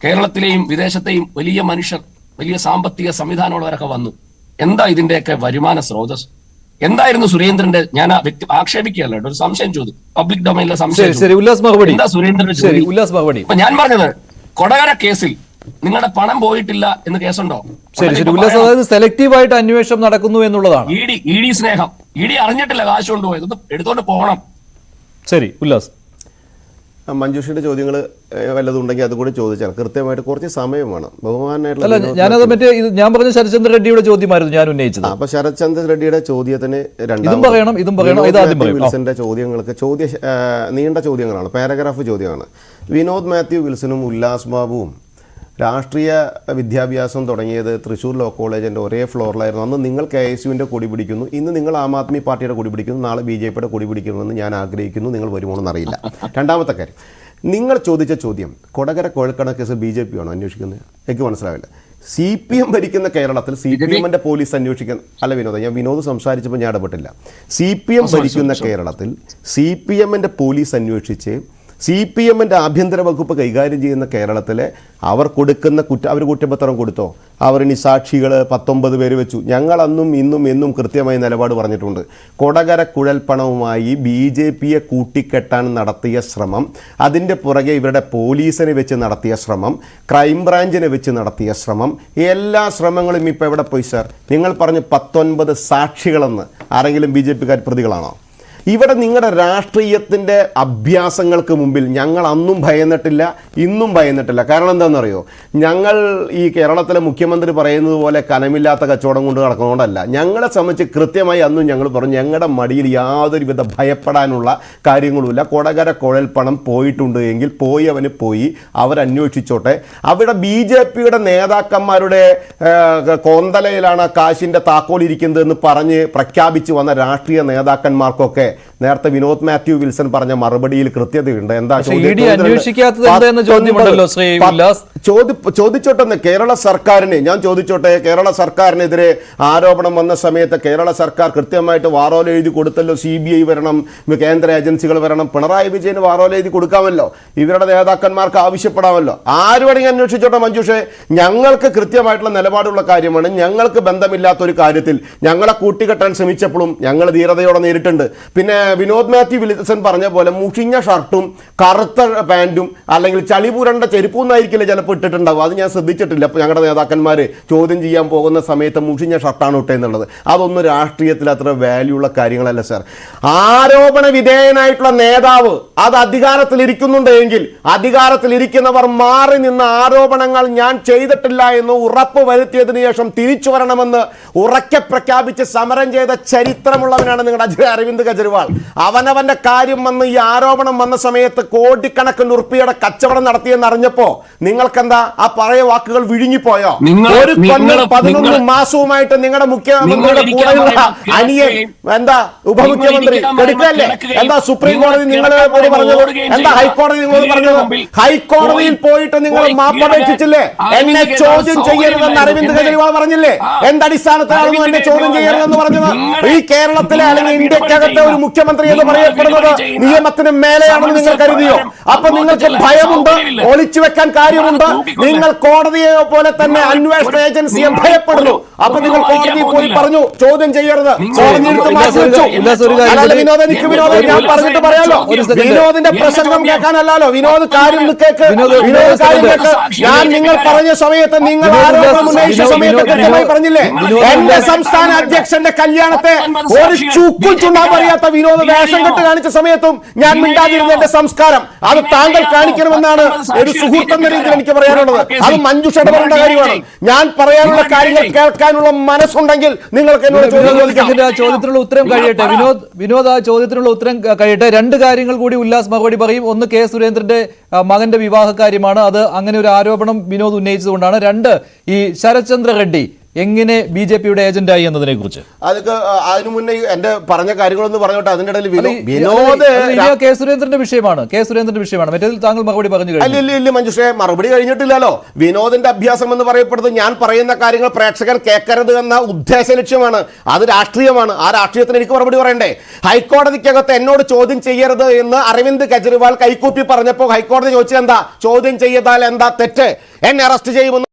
കേരളത്തിലെയും വിദേശത്തെയും വലിയ മനുഷ്യർ, വലിയ സാമ്പത്തിക സംവിധാനമുള്ളവരൊക്കെ വന്നു. എന്താ ഇതിന്റെയൊക്കെ വരുമാന സ്രോതസ്? എന്തായിരുന്നു സുരേന്ദ്രന്റെ? ഞാൻ ആ വ്യക്തി ആക്ഷേപിക്കുകയല്ല, ഒരു സംശയം ചോദിച്ചു, പബ്ലിക് ഡൊമൈനിലെ സംശയം. എന്താ സുരേന്ദ്രന്റെ? അപ്പൊ ഞാൻ പറഞ്ഞത്, കൊടകര കേസിൽ നിങ്ങളുടെ പണം പോയിട്ടില്ല എന്ന് കേസുണ്ടോ? സെലക്റ്റീവായിട്ട് അന്വേഷണം നടക്കുന്നു എന്നുള്ളതാണ്. ED സ്നേഹം, ED അറിഞ്ഞിട്ടില്ല കാശ് കൊണ്ടുപോയത്, എടുത്തോണ്ട് പോകണം. ശരി, ഉല്ലാസ്. മഞ്ജുഷിയുടെ ചോദ്യങ്ങൾ വല്ലതും ഉണ്ടെങ്കിൽ അതുകൂടി ചോദിച്ചാൽ കൃത്യമായിട്ട് കുറച്ച് സമയം വേണം. ബഹുമാനായിട്ടുള്ള ഞാൻ പറഞ്ഞ ശരത് ചന്ദ്ര റെഡ്ഡിയുടെ ചോദ്യമായിരുന്നു ഞാൻ ഉന്നയിച്ചത്. അപ്പൊ ശരത് ചന്ദ്ര റെഡ്ഡിയുടെ ചോദ്യത്തിന് വിൽസന്റെ ചോദ്യങ്ങൾക്ക് നീണ്ട ചോദ്യങ്ങളാണ്, പാരഗ്രാഫ് ചോദ്യമാണ്. വിനോദ് മാത്യു വിൽസണും ഉല്ലാസ് ബാബുവും രാഷ്ട്രീയ വിദ്യാഭ്യാസം തുടങ്ങിയത് തൃശ്ശൂർ ലോ കോളേജിൻ്റെ ഒരേ ഫ്ലോറിലായിരുന്നു. അന്ന് നിങ്ങൾ KSUവിൻ്റെ കൊടി പിടിക്കുന്നു, ഇന്ന് നിങ്ങൾ ആം ആദ്മി പാർട്ടിയുടെ കൊടി പിടിക്കുന്നു, നാളെ BJPയുടെ കൊടി പിടിക്കണമെന്ന് ഞാൻ ആഗ്രഹിക്കുന്നു. നിങ്ങൾ വരുമോണെന്ന് അറിയില്ല. രണ്ടാമത്തെ കാര്യം, നിങ്ങൾ ചോദിച്ച ചോദ്യം കൊടകര കുഴൽപ്പണ കേസ് BJP ആണോ അന്വേഷിക്കുന്നത്? എനിക്ക് മനസ്സിലാവില്ല. CPM ഭരിക്കുന്ന കേരളത്തിൽ CPMന്റെ പോലീസ് അന്വേഷിക്കാൻ അല്ല വിനോദം, ഞാൻ വിനോദ് സംസാരിച്ചപ്പോൾ ഞാൻ ഇടപെട്ടില്ല. CPM ഭരിക്കുന്ന കേരളത്തിൽ CPMന്റെ പോലീസ് അന്വേഷിച്ച് CPM-ന്റെ ആഭ്യന്തര വകുപ്പ് കൈകാര്യം ചെയ്യുന്ന കേരളത്തിലെ അവർ കൊടുക്കുന്ന അവർ കുറ്റപത്രം കൊടുത്തോ? അവർ ഇനി സാക്ഷികൾ 19 പേര് വെച്ചു. ഞങ്ങൾ അന്നും ഇന്നും എന്നും കൃത്യമായി നിലപാട് പറഞ്ഞിട്ടുണ്ട്. കൊടകര കുഴൽപ്പണവുമായി BJP-യെ കൂട്ടിക്കെട്ടാൻ നടത്തിയ ശ്രമം, അതിൻ്റെ പുറകെ ഇവരുടെ പോലീസിനെ വെച്ച് നടത്തിയ ശ്രമം, ക്രൈംബ്രാഞ്ചിനെ വെച്ച് നടത്തിയ ശ്രമം, എല്ലാ ശ്രമങ്ങളും ഇപ്പോൾ എവിടെ പോയി സാർ? നിങ്ങൾ പറഞ്ഞു 19 സാക്ഷികളെന്ന്. ആരെങ്കിലും BJP-കാർ പ്രതികളാണോ? ഇവിടെ നിങ്ങളുടെ രാഷ്ട്രീയത്തിൻ്റെ അഭ്യാസങ്ങൾക്ക് മുമ്പിൽ ഞങ്ങൾ അന്നും ഭയന്നിട്ടില്ല, ഇന്നും ഭയന്നിട്ടില്ല. കാരണം എന്താണെന്നറിയോ? ഞങ്ങൾ ഈ കേരളത്തിലെ മുഖ്യമന്ത്രി പറയുന്നത് പോലെ കനമില്ലാത്ത കച്ചവടം കൊണ്ട് നടക്കുന്നതുകൊണ്ടല്ല. ഞങ്ങളെ സംബന്ധിച്ച് കൃത്യമായി അന്നും ഞങ്ങൾ പറഞ്ഞു, ഞങ്ങളുടെ മടിയിൽ യാതൊരുവിധ ഭയപ്പെടാനുള്ള കാര്യങ്ങളുമില്ല. കൊടകര കുഴൽപ്പണം പോയിട്ടുണ്ട് എങ്കിൽ പോയവന് പോയി, അവരന്വേഷിച്ചോട്ടെ. അവിടെ BJP-യുടെ നേതാക്കന്മാരുടെ കോന്തലയിലാണ് കാശിൻ്റെ താക്കോലിരിക്കുന്നതെന്ന് പറഞ്ഞ് പ്രഖ്യാപിച്ച് വന്ന രാഷ്ട്രീയ നേതാക്കന്മാർക്കൊക്കെ നേരത്തെ വിനോദ് മാത്യു വിൽസൺ പറഞ്ഞ മറുപടിയിൽ കൃത്യതയുണ്ട്. എന്താ ചോദിച്ചോട്ടെ, കേരള സർക്കാരിനെ ഞാൻ ചോദിച്ചോട്ടെ, കേരള സർക്കാരിനെതിരെ ആരോപണം വന്ന സമയത്ത് കേരള സർക്കാർ കൃത്യമായിട്ട് വാറോല എഴുതി കൊടുത്തല്ലോ. CBI വരണം, കേന്ദ്ര ഏജൻസികൾ വരണം. പിണറായി വിജയന് വാറോല എഴുതി കൊടുക്കാമല്ലോ, ഇവരുടെ നേതാക്കന്മാർക്ക് ആവശ്യപ്പെടാമല്ലോ. ആരുവേണമെങ്കിൽ അന്വേഷിച്ചോട്ടെ മഞ്ജുഷേ. ഞങ്ങൾക്ക് കൃത്യമായിട്ടുള്ള നിലപാടുള്ള കാര്യമാണ്. ഞങ്ങൾക്ക് ബന്ധമില്ലാത്തൊരു കാര്യത്തിൽ ഞങ്ങളെ കൂട്ടിക്കെട്ടാൻ ശ്രമിച്ചപ്പോഴും ഞങ്ങൾ ധീരതയോടെ നേരിട്ടുണ്ട്. പിന്നെ വിനോദ് മാത്യു വിൽസൺ പറഞ്ഞ പോലെ മുഷിഞ്ഞ ഷർട്ടും കറുത്ത പാൻറ്റും അല്ലെങ്കിൽ ചളിപുരണ്ട ചെരുപ്പും എന്നായിരിക്കില്ല ചിലപ്പോൾ ഇട്ടിട്ടുണ്ടാവും. അത് ഞാൻ ശ്രദ്ധിച്ചിട്ടില്ല. അപ്പോൾ ഞങ്ങളുടെ നേതാക്കന്മാർ ചോദ്യം ചെയ്യാൻ പോകുന്ന സമയത്ത് മുഷിഞ്ഞ ഷർട്ടാണ് ഇട്ടെന്നുള്ളത് അതൊന്നും രാഷ്ട്രീയത്തിൽ അത്ര വാല്യൂ ഉള്ള കാര്യങ്ങളല്ല സാർ. ആരോപണ വിധേയനായിട്ടുള്ള നേതാവ് അത് അധികാരത്തിലിരിക്കുന്നുണ്ട് എങ്കിൽ അധികാരത്തിലിരിക്കുന്നവർ മാറി നിന്ന ആരോപണങ്ങൾ ഞാൻ ചെയ്തിട്ടില്ല എന്ന് ഉറപ്പ് വരുത്തിയതിനു ശേഷം തിരിച്ചു വരണമെന്ന് ഉറക്കെ പ്രഖ്യാപിച്ച് സമരം ചെയ്ത ചരിത്രമുള്ളവനാണ് നിങ്ങളുടെ അരവിന്ദ് കെജ്രിവാൾ. അവനവന്റെ കാര്യം വന്ന് ഈ ആരോപണം വന്ന സമയത്ത് കോടിക്കണക്കിന് ഉറുപ്പിയുടെ കച്ചവടം നടത്തിയെന്ന് അറിഞ്ഞപ്പോ നിങ്ങൾക്കെന്താ ആ പഴയ വാക്കുകൾ വിഴുങ്ങിപ്പോയോ? ഒരു കൊല്ലം 11 മാസവുമായിട്ട് നിങ്ങളുടെ മുഖ്യമന്ത്രിയുടെ കൂടെയുള്ള അനിയൻ എന്താ ഉപമുഖ്യമന്ത്രി എടുക്കല്ലേ? എന്താ സുപ്രീം കോടതി നിങ്ങൾ പറഞ്ഞത്? എന്താ ഹൈക്കോടതി നിങ്ങൾ പറഞ്ഞത്? ഹൈക്കോടതിയിൽ പോയിട്ട് നിങ്ങൾ മാപ്പപേക്ഷിച്ചില്ലേ? എന്നെ ചോദ്യം ചെയ്യരുതെന്ന് അരവിന്ദ് കെജ്രിവാൾ പറഞ്ഞില്ലേ? എന്തടിസ്ഥാനത്തിലാണെന്ന് എന്നെ ചോദ്യം ചെയ്യരുതെന്ന് പറഞ്ഞത്? ഈ കേരളത്തിലെ അല്ലെങ്കിൽ ഇന്ത്യക്കകത്തെ ഒരു മുഖ്യമന്ത്രി എന്ന് പറയപ്പെടുന്നത് നിയമത്തിന് മേലെയാണെന്ന് നിങ്ങൾ കരുതിയോ? അപ്പൊ നിങ്ങൾക്ക് ഭയമുണ്ട്, ഒളിച്ചു വെക്കാൻ കാര്യമുണ്ട്. നിങ്ങൾ കോടതിയെ പോലെ തന്നെ അന്വേഷണ ഏജൻസിയെ ഭയപ്പെടുന്നു. അപ്പൊ നിങ്ങൾ കോടതിയിൽ പോയി പറഞ്ഞു ചോദ്യം ചെയ്യരുത്. ഞാൻ പറഞ്ഞിട്ട് പറയാലോ, വിനോദിന്റെ പ്രസംഗം കേൾക്കാനല്ലോ, വിനോദ് കാര്യം കേൾക്ക്, വിനോദ് കാര്യം കേൾക്ക്. ഞാൻ നിങ്ങൾ പറഞ്ഞ സമയത്ത്, നിങ്ങൾ ആരോപണം ഉന്നയിച്ച സമയത്ത് കൃത്യമായി പറഞ്ഞില്ലേ, എന്റെ സംസ്ഥാന അധ്യക്ഷന്റെ കല്യാണത്തെ ഒരു ചുക്കും ചുണ്ടാൻ അറിയാത്ത വിനോദ് വേഷം കെട്ട് കാണിച്ച സമയത്തും ഞാൻ മിണ്ടാതിരുന്ന എന്റെ സംസ്കാരം അത് താങ്കൾ കാണിക്കണമെന്നാണ് ഒരു സുഹൃത്ത് എന്ന രീതിയിൽ എനിക്ക് പറയാനുള്ളത്. അത് മഞ്ജുഷ ഇടപെടേണ്ട കാര്യമാണ്. ഞാൻ പറയാനുള്ള കാര്യങ്ങൾ കേൾക്കാനുള്ള മനസ്സുണ്ടെങ്കിൽ നിങ്ങൾക്ക് എന്നോട് ചോദ്യത്തിനുള്ള ഉത്തരം കഴിയട്ടെ. വിനോദ് ആ ചോദ്യത്തിനുള്ള ഉത്തരം കഴിയട്ടെ. 2 കാര്യങ്ങൾ കൂടി ഉല്ലാസ് മറുപടി പറയും. ഒന്ന്, കെ സുരേന്ദ്രന്റെ മകന്റെ വിവാഹ കാര്യമാണ്. അത് അങ്ങനെ ഒരു ആരോപണം വിനോദ് ഉന്നയിച്ചതുകൊണ്ടാണ്. 2, ഈ ശരത്ചന്ദ്ര റെഡ്ഡി എങ്ങനെ BJP-യുടെ ഏജന്റായി എന്നതിനെ കുറിച്ച്. അതൊക്കെ അതിനു മുന്നേ എന്റെ പറഞ്ഞ കാര്യങ്ങളൊന്ന് പറഞ്ഞോട്ടെ. അതിന്റെ ഇടയിൽ വിനോദ് കെ സുരേന്ദ്രന്റെ വിഷയമാണ്. മറ്റേതിൽ താങ്കൾ മറുപടി പറഞ്ഞു ഇല്ല മഞ്ജുഷേ, മറുപടി കഴിഞ്ഞിട്ടില്ലല്ലോ. വിനോദിന്റെ അഭ്യാസം എന്ന് പറയപ്പെടുന്നത് ഞാൻ പറയുന്ന കാര്യങ്ങൾ പ്രേക്ഷകൻ കേൾക്കരുത് എന്ന ഉദ്ദേശ ലക്ഷ്യമാണ്. അത് രാഷ്ട്രീയമാണ്. ആ രാഷ്ട്രീയത്തിന് എനിക്ക് മറുപടി പറയണ്ടേ? ഹൈക്കോടതിക്കകത്ത് എന്നോട് ചോദ്യം ചെയ്യരുത് എന്ന് അരവിന്ദ് കെജ്രിവാൾ കൈക്കൂപ്പി പറഞ്ഞപ്പോൾ ഹൈക്കോടതി ചോദിച്ചത് എന്താ? ചോദ്യം ചെയ്താൽ എന്താ തെറ്റ്? എന്നെ അറസ്റ്റ് ചെയ്യുമെന്ന്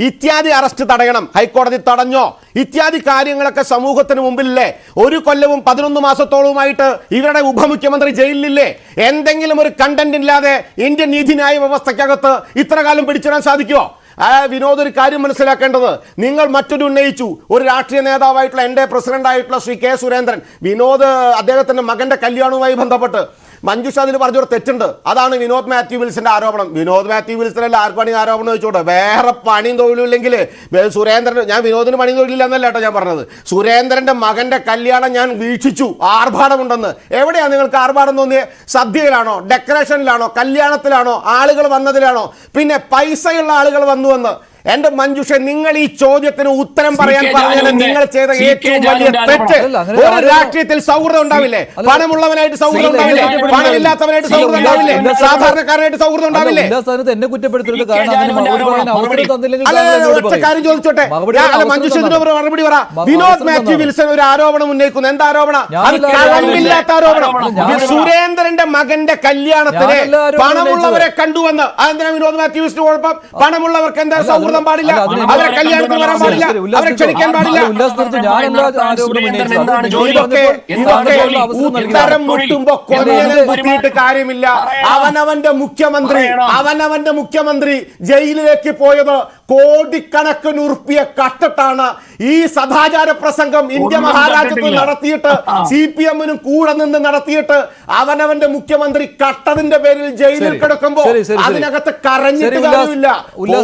ഇത്യാദി അറസ്റ്റ് തടയണം. ഹൈക്കോടതി തടഞ്ഞോ? ഇത്യാദി കാര്യങ്ങളൊക്കെ സമൂഹത്തിന് മുമ്പിലില്ലേ? 1 കൊല്ലവും 11 മാസത്തോളവുമായിട്ട് ഇവരുടെ ഉപമുഖ്യമന്ത്രി ജയിലിലില്ലേ? എന്തെങ്കിലും ഒരു കണ്ടന്റ് ഇല്ലാതെ ഇന്ത്യൻ നീതിന്യായ വ്യവസ്ഥയ്ക്കകത്ത് ഇത്ര കാലം പിടിച്ചിടാൻ സാധിക്കുമോ? വിനോദ് ഒരു കാര്യം മനസ്സിലാക്കേണ്ടത്, നിങ്ങൾ മറ്റൊരു ഉന്നയിച്ചു, ഒരു രാഷ്ട്രീയ നേതാവായിട്ടുള്ള എൻ്റെ പ്രസിഡന്റ് ആയിട്ടുള്ള ശ്രീ കെ സുരേന്ദ്രൻ, വിനോദ് അദ്ദേഹത്തിന്റെ മകന്റെ കല്യാണവുമായി ബന്ധപ്പെട്ട് മഞ്ജുഷ അതിൽ പറഞ്ഞൊരു തെറ്റുണ്ട്. അതാണ് വിനോദ് മാത്യു വിൽസന്റെ ആരോപണം. വിനോദ് മാത്യു വിൽസനല്ല ആർക്ക് പണി ആരോപണം വെച്ചോട്ടെ. വേറെ പണിയും തൊഴിലും ഇല്ലെങ്കിൽ സുരേന്ദ്രൻ, ഞാൻ വിനോദിന് പണിയും തൊഴിലില്ല എന്നല്ല കേട്ടോ ഞാൻ പറഞ്ഞത്. സുരേന്ദ്രന്റെ മകന്റെ കല്യാണം ഞാൻ വീക്ഷിച്ചു, ആർഭാടമുണ്ടെന്ന്. എവിടെയാണ് നിങ്ങൾക്ക് ആർഭാടം തോന്നിയത്? സദ്യയിലാണോ, ഡെക്കറേഷനിലാണോ, കല്യാണത്തിലാണോ, ആളുകൾ വന്നതിലാണോ? പിന്നെ പൈസയുള്ള ആളുകൾ വന്നുവെന്ന് എന്റെ മഞ്ജുഷ, നിങ്ങൾ ഈ ചോദ്യത്തിന് ഉത്തരം പറയാൻ പറഞ്ഞാൽ നിങ്ങൾ ചെയ്ത ഏറ്റവും വലിയ തെറ്റ്. ഒരു രാഷ്ട്രീയത്തിൽ സൗഹൃദം ഉണ്ടാവില്ലേ? പണമുള്ളവനായിട്ട് സൗഹൃദം ഉണ്ടാവില്ലേ? പണമില്ലാത്തവനായിട്ട് സൗഹൃദം ഉണ്ടാവില്ലേ? സാധാരണക്കാരനായിട്ട് സൗഹൃദം ഉണ്ടാവില്ലേ? എന്നെ കുറ്റപ്പെടുത്തരുത്. കാരണം അങ്ങനെ മറുപടി പറയാൻ അവസരം തന്നില്ലെങ്കിൽ അല്ല, ഒറ്റ കാര്യം ചോദിച്ചോട്ടെ. മഞ്ജുഷ മറുപടി പറ. വിനോദ് മാത്യു വിൽസൺ ഒരു ആരോപണം ഉന്നയിക്കുന്നു. എന്താ ആരോപണം? അത് കഴമ്പില്ലാത്ത ആരോപണം. സുരേന്ദ്രന്റെ മകന്റെ കല്യാണത്തിന് പണമുള്ളവരെ കണ്ടുവന്ന്. അതെന്തിനാ വിനോദ് മാത്യു വിൽസൺ കുഴപ്പം? പണമുള്ളവർക്ക് എന്താ സൗഹൃദം പാടില്ല? അവരെ കല്യാണത്തിന് വരാൻ പാടില്ല? അവരെ ക്ഷണിക്കാൻ പാടില്ല? ഉത്തരം മുട്ടുമ്പോ കൊഞ്ഞനെ കുത്തിയിട്ട് കാര്യമില്ല. അവനവന്റെ മുഖ്യമന്ത്രി ജയിലിലേക്ക് പോയത് കോടിക്കണക്കിന് ഉറുപ്പിക കട്ടിട്ടാണ്. ഈ സദാചാര പ്രസംഗം ഇന്ത്യ മഹാരാജ്യത്ത് നടത്തിയിട്ട് CPM-നും കൂടെ നിന്ന് നടത്തിയിട്ട് അവനവന്റെ മുഖ്യമന്ത്രി കട്ടതിന്റെ പേരിൽ ജയിലിൽ കിടക്കുമ്പോ അതിനകത്ത് കരഞ്ഞിട്ട് കാര്യമില്ല.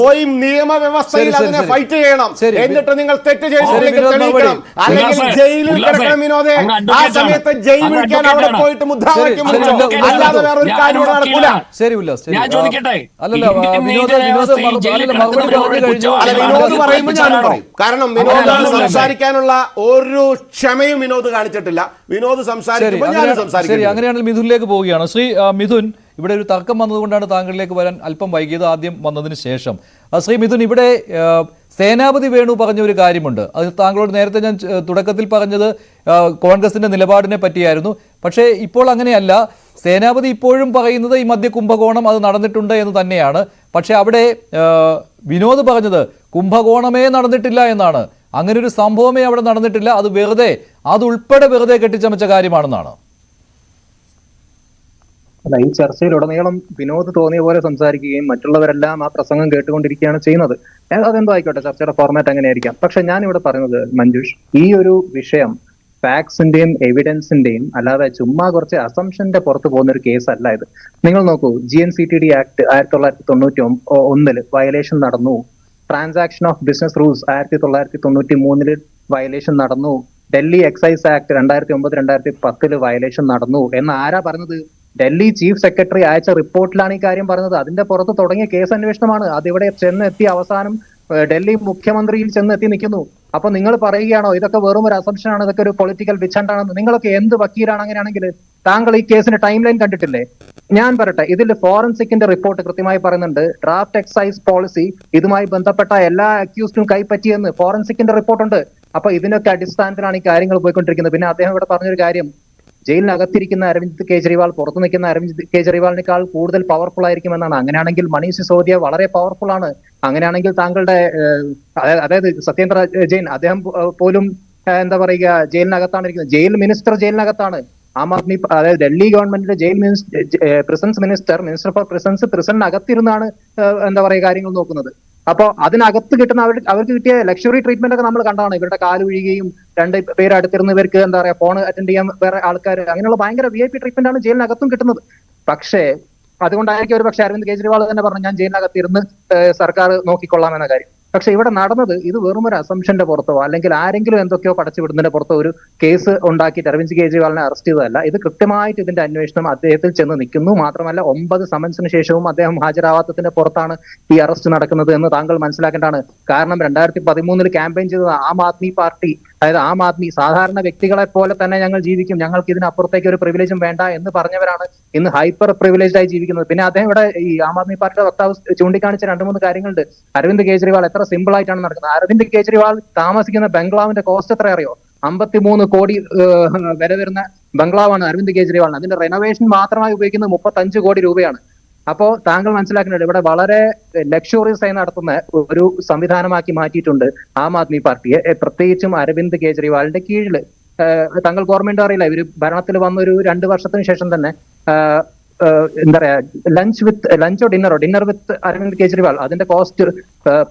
പോയി നിയമവ്യവസ്ഥയിൽ അതിനെ ഫൈറ്റ് ചെയ്യണം. എന്നിട്ട് നിങ്ങൾ തെറ്റ് ചെയ്തില്ലെങ്കിൽ തെളിയിക്കണം. അല്ലെങ്കിൽ ജയിലിൽ കിടക്കണം വിനോദേ. ആ സമയത്ത് ജയിൽ വിളിക്കാൻ അവിടെ പോയിട്ട് മുദ്രാവാക്യം വിളിച്ചോ. അല്ലാതെ വേറൊരു കാര്യം നടക്കൂല. ഞാൻ ചോദിക്കട്ടെ, വിനോദ് പറയുമ്പോൾ ഞാനും പറയും. കാരണം വിനോദ് സംസാരിക്കാനുള്ള ഒരു ക്ഷമയും വിനോദ് കാണിച്ചിട്ടില്ല. വിനോദ് സംസാരിക്കുമ്പോൾ ഞാനും സംസാരിക്കും. അങ്ങനെയാണെങ്കിൽ മിഥുനിലേക്ക് പോവുകയാണ്. ശ്രീ മിഥുൻ, ഇവിടെ ഒരു തർക്കം വന്നതുകൊണ്ടാണ് താങ്കളിലേക്ക് വരാൻ അല്പം വൈകിയത്, ആദ്യം വന്നതിന് ശേഷം. ശ്രീ മിഥുൻ, ഇവിടെ സേനാപതി വേണു പറഞ്ഞ ഒരു കാര്യമുണ്ട്. അത് താങ്കളോട് നേരത്തെ ഞാൻ തുടക്കത്തിൽ പറഞ്ഞത് കോൺഗ്രസിന്റെ നിലപാടിനെ പറ്റിയായിരുന്നു. പക്ഷേ ഇപ്പോൾ അങ്ങനെയല്ല. സേനാപതി ഇപ്പോഴും പറയുന്നത് ഈ മദ്യ കുംഭകോണം അത് നടന്നിട്ടുണ്ട് എന്ന് തന്നെയാണ്. പക്ഷെ അവിടെ വിനോദ് പറഞ്ഞത് കുംഭകോണമേ നടന്നിട്ടില്ല എന്നാണ്. അങ്ങനെ ഒരു സംഭവമേ അവിടെ നടന്നിട്ടില്ല. അതുൾപ്പെടെ വെറുതെ കെട്ടിച്ചമച്ച കാര്യമാണെന്നാണ്. അല്ല, ഈ ചർച്ചയിലുടനീളം വിനോദ് തോന്നിയ പോലെ സംസാരിക്കുകയും മറ്റുള്ളവരെല്ലാം ആ പ്രസംഗം കേട്ടുകൊണ്ടിരിക്കുകയാണ് ചെയ്യുന്നത്. അതെന്തോ ആയിക്കോട്ടെ, ചർച്ചയുടെ ഫോർമാറ്റ് അങ്ങനെയായിരിക്കാം. പക്ഷെ ഞാൻ ഇവിടെ പറയുന്നത് മഞ്ജുഷ്, ഈ ഒരു വിഷയം ഫാക്ട്സിന്റെയും എവിഡൻസിന്റെയും അല്ലാതെ ചുമ്മാ കുറച്ച് അസംഷന്റെ പുറത്ത് പോകുന്ന ഒരു കേസല്ല ഇത്. നിങ്ങൾ നോക്കൂ, GNCTD ആക്ട് 1991 വയലേഷൻ നടന്നു. Transaction of business rules 1993 violation നടന്നു. ഡൽഹി എക്സൈസ് ആക്ട് 2009-2010 വയലേഷൻ നടന്നു എന്ന് ആരാ പറഞ്ഞത്? ഡൽഹി ചീഫ് സെക്രട്ടറി അയച്ച റിപ്പോർട്ടിലാണ് ഈ കാര്യം പറഞ്ഞത്. അതിന്റെ പുറത്ത് തുടങ്ങിയ കേസ് അന്വേഷണമാണ്. അതിവിടെ ചെന്നെത്തി അവസാനം ഡൽഹി മുഖ്യമന്ത്രിയിൽ ചെന്നെത്തി നിൽക്കുന്നു. അപ്പൊ നിങ്ങൾ പറയുകയാണോ ഇതൊക്കെ വെറും ഒരു അസംഷനാണ്, ഇതൊക്കെ ഒരു പൊളിറ്റിക്കൽ വിച്ചണ്ടാണെന്ന്? നിങ്ങളൊക്കെ എന്ത് വക്കീലാണ് അങ്ങനെയാണെങ്കിൽ? താങ്കൾ ഈ കേസിന്റെ ടൈം ലൈൻ കണ്ടിട്ടില്ലേ? ഞാൻ പറയട്ടെ, ഇതിൽ ഫോറൻസിക്കിന്റെ റിപ്പോർട്ട് കൃത്യമായി പറയുന്നുണ്ട്. ഡ്രാഫ്റ്റ് എക്സൈസ് പോളിസി ഇതുമായി ബന്ധപ്പെട്ട എല്ലാ അക്യൂസ്ഡും കൈപ്പറ്റിയെന്ന് ഫോറൻസിക്കിന്റെ റിപ്പോർട്ടുണ്ട്. അപ്പൊ ഇതിനൊക്കെ അടിസ്ഥാനത്തിലാണ് ഈ കാര്യങ്ങൾ പോയിക്കൊണ്ടിരിക്കുന്നത്. പിന്നെ അദ്ദേഹം ഇവിടെ പറഞ്ഞൊരു കാര്യം, ജയിലിനകത്തിരിക്കുന്ന അരവിന്ദ് കെജ്രിവാൾ പുറത്തു നിൽക്കുന്ന അരവിന്ദ് കെജ്രിവാളിനേക്കാൾ കൂടുതൽ പവർഫുൾ ആയിരിക്കുമെന്നാണ്. അങ്ങനെയാണെങ്കിൽ മനീഷ് സിസോദിയ വളരെ പവർഫുൾ ആണ്. അങ്ങനെയാണെങ്കിൽ താങ്കളുടെ അതായത് സത്യേന്ദ്ര ജെയിൻ അദ്ദേഹം പോലും എന്താ പറയുക ജയിലിനകത്താണ് ഇരിക്കുന്നത്. ജയിൽ മിനിസ്റ്റർ ജയിലിനകത്താണ്. ആം ആദ്മി അതായത് ഡൽഹി ഗവൺമെന്റിന്റെ ജയിൽ പ്രിസൺസ് മിനിസ്റ്റർ ഫോർ പ്രിസണിനകത്തിരുന്നാണ് എന്താ പറയുക കാര്യങ്ങൾ നോക്കുന്നത്. അപ്പൊ അതിനകത്ത് കിട്ടുന്ന അവർക്ക് കിട്ടിയ ലക്ഷറി ട്രീറ്റ്മെന്റ് ഒക്കെ നമ്മൾ കണ്ടാണ്. ഇവരുടെ കാല് വീഴുകയും 2 പേര് അടുത്തിരുന്നവർക്ക് എന്താ പറയാ ഫോൺ അറ്റൻഡ് ചെയ്യാൻ വേറെ ആൾക്കാർ, അങ്ങനെയുള്ള ഭയങ്കര VIP ട്രീറ്റ്മെന്റ് ആണ് ജയിലിനകത്തും കിട്ടുന്നത്. പക്ഷേ അതുകൊണ്ടായിരിക്കും ഒരു പക്ഷേ അരവിന്ദ് കെജ്രിവാൾ തന്നെ പറഞ്ഞു ഞാൻ ജയിലിനകത്തിരുന്ന് സർക്കാർ നോക്കിക്കൊള്ളാം എന്ന കാര്യം. പക്ഷെ ഇവിടെ നടന്നത് ഇത് വെറും ഒരു അസംഷന്റെ പുറത്തോ അല്ലെങ്കിൽ ആരെങ്കിലും എന്തൊക്കെയോ പടച്ചു വിടുന്നതിന്റെ പുറത്തോ ഒരു കേസ് ഉണ്ടാക്കിയിട്ട് അരവിന്ദ് കെജ്രിവാളിനെ അറസ്റ്റ് ചെയ്തതല്ല. ഇത് കൃത്യമായിട്ട് ഇതിന്റെ അന്വേഷണം അദ്ദേഹത്തിൽ ചെന്ന് നിൽക്കുന്നു. മാത്രമല്ല 9 സമൻസിന് ശേഷവും അദ്ദേഹം ഹാജരാവാത്തതിന്റെ പുറത്താണ് ഈ അറസ്റ്റ് നടക്കുന്നത് എന്ന് താങ്കൾ മനസ്സിലാക്കേണ്ടതാണ്. കാരണം 2013 ക്യാമ്പയിൻ ചെയ്തത് ആം ആദ്മി പാർട്ടി, അതായത് ആം ആദ്മി സാധാരണ വ്യക്തികളെ പോലെ തന്നെ ഞങ്ങൾ ജീവിക്കും, ഞങ്ങൾക്ക് ഇതിനപ്പുറത്തേക്ക് ഒരു പ്രിവിലേജും വേണ്ട എന്ന് പറഞ്ഞവരാണ് ഇന്ന് ഹൈപ്പർ പ്രിവിലേജ്ഡ് ആയി ജീവിക്കുന്നത്. പിന്നെ അദ്ദേഹം ഇവിടെ ഈ ആം ആദ്മി പാർട്ടിയുടെ വക്താവ് ചൂണ്ടിക്കാണിച്ച 2-3 കാര്യങ്ങളുണ്ട്. അരവിന്ദ് കെജ്രിവാൾ എത്ര സിമ്പിൾ ആയിട്ടാണ് നടക്കുന്നത്. അരവിന്ദ് കെജ്രിവാൾ താമസിക്കുന്ന ബംഗ്ലാവിന്റെ കോസ്റ്റ് എത്ര അറിയോ? 53 കോടി വില വരുന്ന ബംഗ്ലാവാണ് അരവിന്ദ് കെജ്രിവാളിന്. അതിന്റെ റെനോവേഷൻ മാത്രമായി ഉപയോഗിക്കുന്നത് 35 കോടി രൂപയാണ്. അപ്പോ താങ്കൾ മനസ്സിലാക്കുന്നുണ്ട് ഇവിടെ വളരെ ലക്ഷറിയസ് ആയി നടത്തുന്ന ഒരു സംവിധാനമാക്കി മാറ്റിയിട്ടുണ്ട് ആം ആദ്മി പാർട്ടിയെ, പ്രത്യേകിച്ചും അരവിന്ദ് കെജ്രിവാളിന്റെ കീഴിൽ. താങ്കൾക്ക് ഓർമ്മയുണ്ടോ അറിയില്ല, ഇവര് ഭരണത്തിൽ വന്നൊരു 2 വർഷത്തിന് ശേഷം തന്നെ എന്താ പറയാ ഡിന്നർ വിത്ത് അരവിന്ദ് കെജ്രിവാൾ, അതിന്റെ കോസ്റ്റ്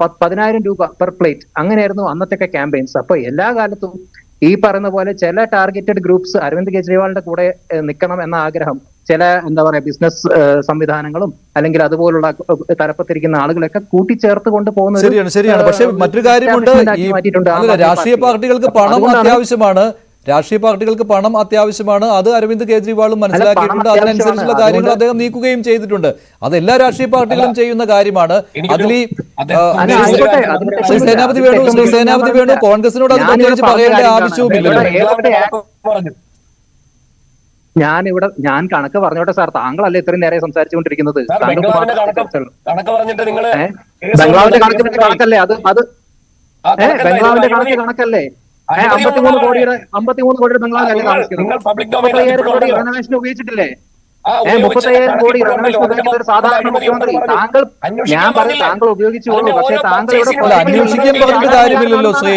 10,000 രൂപ പെർ പ്ലേറ്റ്. അങ്ങനെയായിരുന്നു അന്നത്തെ ക്യാമ്പയിൻസ്. അപ്പൊ എല്ലാ കാലത്തും ഈ പറയുന്ന പോലെ ചില ടാർഗറ്റഡ് ഗ്രൂപ്പ്സ് അരവിന്ദ് കെജ്രിവാളിന്റെ കൂടെ നിൽക്കണം എന്ന ആഗ്രഹം ചില എന്താ പറയാ ബിസിനസ് സംവിധാനങ്ങളും അല്ലെങ്കിൽ അതുപോലുള്ള തലപ്പത്തിരിക്കുന്ന ആളുകളൊക്കെ കൂട്ടിച്ചേർത്ത് കൊണ്ടുപോകുന്ന ശരിയാണ്. പക്ഷെ മറ്റൊരു കാര്യമുണ്ട്, രാഷ്ട്രീയ പാർട്ടികൾക്ക് പണം അത്യാവശ്യമാണ്. രാഷ്ട്രീയ പാർട്ടികൾക്ക് പണം അത്യാവശ്യമാണ്. അത് അരവിന്ദ് കെജ്രിവാളും മനസ്സിലാക്കിയിട്ടുണ്ട്. അതിനനുസരിച്ചുള്ള കാര്യങ്ങൾ അദ്ദേഹം നീക്കുകയും ചെയ്തിട്ടുണ്ട്. അത് എല്ലാ രാഷ്ട്രീയ പാർട്ടികളും ചെയ്യുന്ന കാര്യമാണ്. അതിൽ ശ്രീ സേനാപതി വേണു കോൺഗ്രസിനോട് അത് പ്രത്യേകിച്ച് പറയേണ്ട ആവശ്യവുമില്ലല്ലോ. ഞാൻ കണക്ക് പറഞ്ഞോട്ടെ സാർ, താങ്കളല്ലേ ഇത്രയും നേരെ സംസാരിച്ചുകൊണ്ടിരിക്കുന്നത്. ബംഗ്ലാവിന്റെ കണക്കല്ലേ അത് ബംഗ്ലാവിന്റെ കണക്കല്ലേ? 53 കോടിയുടെ ബംഗ്ലാവിലല്ലേ താമസിക്കുന്നത്? 35,000 കോടി റെനോവേഷൻ ഉപയോഗിച്ചിട്ടില്ലേ? 35,000 കോടി റെനോവേഷൻ ഉപയോഗിക്കുന്ന ഒരു സാധാരണ മുഖ്യമന്ത്രി താങ്കൾ ഉപയോഗിച്ചുള്ളൂ. പക്ഷേ താങ്കൾ അന്വേഷിക്കാൻ പറഞ്ഞിട്ട് കാര്യമില്ലല്ലോ ശ്രീ.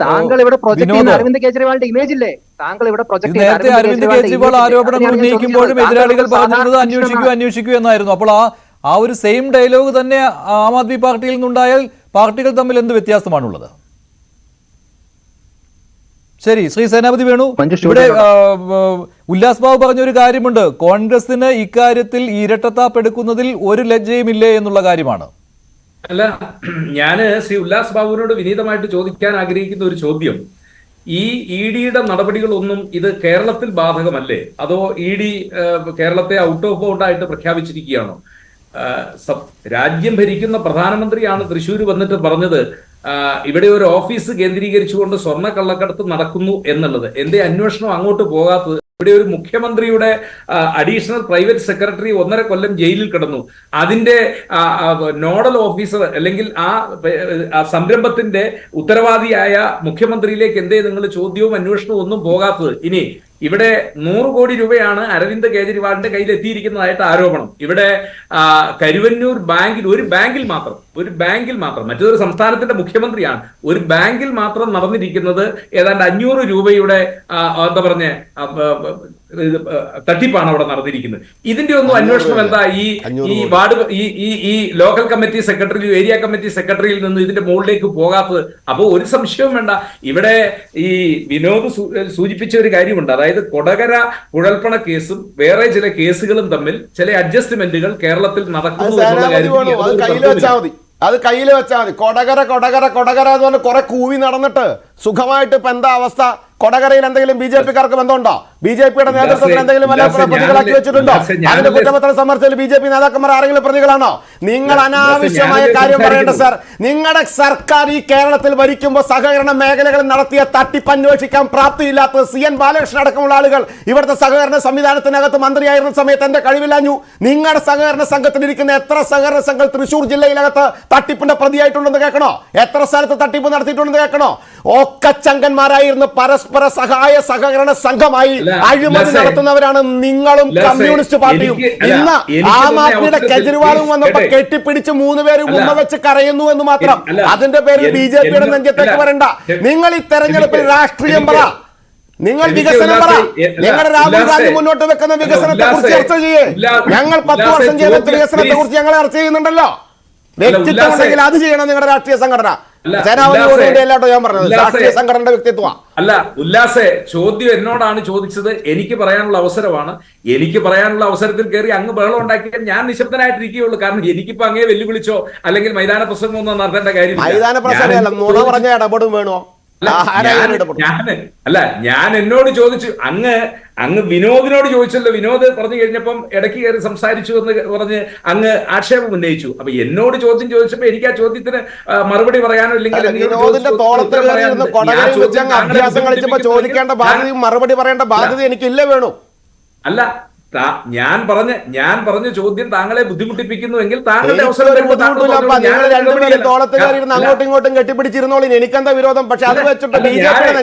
താങ്കൾ ഇവിടെ പ്രൊജക്ട് ചെയ്യുന്ന അരവിന്ദ് കെജ്രിവാളിന്റെ ഇമേജ് ഇല്ലേ? താങ്കൾ ഇവിടെ പ്രൊജക്ട് നേരത്തെ അരവിന്ദ് കെജ്രിവാൾ ആരോപണങ്ങൾ ഉന്നയിക്കുമ്പോഴും എതിരാളികൾ പറഞ്ഞിരുന്നത് അന്വേഷിക്കൂ എന്നായിരുന്നു. അപ്പോൾ ആ ഒരു സെയിം ഡയലോഗ് തന്നെ ആം ആദ്മി പാർട്ടിയിൽ നിന്നുണ്ടായാൽ പാർട്ടികൾ തമ്മിൽ എന്ത് വ്യത്യാസമാണുള്ളത്? ശരി, ശ്രീ സേനാപതി വേണു, ഇവിടെ ഉല്ലാസ് ബാബു പറഞ്ഞൊരു കാര്യമുണ്ട്, കോൺഗ്രസിന് ഇക്കാര്യത്തിൽ ഇരട്ടത്താപ്പെടുക്കുന്നതിൽ ഒരു ലജ്ജയുമില്ലേ എന്നുള്ള കാര്യമാണ്. അല്ല, ഞാന് ശ്രീ ഉല്ലാസ് ബാബുവിനോട് വിനീതമായിട്ട് ചോദിക്കാൻ ആഗ്രഹിക്കുന്ന ഒരു ചോദ്യം, ഈ ഡിയുടെ നടപടികളൊന്നും ഇത് കേരളത്തിൽ ബാധകമല്ലേ? അതോ ഡി കേരളത്തെ ഔട്ട് ഓഫ് ബൗണ്ട് ആയിട്ട് പ്രഖ്യാപിച്ചിരിക്കുകയാണോ? രാജ്യം ഭരിക്കുന്ന പ്രധാനമന്ത്രിയാണ് തൃശ്ശൂർ വന്നിട്ട് പറഞ്ഞത് ഇവിടെ ഒരു ഓഫീസ് കേന്ദ്രീകരിച്ചുകൊണ്ട് സ്വർണ്ണ കള്ളക്കടത്ത് നടക്കുന്നു എന്നുള്ളത്. എന്തേ അന്വേഷണം അങ്ങോട്ട് പോകാത്തത്? ഇവിടെ ഒരു മുഖ്യമന്ത്രിയുടെ അഡീഷണൽ പ്രൈവറ്റ് സെക്രട്ടറി 1.5 കൊല്ലം ജയിലിൽ കിടന്നു. അതിന്റെ നോഡൽ ഓഫീസർ അല്ലെങ്കിൽ ആ സംരംഭത്തിന്റെ ഉത്തരവാദിയായ മുഖ്യമന്ത്രിയിലേക്ക് എന്തേ നിങ്ങൾ ചോദ്യവും അന്വേഷണവും ഒന്നും പോകാത്തത്? ഇനി ഇവിടെ 100 കോടി രൂപയാണ് അരവിന്ദ് കെജ്രിവാളിന്റെ കയ്യിൽ എത്തിയിരിക്കുന്നതായിട്ട് ആരോപണം. ഇവിടെ കരുവന്നൂർ ബാങ്കിൽ ഒരു ബാങ്കിൽ മാത്രം മറ്റൊരു സംസ്ഥാനത്തിന്റെ മുഖ്യമന്ത്രിയാണ്, ഒരു ബാങ്കിൽ മാത്രം നടന്നിരിക്കുന്നത് ഏതാണ്ട് 500 രൂപയുടെ എന്താ പറഞ്ഞ തട്ടിപ്പാണ് അവിടെ നടന്നിരിക്കുന്നത്. ഇതിന്റെ ഒന്നും അന്വേഷണം എന്താ ഈ വാർഡ് ഈ local committee secretary area committee സെക്രട്ടറിയിൽ നിന്ന് ഇതിന്റെ മുകളിലേക്ക് പോകാത്തത്? അപ്പോൾ ഒരു സംശയവും വേണ്ട. ഇവിടെ ഈ വിനോദ് സൂചിപ്പിച്ച ഒരു കാര്യമുണ്ട്, അതായത് കൊടകര കുഴൽപ്പണ കേസും വേറെ ചില കേസുകളും തമ്മിൽ ചില അഡ്ജസ്റ്റ്മെന്റുകൾ കേരളത്തിൽ നടക്കുന്നു എന്നുള്ള കാര്യത്തിൽ അത് കയ്യിൽ വെച്ചാൽ മതി. കൊടകര എന്ന് പറഞ്ഞ് കുറെ കൂവി നടന്നിട്ട് സുഖമായിട്ട് ഇപ്പൊ എന്താ അവസ്ഥ? കൊടകരയിൽ എന്തെങ്കിലും BJP-ക്കാർക്ക് ബന്ധമുണ്ടോ? BJP-യുടെ നേതൃത്വത്തിൽ എന്തെങ്കിലും പ്രതികളാക്കി വെച്ചിട്ടുണ്ടോ? അതിന്റെ കുറ്റപത്രം സമർപ്പിച്ചതിൽ BJP നേതാക്കന്മാർ ആരെങ്കിലും പ്രതികളാണോ? നിങ്ങൾ അനാവശ്യമായ കാര്യം പറയേണ്ട സാർ. നിങ്ങളുടെ സർക്കാർ ഈ കേരളത്തിൽ ഭരിക്കുമ്പോൾ സഹകരണ മേഖലകളിൽ നടത്തിയ തട്ടിപ്പ് അന്വേഷിക്കാൻ പ്രാപ്തിയില്ലാത്ത CN ബാലകൃഷ്ണൻ അടക്കമുള്ള ആളുകൾ ഇവിടുത്തെ സഹകരണ സംവിധാനത്തിനകത്ത് മന്ത്രിയായിരുന്ന സമയത്ത് എന്റെ കഴിവില്ലാഞ്ഞു. നിങ്ങളുടെ സഹകരണ സംഘത്തിലിരിക്കുന്ന എത്ര സഹകരണ സംഘം തൃശ്ശൂർ ജില്ലയിലകത്ത് തട്ടിപ്പിന്റെ പ്രതിയായിട്ടുണ്ടെന്ന് കേൾക്കണോ? എത്ര സ്ഥലത്ത് തട്ടിപ്പ് നടത്തിയിട്ടുണ്ടെന്ന് കേൾക്കണോ? ഒക്കെ ചങ്കന്മാരായിരുന്നു പരസ്പര സഹായ സഹകരണ സംഘമായി അഴിമതി നടത്തുന്നവരാണ് നിങ്ങളും കമ്മ്യൂണിസ്റ്റ് പാർട്ടിയും. ഇന്ന് ആം ആദ്മിയുടെ കെജ്രിവാളും വന്നപ്പോ കെട്ടിപ്പിടിച്ച് 3 പേരും ഉമ്മ വെച്ച് കരയുന്നു എന്ന് മാത്രം. അതിന്റെ പേരിൽ BJP-യുടെ നെഞ്ചത്തേക്ക് വരണ്ട. നിങ്ങൾ ഈ തെരഞ്ഞെടുപ്പിൽ രാഷ്ട്രീയം പറ, നിങ്ങൾ വികസനം പറ. നിങ്ങളുടെ രാഹുൽ ഗാന്ധി മുന്നോട്ട് വെക്കുന്ന വികസനത്തെ കുറിച്ച് ചർച്ച ചെയ്യേ. ഞങ്ങൾ 10 വർഷം ചെയ്ത വികസനത്തെ കുറിച്ച് ഞങ്ങൾ ചർച്ച ചെയ്യുന്നുണ്ടല്ലോ. വ്യക്തിത്വം ഉണ്ടെങ്കിൽ അത് ചെയ്യണം നിങ്ങളുടെ രാഷ്ട്രീയ സംഘടന. ഞാൻ പറഞ്ഞത് രാഷ്ട്രീയ സംഘടനയുടെ വ്യക്തിത്വം അല്ല. ഉല്ലാസെ, ചോദ്യം എന്നോടാണ് ചോദിച്ചത്, എനിക്ക് പറയാനുള്ള അവസരമാണ്. എനിക്ക് പറയാനുള്ള അവസരത്തിൽ കയറി അങ്ങ് ബഹളം ഉണ്ടാക്കിയാൽ ഞാൻ നിശബ്ദനായിട്ടിരിക്കുകയുള്ളൂ. കാരണം എനിക്കിപ്പോ അങ്ങേ വെല്ലുവിളിച്ചോ അല്ലെങ്കിൽ മൈതാന പ്രസംഗം ഒന്നും നടത്തേണ്ട കാര്യം. മൈതാന പ്രസംഗം നുണ പറഞ്ഞ ഇടപെടും വേണോ? ഞാൻ എന്നോട് ചോദിച്ചു, അങ്ങ് വിനോദിനോട് ചോദിച്ചല്ലോ. വിനോദ് പറഞ്ഞു കഴിഞ്ഞപ്പം ഇടയ്ക്ക് കയറി സംസാരിച്ചു എന്ന് പറഞ്ഞ് അങ്ങ് ആക്ഷേപം ഉന്നയിച്ചു. അപ്പൊ എന്നോട് ചോദ്യം ചോദിച്ചപ്പോ എനിക്ക് ആ ചോദ്യത്തിന് മറുപടി പറയാനോ ഇല്ലെങ്കിൽ ചോദിക്കേണ്ട ബാധ്യതയും മറുപടി പറയേണ്ട ബാധ്യത എനിക്കില്ല വേണു. അല്ല, ഞാൻ പറഞ്ഞ ചോദ്യം താങ്കളെ ബുദ്ധിമുട്ടിപ്പിക്കുന്നുവെങ്കിൽ താങ്കളുടെ അങ്ങോട്ടും ഇങ്ങോട്ടും കെട്ടിപ്പിടിച്ചിരുന്നോളി, എനിക്കെന്താ വിരോധം? പക്ഷെ അത് വെച്ചിട്ട്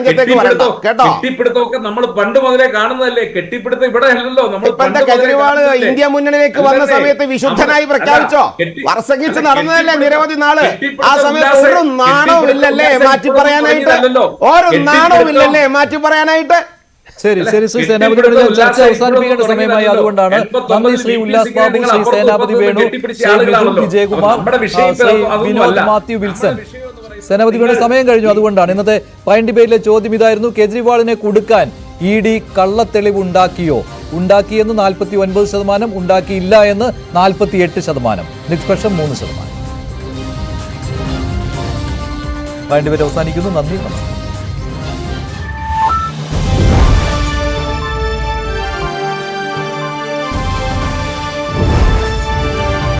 കെട്ടിപ്പിടുത്തമൊക്കെ നമ്മൾ പണ്ട് മുതലേ കാണുന്നതല്ലേ. കെട്ടിപ്പിടുത്തം ഇവിടെ അല്ലല്ലോ. നമ്മൾ കെജ്രിവാള് ഇന്ത്യ മുന്നണിയിലേക്ക് വന്ന സമയത്ത് വിശുദ്ധനായി പ്രഖ്യാപിച്ചോ? വർഷകിച്ച് നടന്നതല്ലേ നിരവധി നാള്. ആ സമയത്ത് ഒരു നാണവും ഇല്ലല്ലേ മാറ്റി പറയാനായിട്ട്? ഒരു നാണവും ഇല്ലല്ലേ മാറ്റി പറയാനായിട്ട്? ശരി, ശ്രീ സേനാപതി വേണു, ചർച്ച അവസാനിപ്പിക്കേണ്ട സമയമായി. അതുകൊണ്ടാണ് നന്ദി ശ്രീ ഉല്ലാസ് ബാബു, ശ്രീ സേനാപതി വേണു, ശ്രീ വിജുൽ വിജയകുമാർ, ശ്രീ വിനോദ് മാത്യു വിൽസൺ. സേനാപതി വേണു, സമയം കഴിഞ്ഞു. അതുകൊണ്ടാണ് ഇന്നത്തെ പ്രൈം ഡിബേറ്റിലെ ചോദ്യം ഇതായിരുന്നു: കേജ്രിവാളിനെ കുടുക്കാൻ ED കള്ളത്തെളിവ് ഉണ്ടാക്കിയെന്ന് 49%, ഉണ്ടാക്കിയില്ല എന്ന് 48%, നിഷ്പക്ഷം 3%. പ്രൈം ഡിബേറ്റ് അവസാനിക്കുന്നു. നന്ദി, നമസ്കാരം.